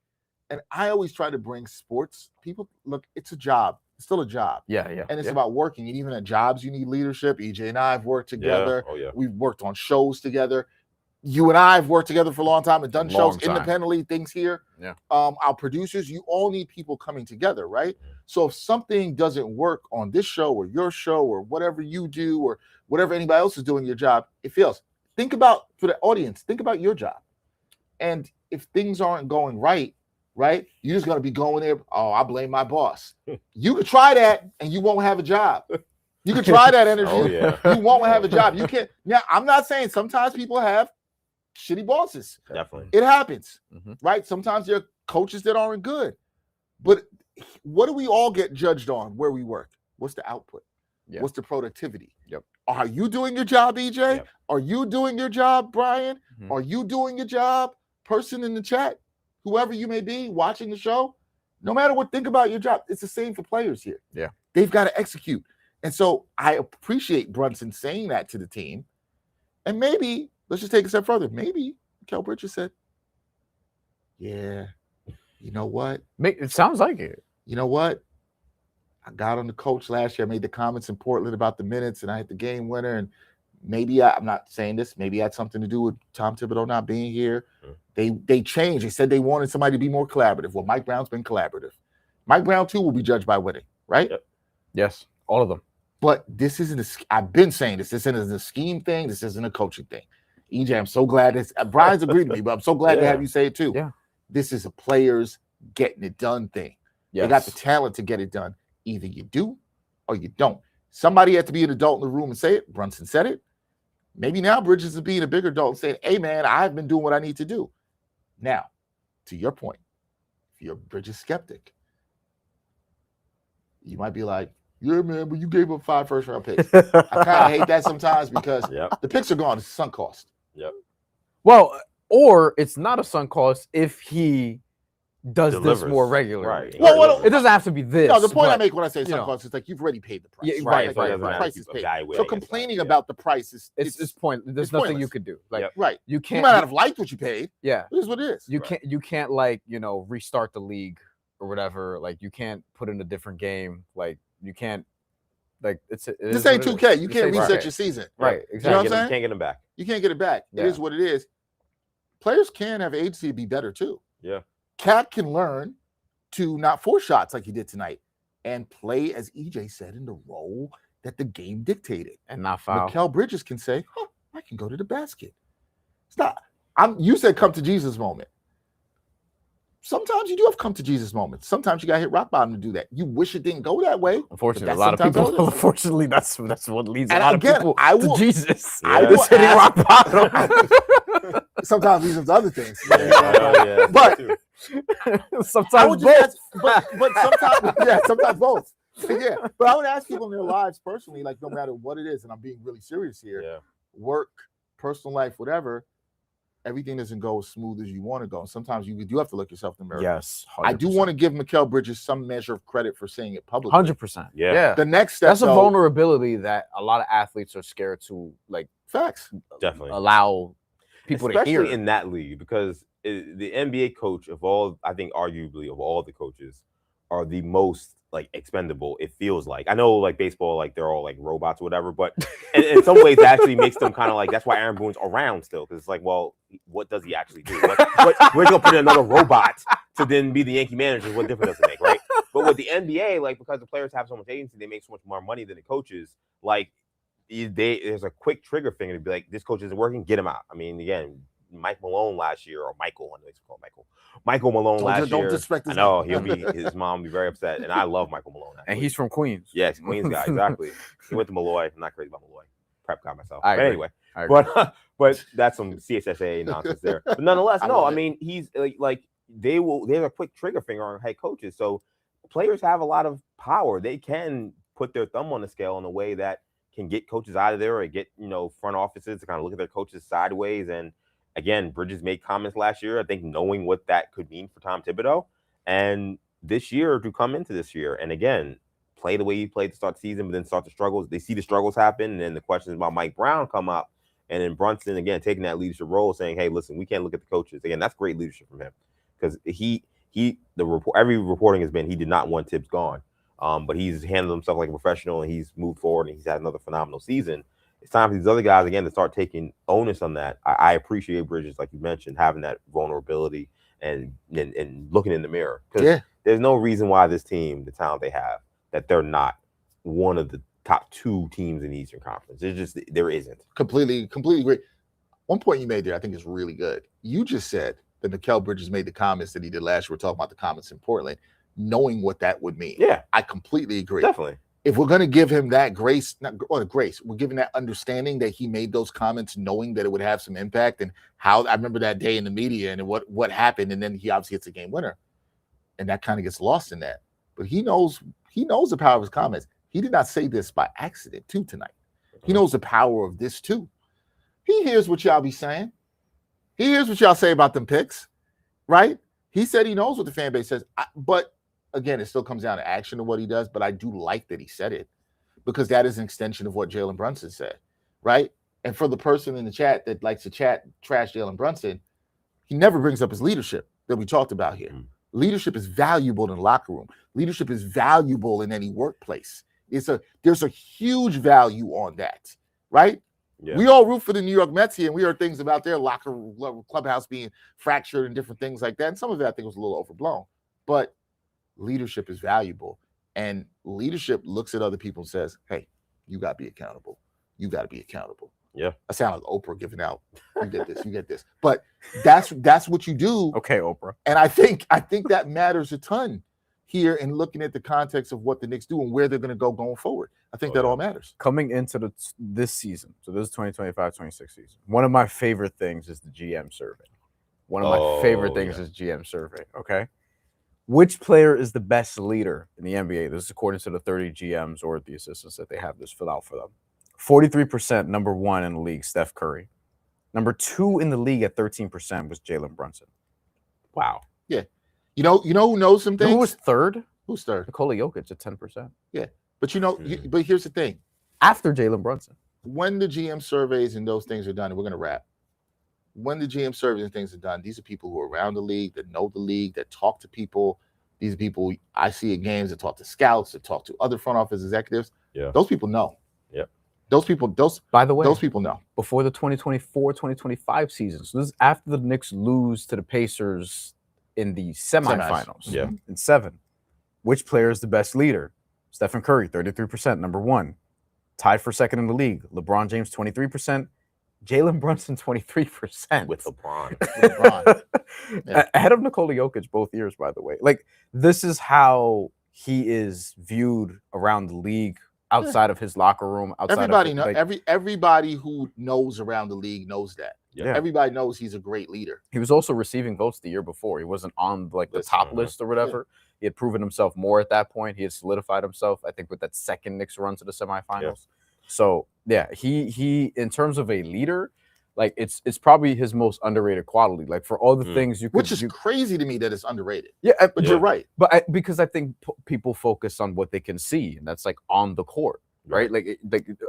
And I always try to bring sports. People, look, it's a job. It's still a job. Yeah. And it's about working. And even at jobs, you need leadership. EJ and I have worked together. We've worked on shows together. You and I have worked together for a long time and done shows independently, things here. Yeah. Our producers, you all need people coming together, right? So if something doesn't work on this show or your show or whatever you do or whatever anybody else is doing your job, it fails. Think about, for the audience, think about your job. And if things aren't going right, you're just going to be going there, I blame my boss. You could try that and you won't have a job. You could try that energy. You won't have a job. You can't. Now, I'm not saying sometimes people have shitty bosses. Definitely. It happens, right? Sometimes there are coaches that aren't good. But what do we all get judged on where we work? What's the output? Yeah. What's the productivity? Yep. Are you doing your job, EJ? Yep. Are you doing your job, Bryan? Are you doing your job, person in the chat? Whoever you may be watching the show, no matter what, think about your job. It's the same for players here. Yeah. They've got to execute. And so I appreciate Brunson saying that to the team. And maybe, let's just take a step further. Maybe Mikal Bridges said, yeah, you know what? It sounds like it. You know what? I got on the coach last year. I made the comments in Portland about the minutes, and I hit the game winner. And maybe I'm not saying this. Maybe it had something to do with Tom Thibodeau not being here. They changed. They said they wanted somebody to be more collaborative. Well, Mike Brown's been collaborative. Mike Brown, too, will be judged by winning, right? Yep. Yes, all of them. But this isn't I've been saying this. This isn't a scheme thing. This isn't a coaching thing. EJ, I'm so glad this. Brian's agreed with me, but I'm so glad to have you say it, too. Yeah. This is a players getting it done thing. Yes. They got the talent to get it done. Either you do or you don't. Somebody had to be an adult in the room and say it. Brunson said it. Maybe now Bridges is being a bigger adult and saying, hey, man, I've been doing what I need to do. Now, to your point, if you're a Bridges skeptic, you might be like, yeah, man, but you gave up 5 first-round picks. I kind of hate that sometimes because the picks are gone. It's sunk cost. Yep. Well, or it's not a sunk cost if he does this more regularly. Right. Well, it doesn't have to be this. No, the point I make when I say sunk cost is like you've already paid the price. Yeah, right. The price is paid. So complaining about the price is it's pointless. There's nothing you could do. Like you can't. You might not have liked what you paid. Yeah, it is what it is. You can't like restart the league or whatever. Like you can't put in a different game. Like you can't. Like this ain't 2K. You can't reset your season. Right. Exactly. You know what I'm saying? You can't get them back. You can't get it back. It is what it is. Players can have agency to be better too. Yeah. Cat can learn to not force shots like he did tonight and play, as EJ said, in the role that the game dictated. And not foul. Mikal Bridges can say, I can go to the basket. It's not, you said come to Jesus moment. Sometimes you do have come to Jesus moments. Sometimes you got to hit rock bottom to do that. You wish it didn't go that way. Unfortunately, a lot of people. Unfortunately, that's what leads a lot of people to Jesus. I was hitting rock bottom. Sometimes leads to other things. But but sometimes sometimes both. Yeah, but I would ask people in their lives personally, like no matter what it is, and I'm being really serious here. Work, personal life, whatever. Everything doesn't go as smooth as you want to go. And sometimes you do have to look yourself in the mirror. Yes, 100%. I do want to give Mikal Bridges some measure of credit for saying it publicly. 100%. Yeah. The next step, that's a vulnerability that a lot of athletes are scared to facts. Definitely allow people especially to hear in that league because the NBA coach of all, I think, arguably of all the coaches, are the most like expendable. It feels like, I know like baseball, like they're all like robots or whatever, but in some ways that actually makes them kind of like, that's why Aaron Boone's around still, because it's like, well, what does he actually do? We're gonna put in another robot to then be the Yankee manager. What difference does it make, right? But with the NBA, like because the players have so much agency, they make so much more money than the coaches. Like there's a quick trigger finger to be like, this coach isn't working, get him out. I mean, again, Mike Malone last year, or Michael, I know he's called Michael Malone last year. Don't disrespect his I know name. his mom will be very upset, and I love Michael Malone. Actually. And he's from Queens. Yes, Queens guy, exactly. He went to Malloy. I'm not crazy about Malloy. Prep guy myself. But anyway, but that's some CSSA nonsense there. But nonetheless, I mean, he's like they have a quick trigger finger on head coaches. So players have a lot of power. They can put their thumb on the scale in a way that can get coaches out of there, or get front offices to kind of look at their coaches sideways. And again, Bridges made comments last year, I think, knowing what that could mean for Tom Thibodeau. And this year, to come into this year, and again, play the way he played to start the season, but then start the struggles. They see the struggles happen, and then the questions about Mike Brown come up. And then Brunson, again, taking that leadership role, saying, hey, listen, we can't look at the coaches. Again, that's great leadership from him. Because every reporting has been he did not want Tibbs gone. But he's handled himself like a professional, and he's moved forward, and he's had another phenomenal season. It's time for these other guys, again, to start taking onus on that. I appreciate Bridges, like you mentioned, having that vulnerability and looking in the mirror. Because there's no reason why this team, the talent they have, that they're not one of the top 2 teams in the Eastern Conference. There isn't. Completely agree. One point you made there I think is really good. You just said that Mikal Bridges made the comments that he did last year. We're talking about the comments in Portland, knowing what that would mean. Yeah. I completely agree. Definitely. If we're going to give him that grace, we're giving that understanding that he made those comments knowing that it would have some impact, and how I remember that day in the media and what happened, and then he obviously hits a game winner, and that kind of gets lost in that. But he knows the power of his comments. He did not say this by accident too tonight. He knows the power of this too. He hears what y'all be saying. He hears what y'all say about them picks, right? He said he knows what the fan base says, but again, it still comes down to action of what he does, but I do like that he said it, because that is an extension of what Jalen Brunson said, right? And for the person in the chat that likes to trash Jalen Brunson, he never brings up his leadership that we talked about here. Leadership is valuable in the locker room. Leadership is valuable in any workplace. There's a huge value on that, right? Yeah. We all root for the New York Mets here, and we heard things about their clubhouse being fractured and different things like that. And some of it I think was a little overblown, but leadership is valuable, and leadership looks at other people and says, hey, you got to be accountable. You got to be accountable. Yeah. I sound like Oprah giving out, you get this. But that's what you do. Okay, Oprah. And I think that matters a ton here in looking at the context of what the Knicks do and where they're going to go going forward. I think that all matters. Coming into this season, so this is 2025-26 season, one of my favorite things is the GM survey. One of my favorite things is GM survey, okay? Which player is the best leader in the NBA? This is according to the 30 GMs or the assistants that they have this filled out for them. 43%, number 1 in the league, Steph Curry. Number 2 in the league at 13% was Jalen Brunson. Wow. Yeah. You know who knows some things? Who was third? Who's third? Nikola Jokic at 10%. Yeah. But but here's the thing. After Jalen Brunson. When the GM surveys and those things are done, and we're going to wrap. When the GM surveys and things are done, these are people who are around the league, that know the league, that talk to people. These are people I see at games, that talk to scouts, that talk to other front office executives. Yeah. Those people know. Yeah. By the way, those people know. Before the 2024-2025 season, so this is after the Knicks lose to the Pacers in the semifinals. Yeah. In 7. Which player is the best leader? Stephen Curry, 33%, number 1. Tied for second in the league. LeBron James, 23%. Jalen Brunson, 23%. With LeBron. Yeah. Ahead of Nikola Jokic both years, by the way. Like, this is how he is viewed around the league, outside of his locker room. Everybody who knows around the league knows that. Yeah. Everybody knows he's a great leader. He was also receiving votes the year before. He wasn't on the top list or whatever. Yeah. He had proven himself more at that point. He had solidified himself, I think, with that second Knicks run to the semifinals. Yeah. So yeah, he in terms of a leader, like it's probably his most underrated quality. Like for all the things you could, which is crazy to me that it's underrated. Yeah, but you're right. But because I think people focus on what they can see, and that's like on the court, right? Like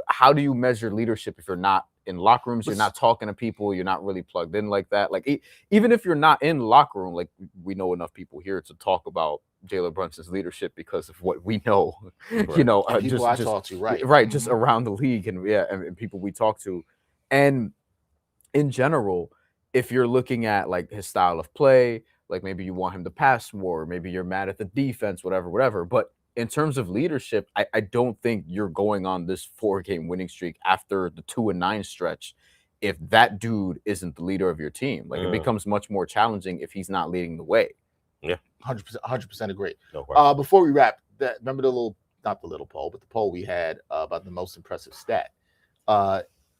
how do you measure leadership if you're not in locker rooms? You're not talking to people. You're not really plugged in like that. Like even if you're not in the locker room, like we know enough people here to talk about Jalen Brunson's leadership because of what we know, Right. you know, And people I talk to, right? right, just around the league and people we talk to, and in general, if you're looking at like his style of play, like maybe you want him to pass more, maybe you're mad at the defense, whatever. But in terms of leadership, I don't think you're going on this 4-game winning streak after the 2-9 stretch if that dude isn't the leader of your team. Like it becomes much more challenging if he's not leading the way. Yeah, 100% agree. No Before we wrap, remember not the little poll, but the poll we had about the most impressive stat.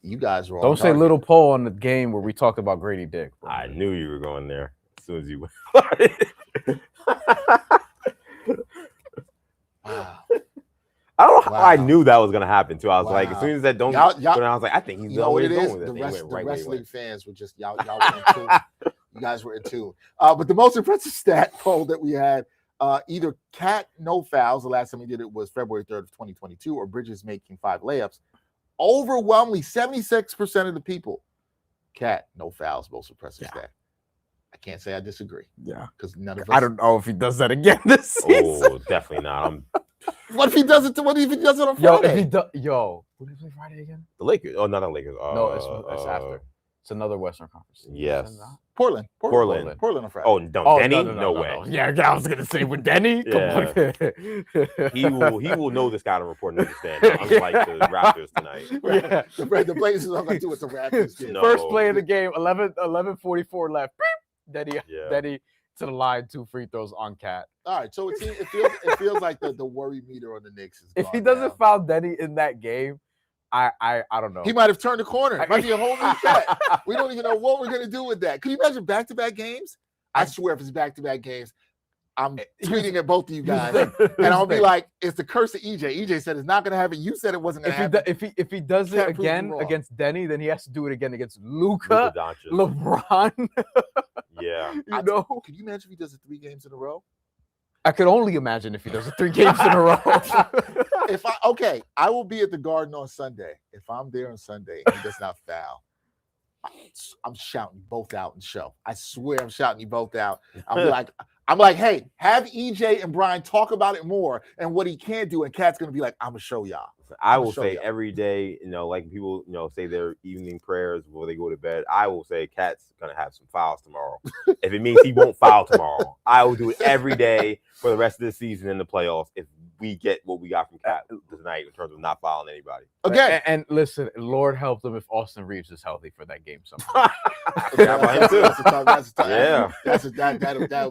You guys were all Don't say little poll on the game where we talked about Grady Dick. Bro. I knew you were going there as soon as you went. Wow. I don't know how I knew that was gonna happen too. I was like, as soon as that don't, y'all, I was like, I think he's what it is. going with it. The wrestling fans were just y'all were in tune. You guys were in tune. But the most impressive stat poll that we had, either Cat no fouls, the last time he did it was February 3rd of 2022, or Bridges making 5 layups. Overwhelmingly, 76% of the people, Cat no fouls, most impressive stat. I can't say I disagree. Yeah, because none of us. I don't know if he does that again this season. Oh, definitely not. What if he does it? What if he does it on Friday? What did he play Friday again? The Lakers. Oh, not the Lakers. No, it's after. It's another Western Conference. Yes. Portland on Friday. Oh, no, Denny? No way. No. Yeah, I was gonna say with Denny. Yeah. he will know the scouting report and understand. Unlike the Raptors tonight. Yeah, the Blazers are gonna do what the Raptors did. No. First play of the game, 11:44 left. Denny to the line, 2 free throws on Cat. All right, so it feels like the worry meter on the Knicks is. If he doesn't foul Denny in that game, I don't know. He might have turned the corner. It might be a whole new set. We don't even know what we're gonna do with that. Can you imagine back-to-back games? I swear, if it's back-to-back games, I'm tweeting at both of you guys, and I'll be like, "It's the curse of EJ." EJ said it's not gonna happen. You said it wasn't gonna happen. If he does it again against Denny, then he has to do it again against Luka, LeBron. Yeah, Could you imagine if he does it 3 games in a row? I could only imagine if he does it 3 games in a row. I will be at the Garden on Sunday. If I'm there on Sunday and he does not foul, I'm shouting you both out in the show. I swear I'm shouting you both out. I'm like, hey, have EJ and Bryan talk about it more and what he can do. And Cat's gonna be like, I'm gonna show y'all. I will say every day, like people, say their evening prayers before they go to bed. I will say Cat's gonna have some fouls tomorrow. If it means he won't foul tomorrow, I will do it every day for the rest of the season in the playoffs. If we get what we got from Cat tonight in terms of not fouling anybody. Okay, and listen, Lord help them if Austin Reeves is healthy for that game somehow. That'll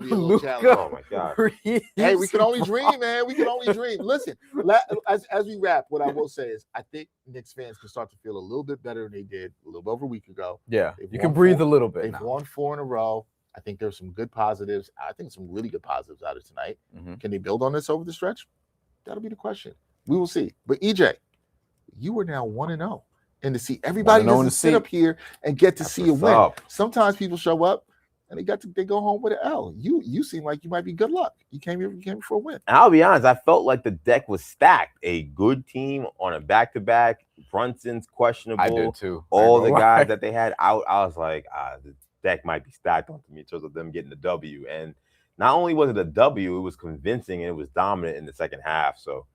be a little challenge. Oh my God! Hey, we can only dream, man. We can only dream. Listen, as we wrap, what I will say is, I think Knicks fans can start to feel a little bit better than they did a little over a week ago. Yeah, you can breathe a little bit. They've won 4 in a row. I think there's some good positives. I think some really good positives out of tonight. Mm-hmm. Can they build on this over the stretch? That'll be the question. We will see. But EJ, you are now 1-0, and to see everybody doesn't sit up here and get to see a win. Sometimes people show up and they go home with an L. You seem like you might be good luck. You came here for a win. And I'll be honest, I felt like the deck was stacked. A good team on a back-to-back. Brunson's questionable. I did too. All the guys that they had out, I was like, the deck might be stacked onto me in terms of them getting the W. And not only was it a W, it was convincing and it was dominant in the second half. So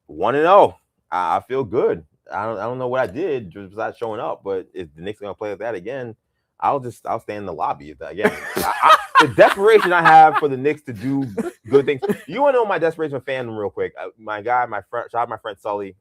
1-0, I feel good. I don't know what I did just besides showing up, but if the Knicks are gonna play like that again, I'll stay in the lobby again. The desperation I have for the Knicks to do good things. You want to know my desperation for fandom real quick? My friend, shout out my friend Sully,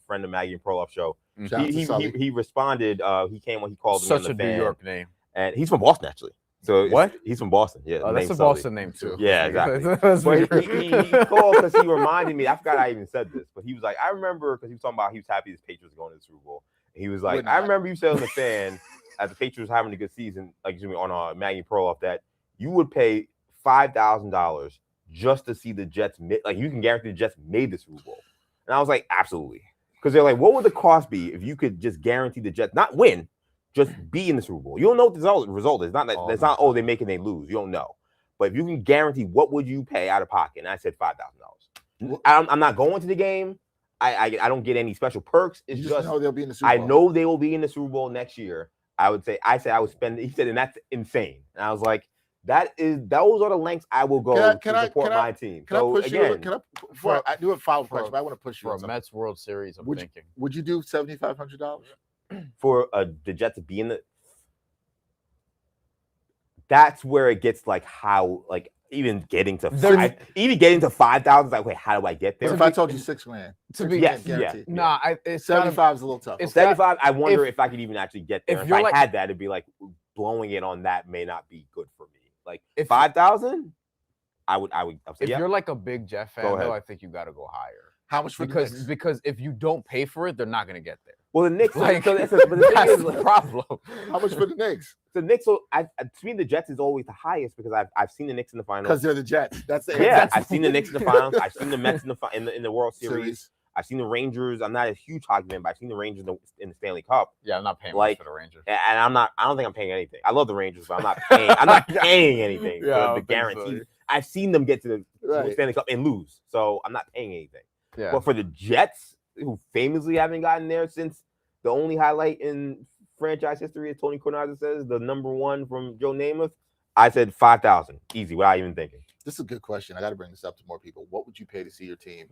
friend of Maggie and Pro-Up Show. He responded. He came when he called me. Such a New York name, and he's from Boston actually. So what? He's from Boston. Yeah, that's a Boston name too. Yeah, exactly. But he called because he reminded me. I forgot I even said this, but he was like, I remember because he was talking about he was happy his Patriots going to the Super Bowl. And he was like, I remember you said as a fan, as the Patriots having a good season, on Maggie Pro-Up, that you would pay $5,000 just to see the Jets. Like you can guarantee the Jets made the Super Bowl. And I was like, absolutely, because they're like, what would the cost be if you could just guarantee the Jets not win? Just be in the Super Bowl. You don't know what the result is. They make it, they lose. You don't know. But if you can guarantee, what would you pay out of pocket? And I said $5,000. I'm not going to the game. I don't get any special perks. It's just know they'll be in the Super Bowl. I know they will be in the Super Bowl next year. I said I would spend. He said, and that's insane. And I was like, those are the lengths I will go to support my team. Can I do a follow question? I want to push you for a Mets World Series. Would you do $7,500 for the Jets to be in the? That's where it gets like how like even getting to 5,000. Like, wait, how do I get there? If I told you $6,000 to be guaranteed. Nah, it's 75 is a little tough. It's 75. I wonder if I could even actually get there. If I had that, it'd be like blowing it on that may not be good for me. Like 5,000, I would. If you're like a big Jet fan, though, I think you got to go higher. How much for because if you don't pay for it, they're not gonna get there. Well, the Knicks, but the thing is the problem. How much for the Knicks? The Knicks, to me, the Jets is always the highest because I've seen the Knicks in the finals. Because they're the Jets. I've seen the Knicks in the finals. I've seen the Mets in the World Series. I've seen the Rangers. I'm not a huge hockey fan, but I've seen the Rangers in the Stanley Cup. Yeah, I'm not paying much for the Rangers. And I don't think I'm paying anything. I love the Rangers, but I'm not paying. I'm not paying anything for the guarantee. So. I've seen them get to the Stanley Cup and lose, so I'm not paying anything. Yeah. But for the Jets, who famously haven't gotten there since the only highlight in franchise history, as Tony Kornheiser says, the number one from Joe Namath, I said 5,000, easy, without even thinking. This is a good question. I got to bring this up to more people. What would you pay to see your team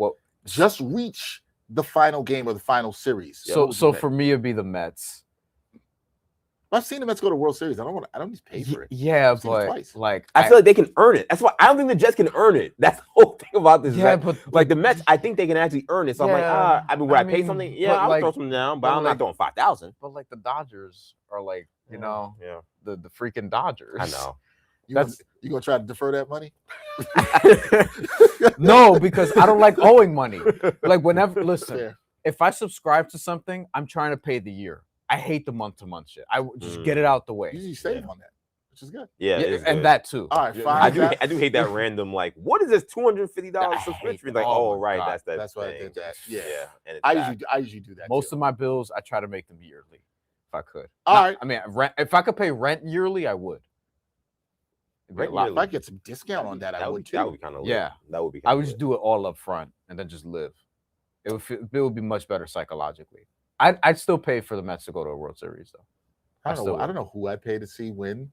just reach the final game or the final series? So for me, it'd be the Mets. I've seen the Mets go to World Series. I don't need to pay for it. Yeah, but like I feel like they can earn it. That's why I don't think the Jets can earn it. That's the whole thing about this. Yeah, but like the Mets, I think they can actually earn it. So I'm like, would I pay something? Yeah, I'll throw something down, but I'm not throwing 5,000. But like the Dodgers are like, the freaking Dodgers. I know. You gonna try to defer that money? No, because I don't like owing money. Like if I subscribe to something, I'm trying to pay the year. I hate the month-to-month shit. I just get it out the way. You save on that, which is good. Yeah, and that too. All right, fine. I do hate that random like, what is this $250 subscription? Like, right, God. That's why I did that. Yeah. And I usually do that. Most of my bills, I try to make them yearly, if I could. All right. I mean, if I could pay rent yearly, I would. If I get some discount on that, I would too. That would be kind of that would be. I would just do it all up front and then just live. It would be much better psychologically. I'd still pay for the Mets to go to a World Series, though. I don't know who I'd pay to see win.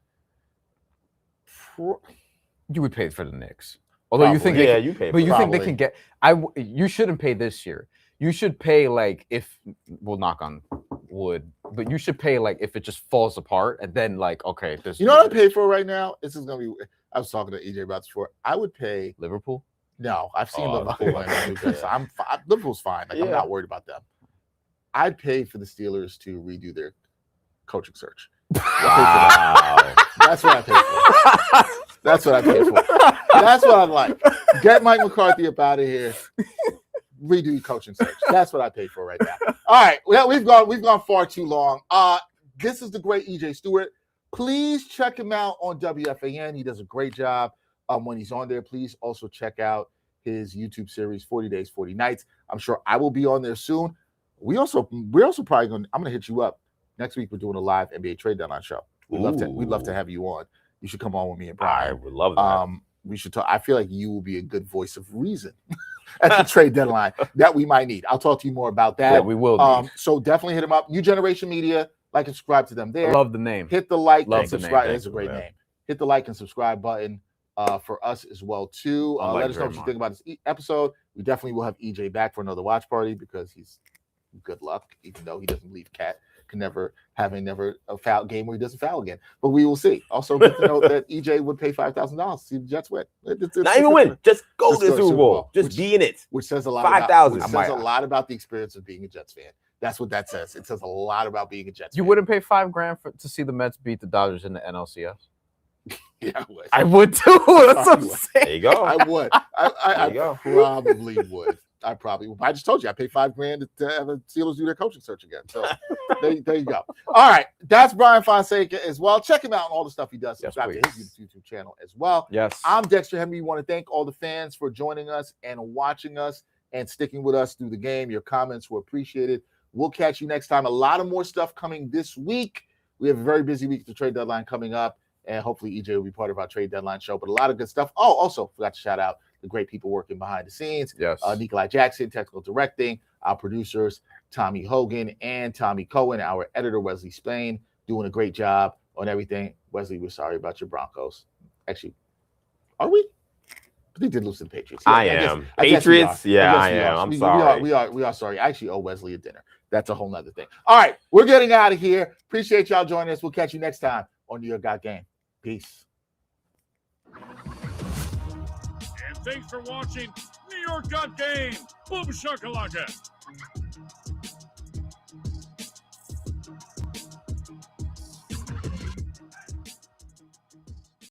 You would pay for the Knicks, although you think you pay. But you think they can get? You shouldn't pay this year. You should pay like if we'll knock on wood, but you should pay like if it just falls apart and then like okay, there's. You know what I pay for right now? This is gonna be. I was talking to EJ about this before. I would pay Liverpool. No, I've seen Liverpool. Liverpool's fine. Like I'm not worried about them. I'd pay for the Steelers to redo their coaching search. Wow. That's what I pay for. That's what I pay for. That's what I'd like. Get Mike McCarthy up out of here. Redo coaching search. That's what I pay for right now. All right. Well, we've gone far too long. This is the great EJ Stewart. Please check him out on WFAN. He does a great job when he's on there. Please also check out his YouTube series, 40 Days, 40 Nights. I'm sure I will be on there soon. We're also probably I'm gonna hit you up next week. We're doing a live NBA trade deadline show. We'd love to have you on. You should come on with me and Bryan. I would love that. We should talk. I feel like you will be a good voice of reason at the trade deadline that we might need. I'll talk to you more about that. Yeah, we will. So definitely hit him up. New Generation Media, like and subscribe to them there. I love the name. Hit the like and subscribe. It's a great name. Hit the like and subscribe button for us as well too. Let us know what you think about this episode. We definitely will have EJ back for another watch party because he's. Good luck, even though he doesn't leave Cat, can never a foul game where he doesn't foul again. But we will see. Also, good to know that EJ would pay $5,000 to see the Jets win. Not even win, just go to the Super Bowl. Just be in it. Which says a lot. 5,000. Says a lot about the experience of being a Jets fan. That's what that says. It says a lot about being a Jets fan. You wouldn't pay $5,000 to see the Mets beat the Dodgers in the NLCS? Yeah, I would. I would too. That's what I'm saying. There you go. I would. I probably would. I just told you I paid $5,000 to have the Steelers do their coaching search again. So there you go. All right. That's Bryan Fonseca as well. Check him out on all the stuff he does. Subscribe to his YouTube channel as well. Yes. I'm Dexter Henry. We want to thank all the fans for joining us and watching us and sticking with us through the game. Your comments were appreciated. We'll catch you next time. A lot of more stuff coming this week. We have a very busy week at the trade deadline coming up, and hopefully EJ will be part of our trade deadline show. But a lot of good stuff. Oh, also forgot to shout out the great people working behind the scenes. Yes. Nikolai Jackson, technical directing, our producers, Tommy Hogan and Tommy Cohen, our editor, Wesley Spain, doing a great job on everything. Wesley, we're sorry about your Broncos. Actually, are we? They did lose to the Patriots. I am. Patriots? Yeah, I am. I'm sorry. We are sorry. I actually owe Wesley a dinner. That's a whole nother thing. All right, we're getting out of here. Appreciate y'all joining us. We'll catch you next time on New York Got Game. Peace. And thanks for watching New York Got Game. Boom shakalaka.